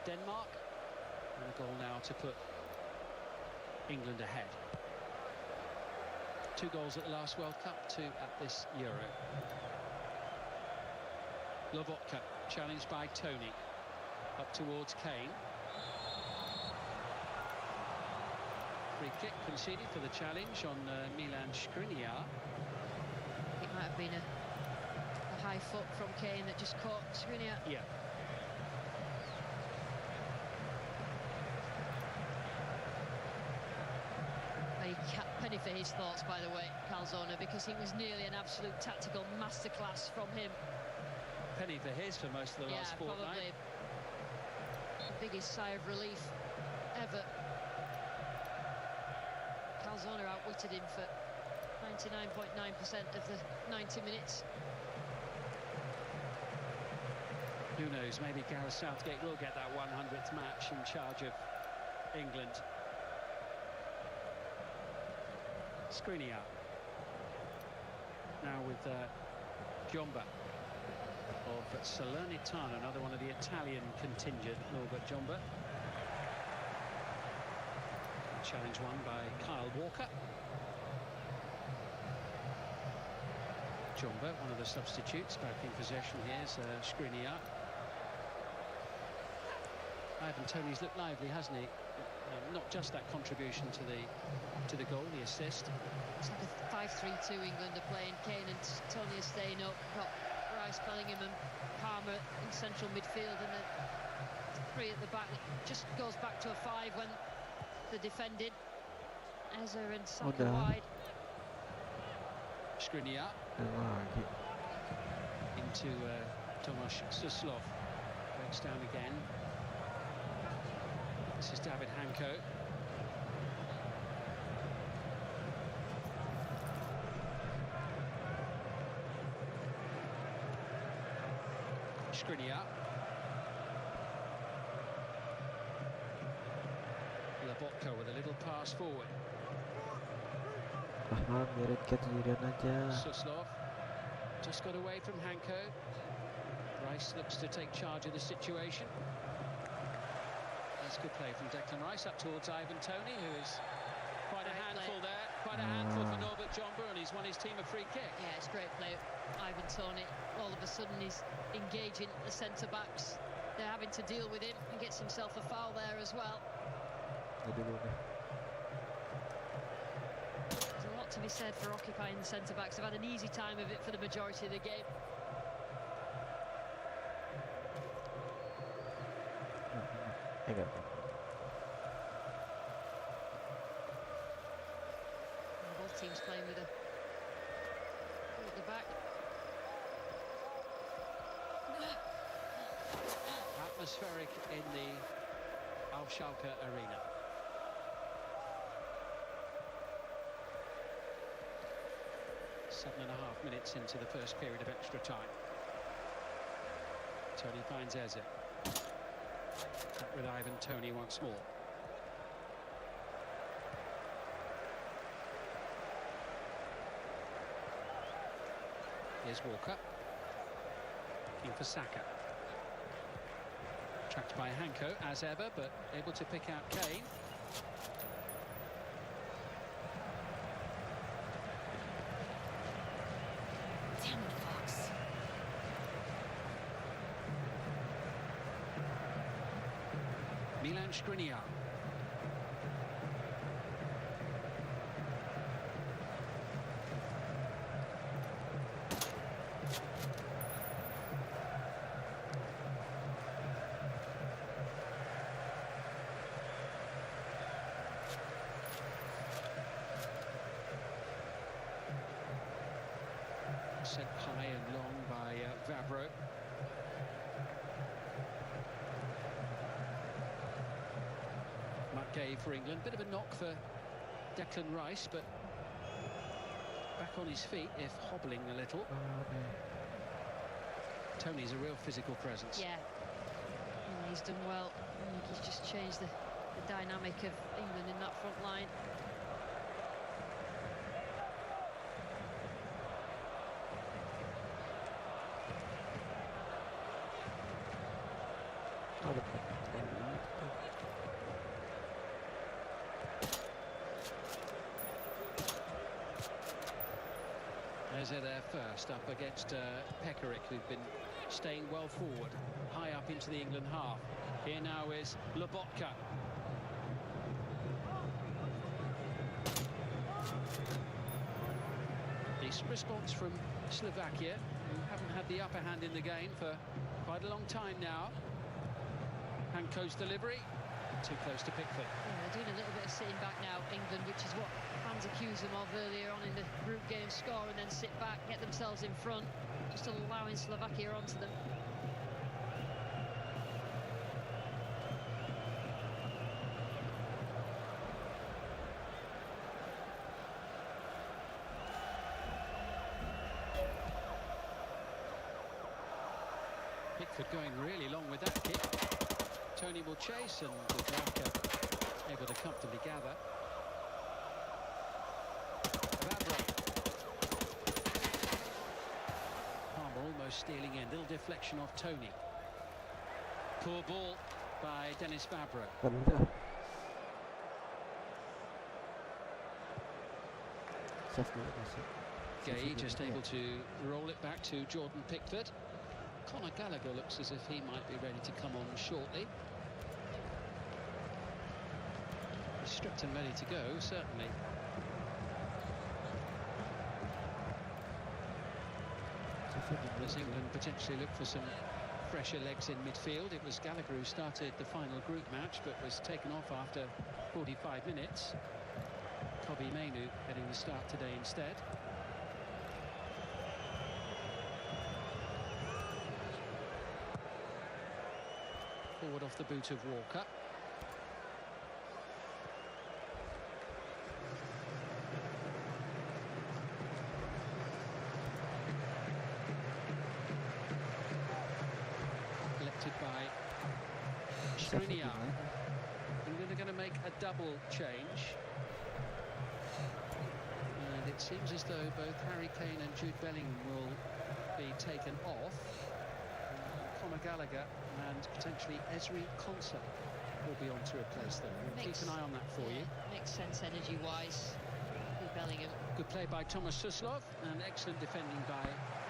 Denmark, and a goal now to put England ahead. 2 goals at the last World Cup, 2 at this Euro. Lobotka challenged by Tony, up towards Kane. Free kick conceded for the challenge on Milan Skriniar. It might have been a high foot from Kane that just caught Skriniar. Yeah. Penny for his thoughts, by the way, Calzona, because it was nearly an absolute tactical masterclass from him. Penny for his for most of the last fortnight. Probably the biggest sigh of relief ever. Calzona outwitted him for 99.9% of the 90 minutes. Who knows, maybe Gareth Southgate will get that 100th match in charge of England. Skriniar now with Jomba of Salernitana, another one of the Italian contingent, Norbert Jomba. Challenge won by Kyle Walker. Jomba, one of the substitutes, back in possession here is Skriniar. Ivan Toney's looked lively, hasn't he? Not just that contribution to the goal, the assist. It's like a 5-3-2 England are playing. Kane and Tony are staying up. Got Rice, Bellingham and Palmer in central midfield, and then 3 at the back. It just goes back to a 5 when the defending. Eza and Saka wide. Skriniar into Tomasz Suslov. Breaks down again. This is David Hanko. Skriniar. Lobotka with a little pass forward. Biarin kejadian aja. Suslov just got away from Hanko. Rice looks to take charge of the situation. That's good play from Declan Rice up towards Ivan Toney, who is quite a handful there. Quite a handful for Norbert Jomba, and he's won his team a free kick. Yeah, it's great play. Ivan Toney, all of a sudden he's engaging the centre-backs. They're having to deal with him, and gets himself a foul there as well. There's a lot to be said for occupying the centre-backs. They've had an easy time of it for the majority of the game. Both teams playing with a at the back. Atmospheric in the Auf Schalke arena. Seven and a half minutes into the first period of extra time. Tony finds Eze. Back with Ivan Toney once more. Here's Walker. Looking for Saka. Tracked by Hanko, as ever, but able to pick out Kane. Damn it, Fox. Milan Skriniar. Sent high and long by Vavro. Gay for England. Bit of a knock for Declan Rice, but back on his feet, if hobbling a little. Tony's a real physical presence. Yeah, he's done well. He's just changed the dynamic of England in that front line. They're there first, up against Pekaric, who've been staying well forward, high up into the England half. Here now is Lobotka. Decent response from Slovakia, who haven't had the upper hand in the game for quite a long time now. Hanko's delivery, too close to Pickford. Yeah, they're doing a little bit of sitting back now, England, which is what fans accused them of earlier on in the group game. Score and then sit back, get themselves in front, just allowing Slovakia onto them. Pickford going really long with that kick. Tony will chase, and Dubravka able to comfortably gather. Vavro. Palmer almost stealing in. Little deflection off Tony. Poor ball by Dennis Vavro. Gay just able to roll it back to Jordan Pickford. Conor Gallagher looks as if he might be ready to come on shortly. He's stripped and ready to go, certainly. As England potentially look for some fresher legs in midfield. It was Gallagher who started the final group match, but was taken off after 45 minutes. Kobbie Mainoo getting the start today instead. Forward off the boot of Walker. Collected by Skriniar. England are going to make a double change. And it seems as though both Harry Kane and Jude Bellingham will be taken off. Conor Gallagher and potentially Ezri Konsa will be on to replace them. We'll keep an eye on that for you. Makes sense energy-wise with Bellingham. Good play by Thomas Suslov and excellent defending by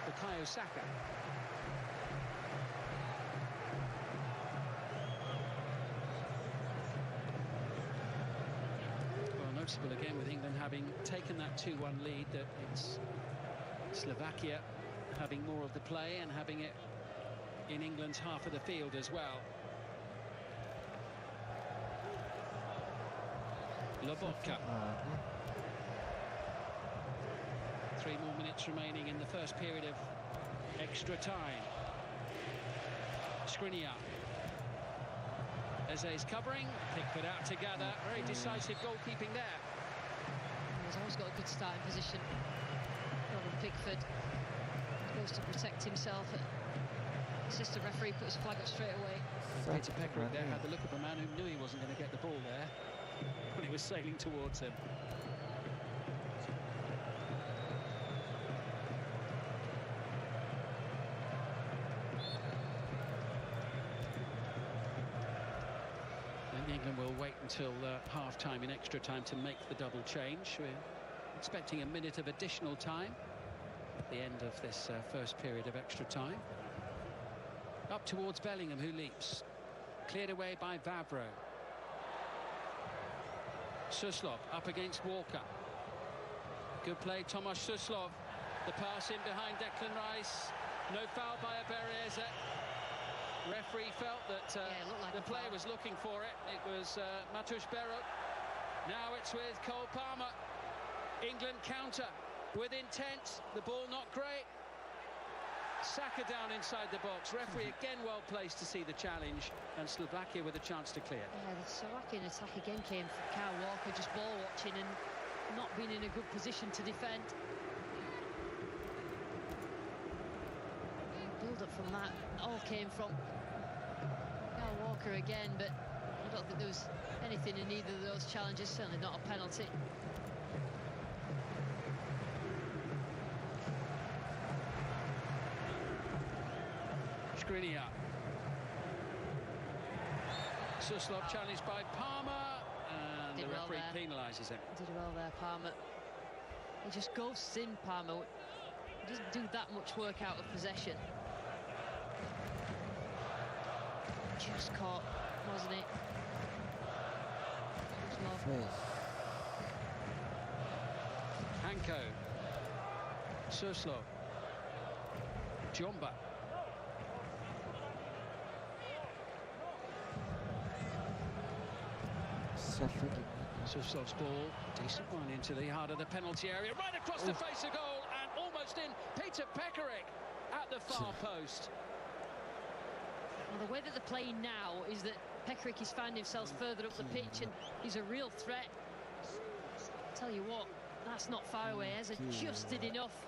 Bukayo Saka. Well, noticeable again with England having taken that 2-1 lead, that it's Slovakia having more of the play and having it in England's half of the field as well. Lobotka. 3 more minutes remaining in the first period of extra time. Skriniar. Eze's covering. Pickford out to gather. Very decisive goalkeeping there. He's always got a good starting position. Jordan Pickford goes to protect himself. Assistant referee put his flag up straight away. Peter Pekaric there had the look of a man who knew he wasn't going to get the ball there when he was sailing towards him. England will wait until half-time in extra time to make the double change. We're expecting a minute of additional time at the end of this first period of extra time. Up towards Bellingham, who leaps. Cleared away by Vavro. Suslov up against Walker. Good play, Tomasz Suslov. The pass in behind Declan Rice. No foul by Bereze. Referee felt that the player was looking for it. It was Matusz Berok. Now it's with Cole Palmer. England counter with intent. The ball not great. Saka down inside the box. Referee again well placed to see the challenge, and Slovakia with a chance to clear. Yeah, the Slovakian attack again came from Kyle Walker, just ball watching and not being in a good position to defend. Build up from that all came from Kyle Walker again, but I don't think there was anything in either of those challenges, certainly not a penalty. Skriniar. Suslov challenged by Palmer, and the referee penalises him. Did well there, Palmer. He just ghosts in, Palmer. He doesn't do that much work out of possession. Just caught, wasn't it? Hanko. Suslov. Jomba. Suslov's ball, decent one into the heart of the penalty area, right across the face of goal and almost in. Peter Pekarik at the far post. Well, the way that they're playing now is that Pekarik is finding himself further up the pitch and he's a real threat. Tell you what, that's not far away. Eza just did enough.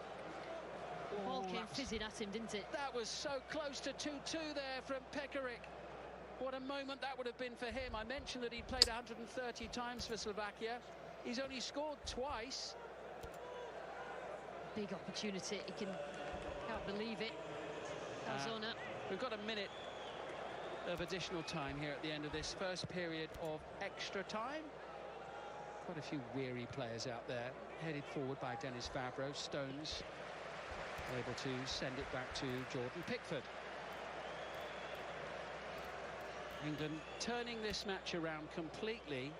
The ball came fizzing at him, didn't it? That was so close to 2-2 there from Pekarik. What a moment that would have been for him. I mentioned that he played 130 times for Slovakia. He's only scored twice. Big opportunity. He can't believe it. We've got a minute of additional time here at the end of this first period of extra time. Quite a few weary players out there, headed forward by Dennis Vavro. Stones able to send it back to Jordan Pickford. England turning this match around completely,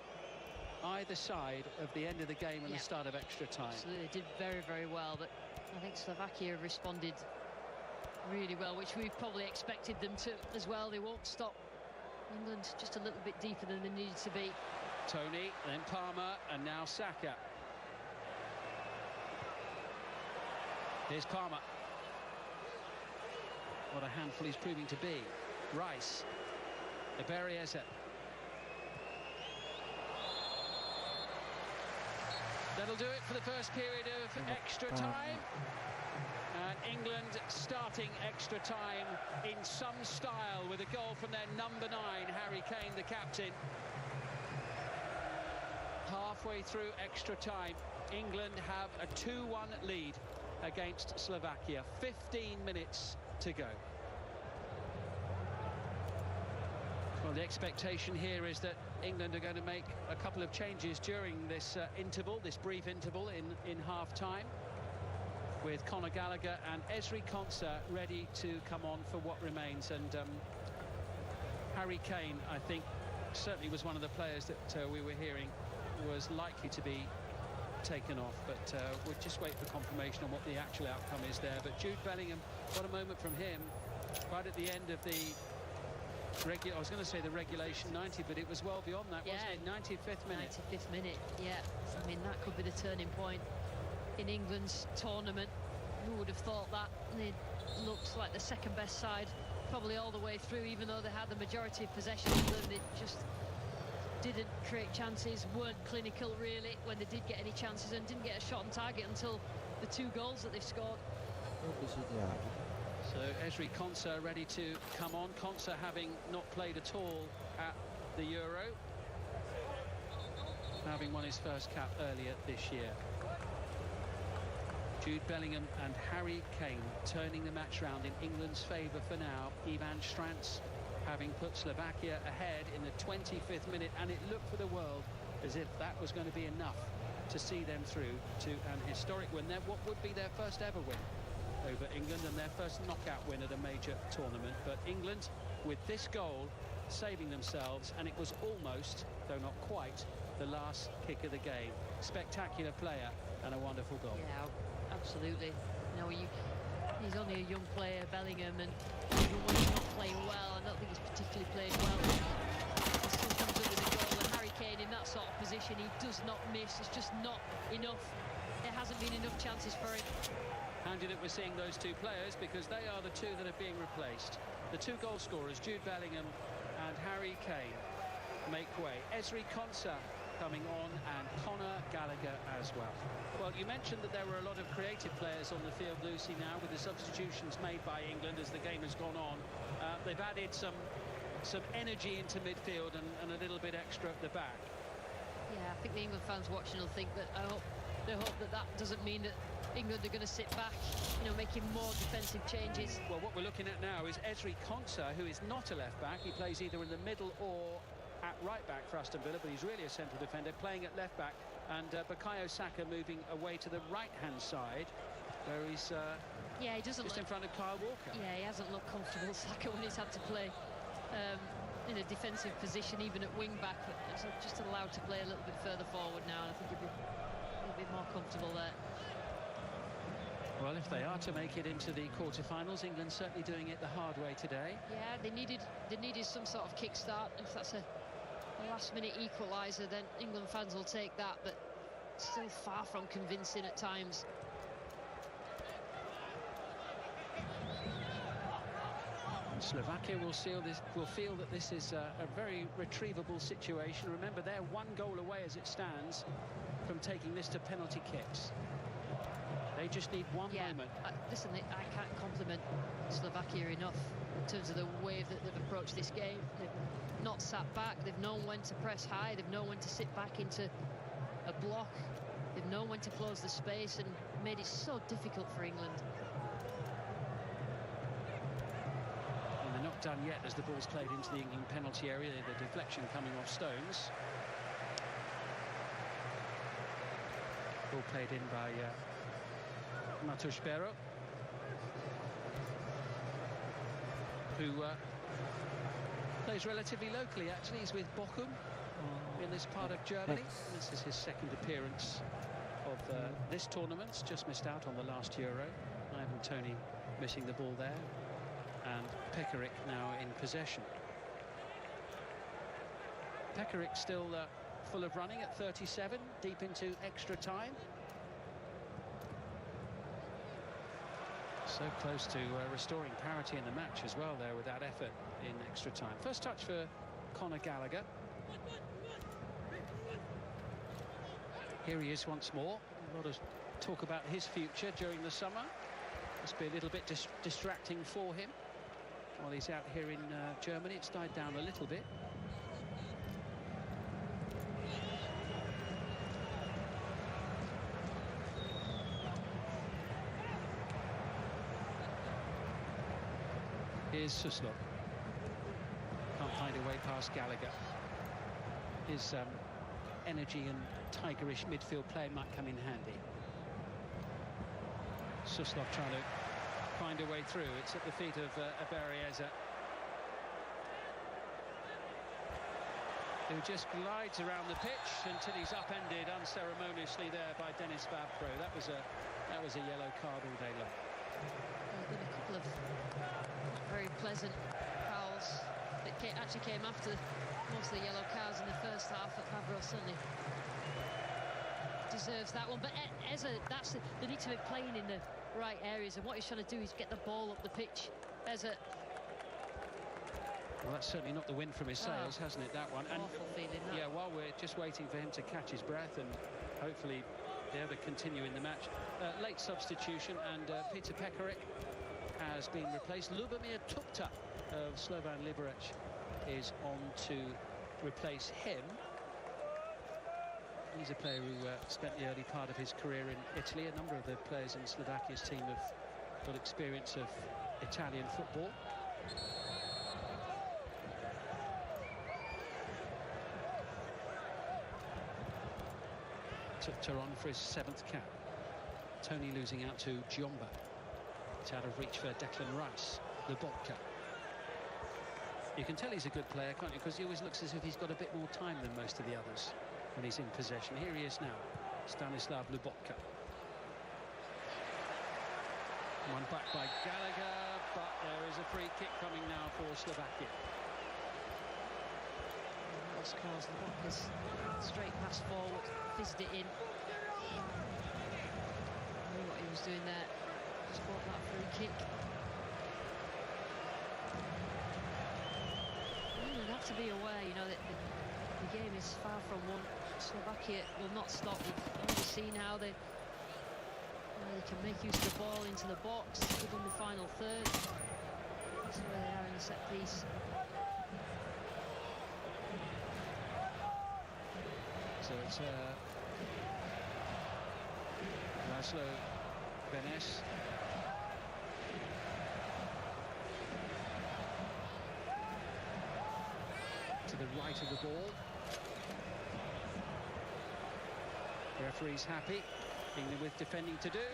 either side of the end of the game and the start of extra time. Absolutely, did very, very well, but I think Slovakia have responded really well, which we probably expected them to as well. They won't stop. England just a little bit deeper than they needed to be. Tony, then Palmer, and now Saka. Here's Palmer. What a handful he's proving to be. Rice. Bereze. That'll do it for the first period of extra time. And England starting extra time in some style with a goal from their number 9, Harry Kane, the captain. Halfway through extra time, England have a 2-1 lead against Slovakia. 15 minutes to go. Well, the expectation here is that England are going to make a couple of changes during this interval, this brief interval in half-time, with Conor Gallagher and Ezri Konsa ready to come on for what remains. And Harry Kane, I think, certainly was one of the players that we were hearing was likely to be taken off, but we'll just wait for confirmation on what the actual outcome is there. But Jude Bellingham, what a moment from him, right at the end of the I was going to say the regulation 90, but it was well beyond that, wasn't it? 95th minute. 95th minute, yeah. I mean, that could be the turning point in England's tournament. Who would have thought that? They looked like the second best side probably all the way through, even though they had the majority of possession. They just didn't create chances, weren't clinical really when they did get any chances, and didn't get a shot on target until the 2 goals that they've scored. So Ezri Konsa ready to come on. Konsa having not played at all at the Euro, having won his first cap earlier this year. Jude Bellingham and Harry Kane turning the match round in England's favour for now. Ivan Strantz having put Slovakia ahead in the 25th minute, and it looked for the world as if that was going to be enough to see them through to an historic win. What would be their first ever win over England and their first knockout win at a major tournament. But England, with this goal, saving themselves, and it was almost, though not quite, the last kick of the game. Spectacular player and a wonderful goal. Yeah, absolutely. You know, he's only a young player, Bellingham, and even when he's not playing well, I don't think he's particularly played well. He still comes up with a goal, and Harry Kane in that sort of position, he does not miss. It's just not enough. There hasn't been enough chances for him. Handy that we're seeing those two players, because they are the two that are being replaced. The two goal scorers, Jude Bellingham and Harry Kane, make way. Ezri Konsa coming on, and Conor Gallagher as well. Well, you mentioned that there were a lot of creative players on the field, Lucy, now with the substitutions made by England as the game has gone on. They've added some energy into midfield and a little bit extra at the back. Yeah, I think the England fans watching will think that, they hope that that doesn't mean that England are going to sit back, you know, making more defensive changes. Well, what we're looking at now is Ezri Konsa, who is not a left-back. He plays either in the middle or at right-back for Aston Villa, but he's really a central defender, playing at left-back. And Bukayo Saka moving away to the right-hand side, where he's yeah, he doesn't just in front of Kyle Walker. Yeah, he hasn't looked comfortable, Saka, when he's had to play in a defensive position, even at wing-back. But just allowed to play a little bit further forward now, and I think he'll be more comfortable there. Well, if they are to make it into the quarterfinals, England certainly doing it the hard way today. Yeah, they needed some sort of kick-start. If that's a last-minute equaliser, then England fans will take that, but still far from convincing at times. Slovakia will feel that this is a very retrievable situation. Remember, they're one goal away as it stands from taking this to penalty kicks. They just need one moment. Listen, I can't compliment Slovakia enough in terms of the way that they've approached this game. They've not sat back. They've known when to press high. They've known when to sit back into a block. They've known when to close the space and made it so difficult for England. And they're not done yet as the ball's played into the England penalty area. The deflection coming off Stones. Ball played in by Matos Berro, who plays relatively locally. Actually, he's with Bochum in this part of Germany. This is his second appearance of this tournament. Just missed out on the last Euro. Ivan Toney missing the ball there, and Pekarik now in possession. Pekarik still full of running at 37, deep into extra time. So close to restoring parity in the match as well there with that effort in extra time. First touch for Conor Gallagher. Here he is once more. A lot of talk about his future during the summer. Must be a little bit distracting for him while he's out here in Germany. It's died down a little bit. Here's Suslov. Can't find a way past Gallagher. His energy and tigerish midfield play might come in handy. Suslov trying to find a way through. It's at the feet of Abarieza, who just glides around the pitch until he's upended unceremoniously there by Denis Vavro. That was a yellow card all day long. There's been a couple of very pleasant fouls that actually came after most of the yellow cards in the first half. But Vavro certainly deserves that one. But Eza, they need to be playing in the right areas, and what he's trying to do is get the ball up the pitch. Eza. Well, that's certainly not the wind from his sails, hasn't it, that one? And awful feeling, that. Yeah, while we're just waiting for him to catch his breath and hopefully be able to continue in the match. Late substitution, and Peter Pekarik has been replaced. Lubomir Tukta of Slovan Liberec is on to replace him. He's a player who spent the early part of his career in Italy. A number of the players in Slovakia's team have got experience of Italian football. Tupta on for his 7th cap. Tony losing out to Jomba. It's out of reach for Declan Rice. Lubotka. You can tell he's a good player, can't you? Because he always looks as if he's got a bit more time than most of the others when he's in possession. Here he is now, Stanislav Lubotka. One back by Gallagher, but there is a free kick coming now for Slovakia. Scores Lubotka's straight pass forward, fizzed it in. Knew what he was doing there. Just bought that free kick. You'd have to be aware, you know, that the game is far from won. Slovakia will not stop. We've already seen how they can make use of the ball into the box within the final third. That's where they are in the set piece. So it's Laszlo Benes. To the right of the ball. Referee's happy. England with defending to do.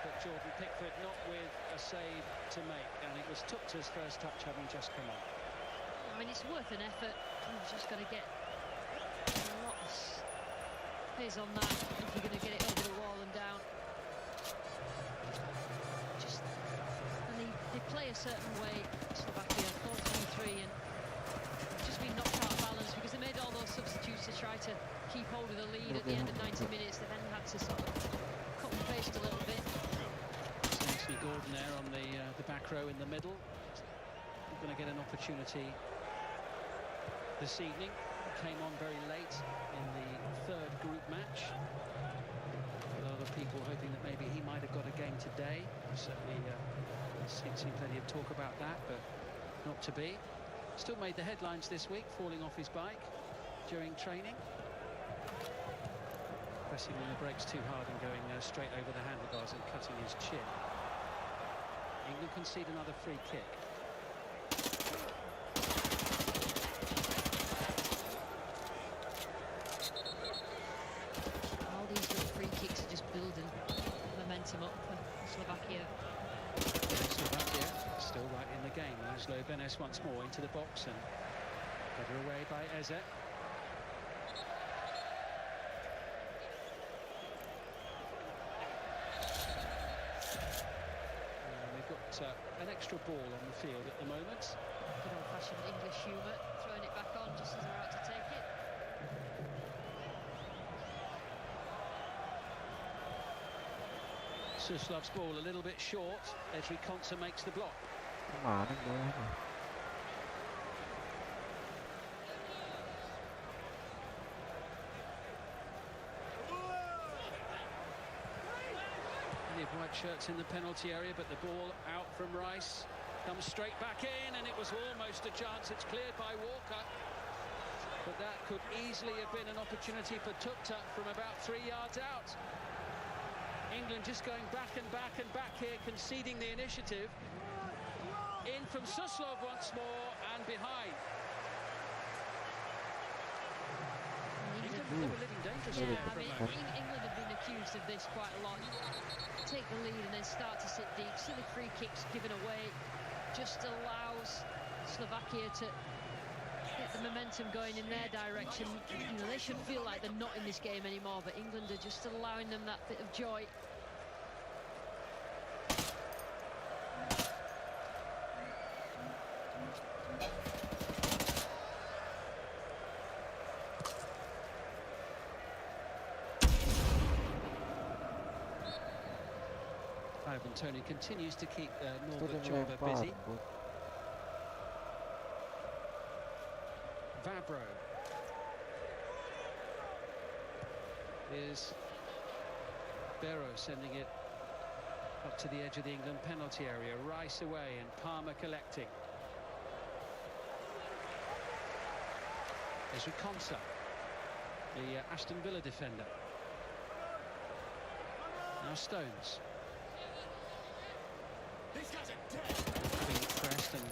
But Jordan Pickford not with a save to make. And it was Tupta's first touch having just come on. I mean, it's worth an effort. You've just got to get a lot of pace on that if you're going to get it over the wall and down. Just, and they play a certain way, Slovakia, 4-3-3, and just been knocked out of balance because they made all those substitutes to try to keep hold of the lead at the end of 90 minutes. They then had to sort of cut and paste a little bit. Anthony Gordon there on the back row in the middle. Not going to get an opportunity this evening. Came on very late in the third group match. A lot of people hoping that maybe he might have got a game today. Certainly seen plenty of talk about that, but not to be. Still made the headlines this week, falling off his bike during training. Pressing on the brakes too hard and going straight over the handlebars and cutting his chin. England concede another free kick. All these little free kicks are just building momentum up for Slovakia. Slovakia still right in the game. Laszlo Benes once more into the box and headed away by Eze. We've got an extra ball on the field at the moment. Good old-fashioned English humour, throwing it back on just as they're out to take it. Suslov's ball a little bit short. Edri Konsa makes the block. Kemana bolanya? Plenty of white shirts in the penalty area, but the ball out from Rice. Comes straight back in, and it was almost a chance. It's cleared by Walker. But that could easily have been an opportunity for Tupta from about 3 yards out. England just going back and back and back here, conceding the initiative. In from Suslov once more, and behind. England, they were living dangerously. Yeah, I mean, England have been accused of this quite a lot. Take the lead and then start to sit deep. Silly free kicks given away just allows Slovakia to get the momentum going in their direction. You know, they shouldn't feel like they're not in this game anymore, but England are just allowing them that bit of joy. Ivan Toney continues to keep Norbert Jomba busy. Vabro is Barrow sending it up to the edge of the England penalty area. Rice away and Palmer collecting. Ezri Konsa, the Aston Villa defender. Now Stones. Being pressed and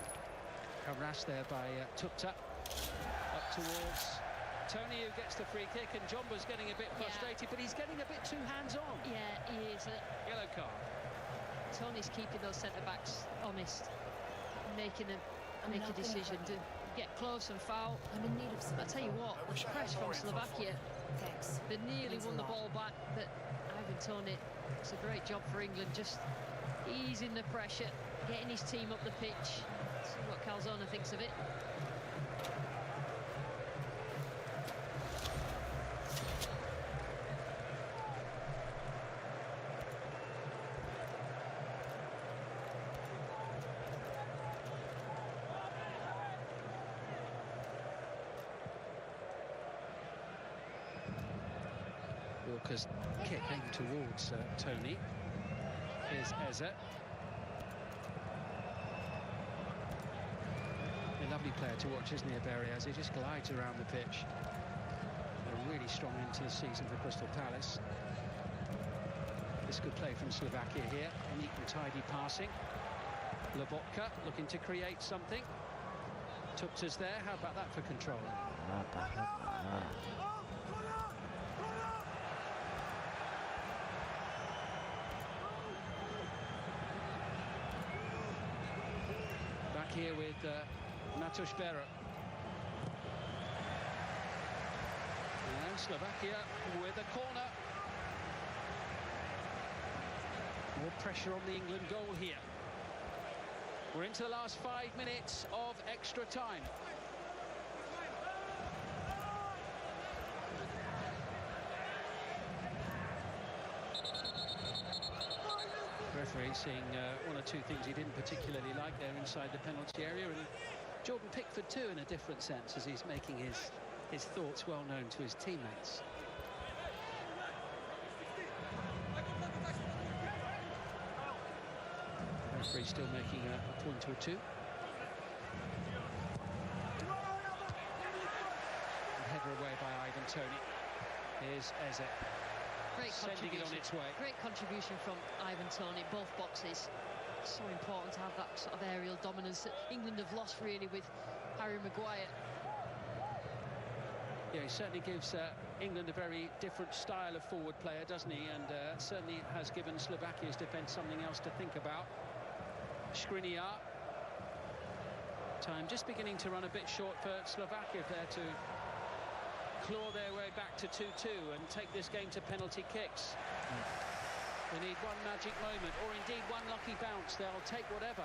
harassed there by Tupta. Up towards Tony who gets the free kick, and Jomba's getting a bit frustrated, but he's getting a bit too hands-on. Yeah, he is. Yellow card. Tony's keeping those centre-backs honest, making a decision to get close and foul. I'm in need of some. I tell you what, the press from Slovakia. Thanks. They nearly won the ball back, but Ivan Toney, it's a great job for England, just easing the pressure, getting his team up the pitch. See what Calzona thinks of it. Walker's kick aimed towards Tony. Here's Eze. A lovely player to watch, isn't he, Berry, as he just glides around the pitch. A really strong end to the season for Crystal Palace. This good play from Slovakia here. Neat and tidy passing. Lobotka looking to create something. Tupta's there. How about that for control? Here with Matusz Bero. And Slovakia with a corner. More pressure on the England goal here. We're into the last 5 minutes of extra time. Referee seeing one or two things he didn't particularly like there inside the penalty area, and Jordan Pickford too, in a different sense, as he's making his thoughts well known to his teammates. Referee still making a point or two. A header away by Ivan Toney. Here's Eze. Great sending it on its way. Great contribution from Ivan Toney, both boxes. So important to have that sort of aerial dominance that England have lost really with Harry Maguire. Yeah, he certainly gives England a very different style of forward player, doesn't he? And certainly has given Slovakia's defence something else to think about. Skriniar. Time just beginning to run a bit short for Slovakia there to claw their way back to 2-2 and take this game to penalty kicks. They need one magic moment, or indeed one lucky bounce. They'll take whatever.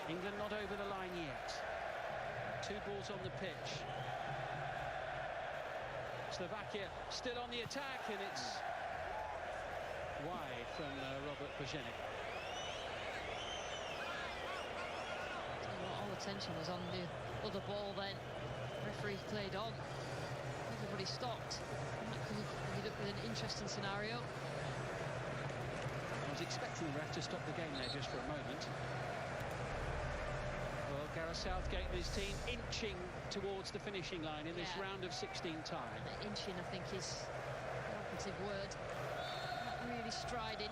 England not over the line yet. 2 balls on the pitch. Slovakia still on the attack, and it's wide from Robert Boženík. All attention was on the other ball then. Referee played on. Everybody stopped. That could ended up with an interesting scenario. I was expecting the ref to stop the game there just for a moment. Well, Gareth Southgate and his team inching towards the finishing line in this round of 16 time. Inching, I think, is the operative word. Not really striding.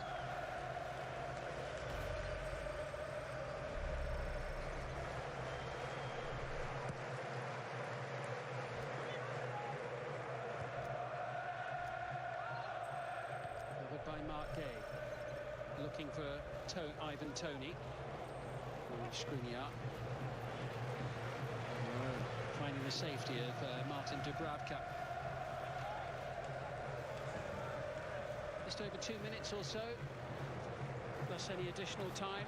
By Mark Gay, looking for Ivan Toney. Skriniar. Finding the safety of Martin Dubravka. Just over 2 minutes or so, plus any additional time.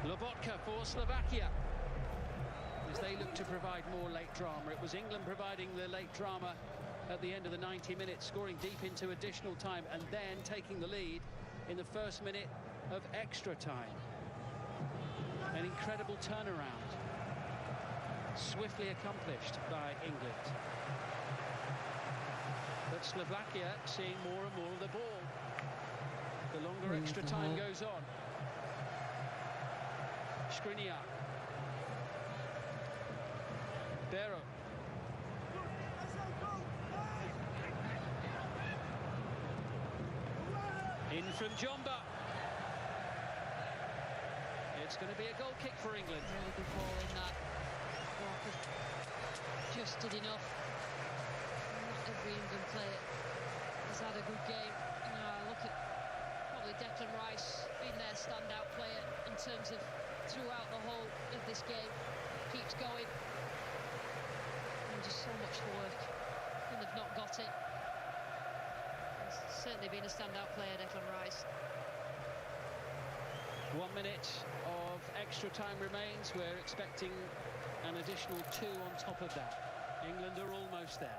Lobotka for Slovakia, as they look to provide more late drama. It was England providing the late drama at the end of the 90 minutes, scoring deep into additional time and then taking the lead in the first minute of extra time. An incredible turnaround, swiftly accomplished by England. But Slovakia seeing more and more of the ball the longer extra time goes on. Skriniar. Bero. In from Jomba. It's going to be a goal kick for England. Really good ball in that. Walker just trusted enough. Not every England player has had a good game. Look at probably Declan Rice being their standout player in terms of throughout the whole of this game. Keeps going. And just so much work. And they've not got it. He's certainly been a standout player, Declan Rice. 1 minute of extra time remains. We're expecting an additional 2 on top of that. England are almost there.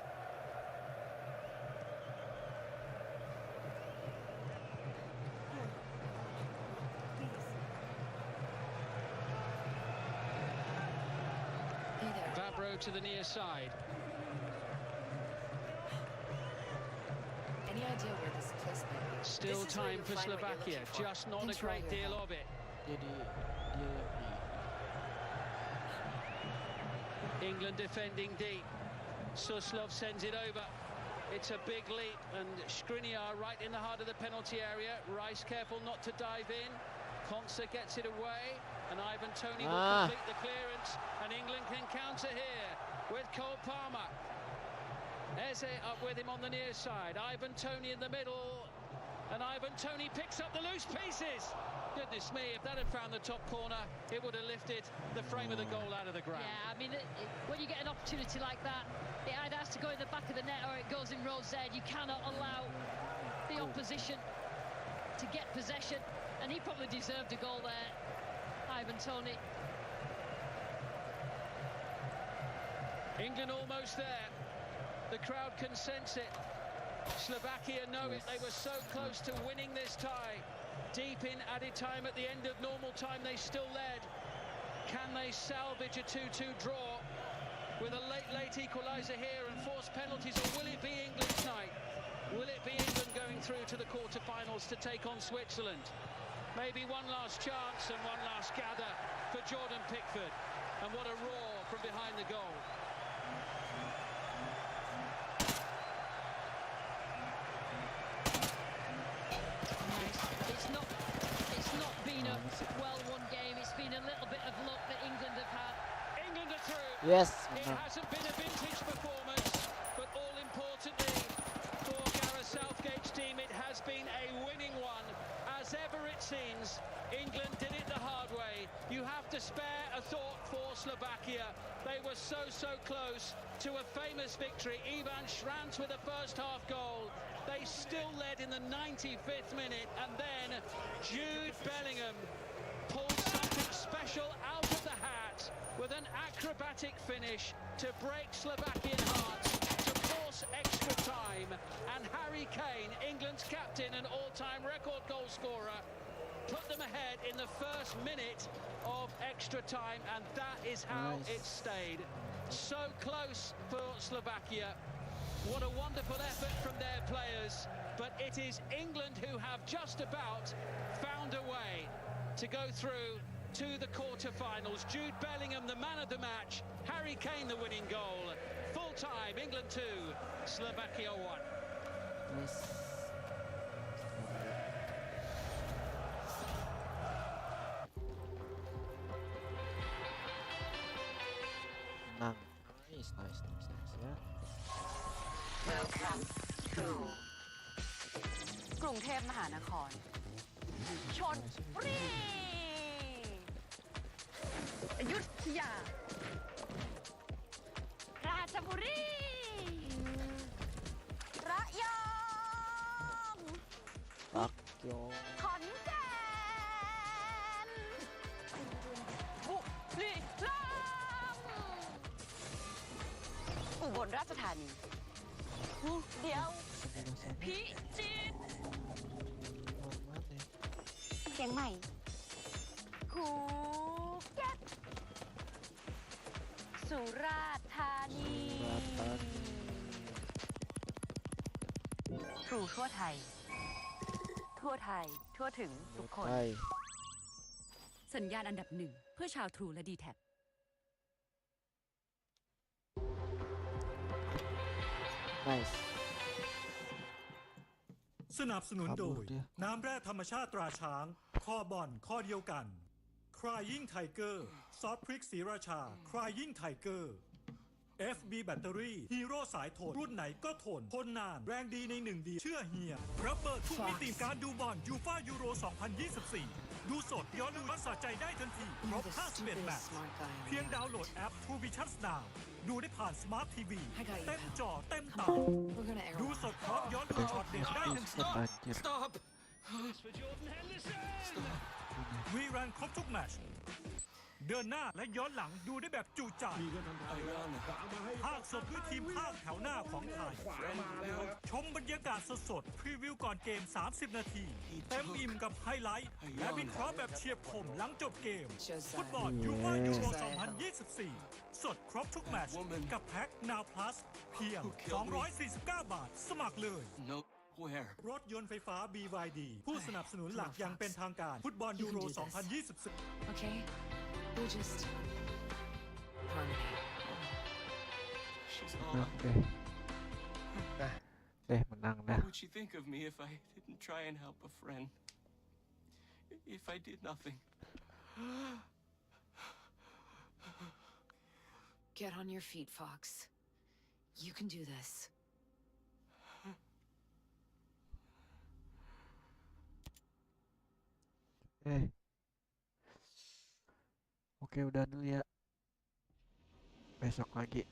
Vavro to the near side. Any idea where this place might be? Still time for Slovakia, just not a great deal of it. England defending deep. Suslov sends it over. It's a big leap, and Skriniar right in the heart of the penalty area. Rice careful not to dive in. Konsa gets it away, and Ivan Toney will complete the clearance, and England can counter here with Cole Palmer. Eze up with him on the near side. Ivan Toney in the middle, and Ivan Toney picks up the loose pieces. Goodness me, if that had found the top corner, it would have lifted the frame of the goal out of the ground. Yeah, I mean, when you get an opportunity like that, it either has to go in the back of the net or it goes in row Z. You cannot allow the opposition to get possession, and he probably deserved a goal there, Ivan Toney. England almost there. The crowd can sense it. Slovakia know it. They were so close to winning this tie. Deep in added time at the end of normal time, they still led. Can they salvage a 2-2 draw with a late equaliser here and force penalties, or will it be England's night? Will it be England going through to the quarter-finals to take on Switzerland? Maybe one last chance and one last gather for Jordan Pickford. And what a roar from behind the goal. It's not been a well-won game. It's been a little bit of luck that England have had. England are through. Yes. It hasn't been a vintage performance, but all importantly for Gareth Southgate's team, it has been a winning one. As ever it seems, England did it the hard way. You have to spare a thought for Slovakia. They were so close to a famous victory. Ivan Šranc with a first half goal. They still led in the 95th minute, and then Jude Bellingham pulled something special out of the hat with an acrobatic finish to break Slovakian hearts, to force extra time, and Harry Kane, England's captain and all-time record goal scorer, put them ahead in the first minute of extra time, and that is how it stayed. So close for Slovakia. What a wonderful effort from their players, but it is England who have just about found a way to go through to the quarter-finals. Jude Bellingham, the man of the match. Harry Kane, the winning goal. Full-time, England 2, Slovakia 1. Nice ya. Welcome to กรุงเทพมหานครชลบุรีอยุธยาราชบุรีระยองขอนแก่นบุรีรัมย์อุบลราชธานีเดี๋ยวพิจิตรเชียงใหม่ภูเก็ตสุราษฎร์ธานีทรูทั่วไทยทั่วถึงทุกคนสัญญาณอันดับ 1เพื่อชาวทรูและ D-Tapสนับสนุนโดยน้ำแร่ธรรมชาติตราช้างข้อบอนข้อเดียวกัน Crying Tiger ซอสพริกศรีราชา Crying Tiger FB แบตเตอรี่ฮีโร่สายทนรุ่นไหนก็ทนนานแรงดีใน1 เดียวเชื่อเฮียระเบิดทุกมิติการดูบอลยูฟ่ายูโร 2024 ดูสดย้อนดูสะใจได้ทันทีครบ51แมตช์เพียงดาวน์โหลดแอป Cupacupzt Now ดูได้ผ่านสมาร์ททีวีเต็มจอเต็มตาดูสดพร้อมย้อนดูช็อตเด็ดได้ทันทีวีรันครบทุกแมตช์เดินหน้าและย้อนหลังดูได้แบบจุใจภาคสดด้วยทีมภาคแถวหน้าของไทยชมบรรยากาศสดๆพรีวิวก่อนเกม30 นาทีเต็มอิ่มกับไฮไลท์และวิเคราะห์แบบเฉียบคมหลังจบเกมฟุตบอลยูฟ่ายูโร 2024 สดครบทุกแมตช์กับแพ็ค Now Plus เพียง249 บาทสมัครเลยรถยนต์ไฟฟ้า BYD ผู้สนับสนุนหลักอย่างเป็นทางการฟุตบอลยูโร 2024 Okay, we'll just harmony. She's all okay. Menang dah. What would she think of me if I didn't try and help a friend? If I did nothing? Get on your feet, Fox. You can do this. Oke, udah dulu ya. Besok lagi.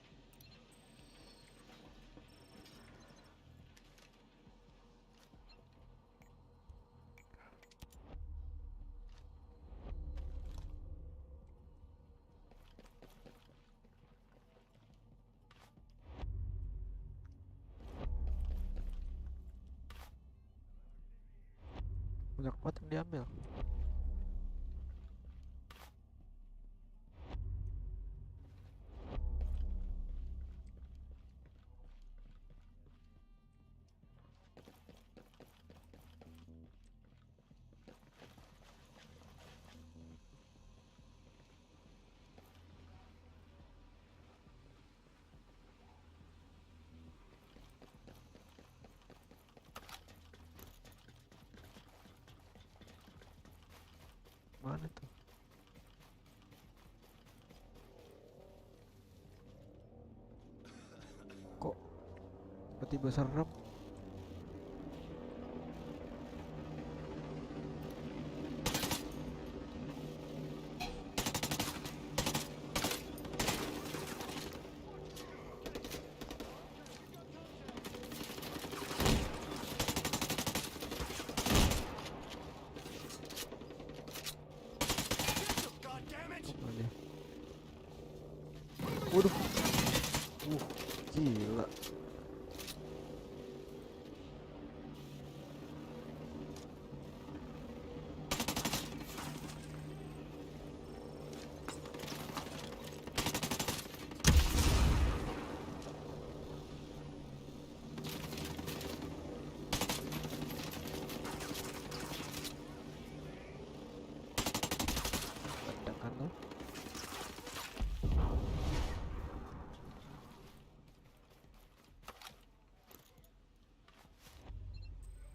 Banyak banget yang diambil. Mana tuh? Kok tiba-tiba serem? Waduh, gila. Ledakan loh.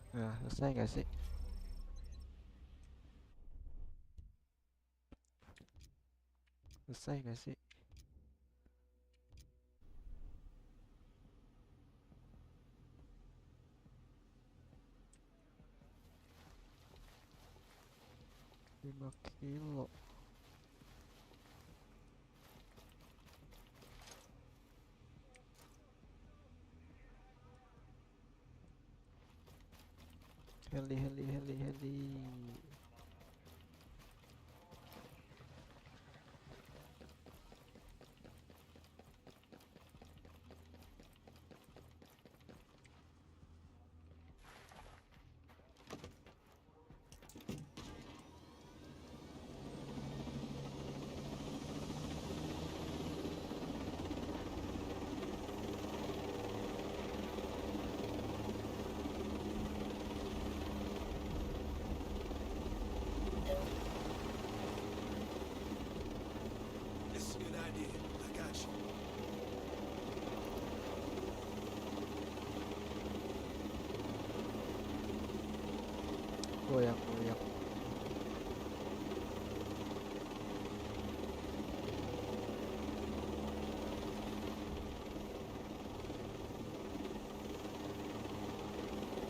Nah, selesai gak sih? Selesai gak sih? Lima kilo. Heli.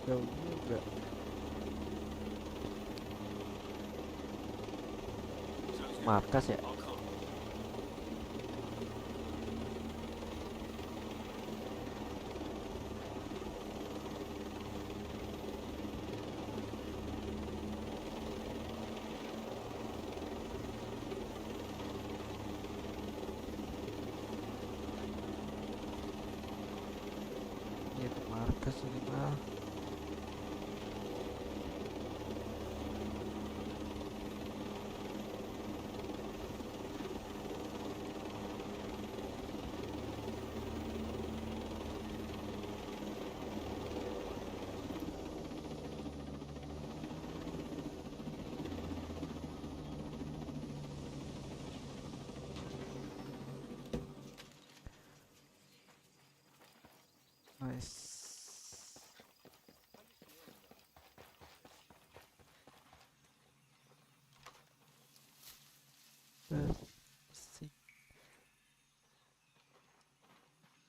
Jauh juga. Markas ya. Itu markas ini mah. Nice.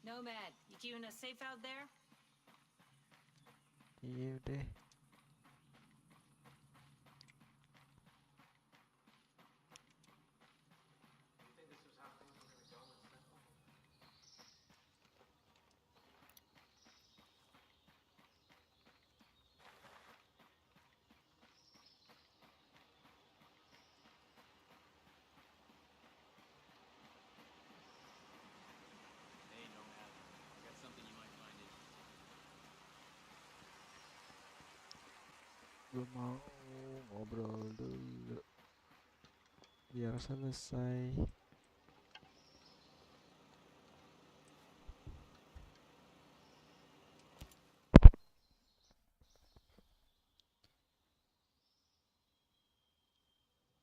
Nomad, you keeping us safe out there? Iya deh. Hey, Nomad. I got something you might find interesting. Gue mau ngobrol dulu biar selesai.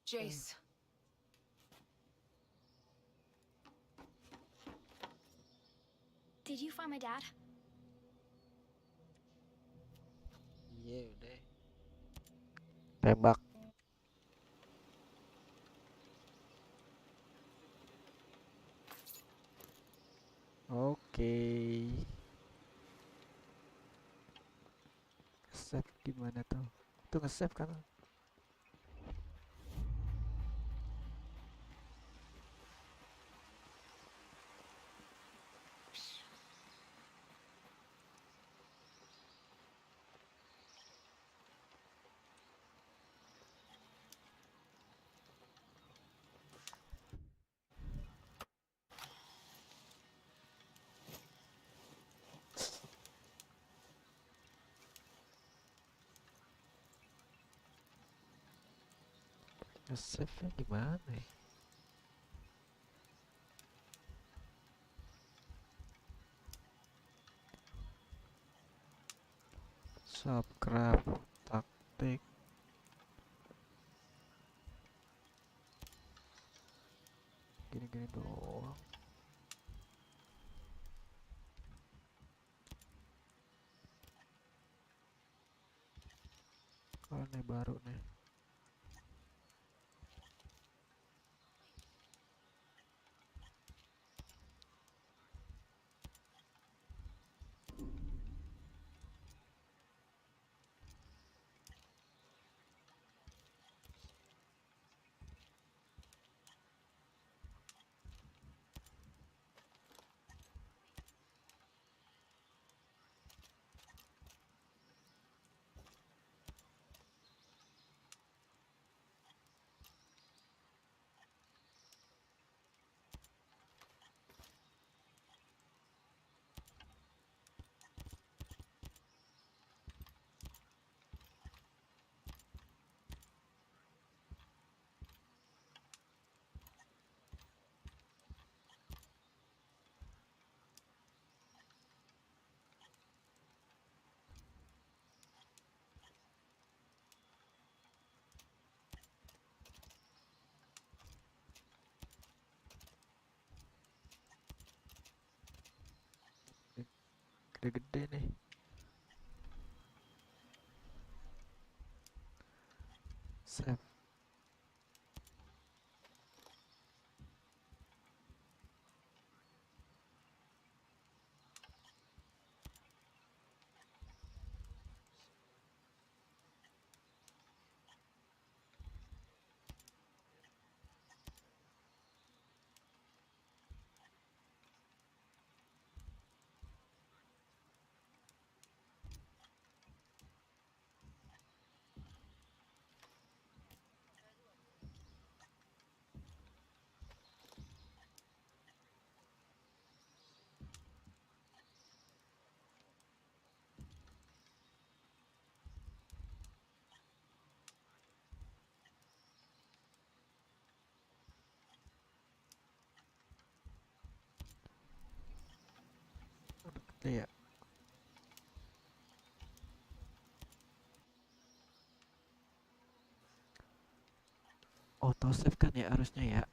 Jace. Did you find my dad? Iya udah. Tembak. Oke. Save gimana tuh? Itu nge-save kan? Nge-save-nya gimana ya? Subscribe taktik. Gini-gini doang. Kalau ini baru nih. Gede-gede nih. Save. harusnya ya. Auto save kan ya harusnya ya.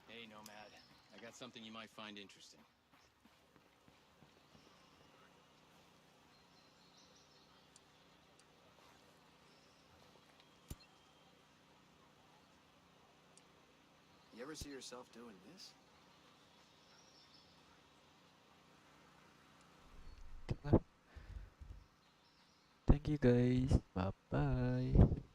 Hey, Nomad. I got something you might find interesting. You ever see yourself doing this? Thank you guys. Bye bye.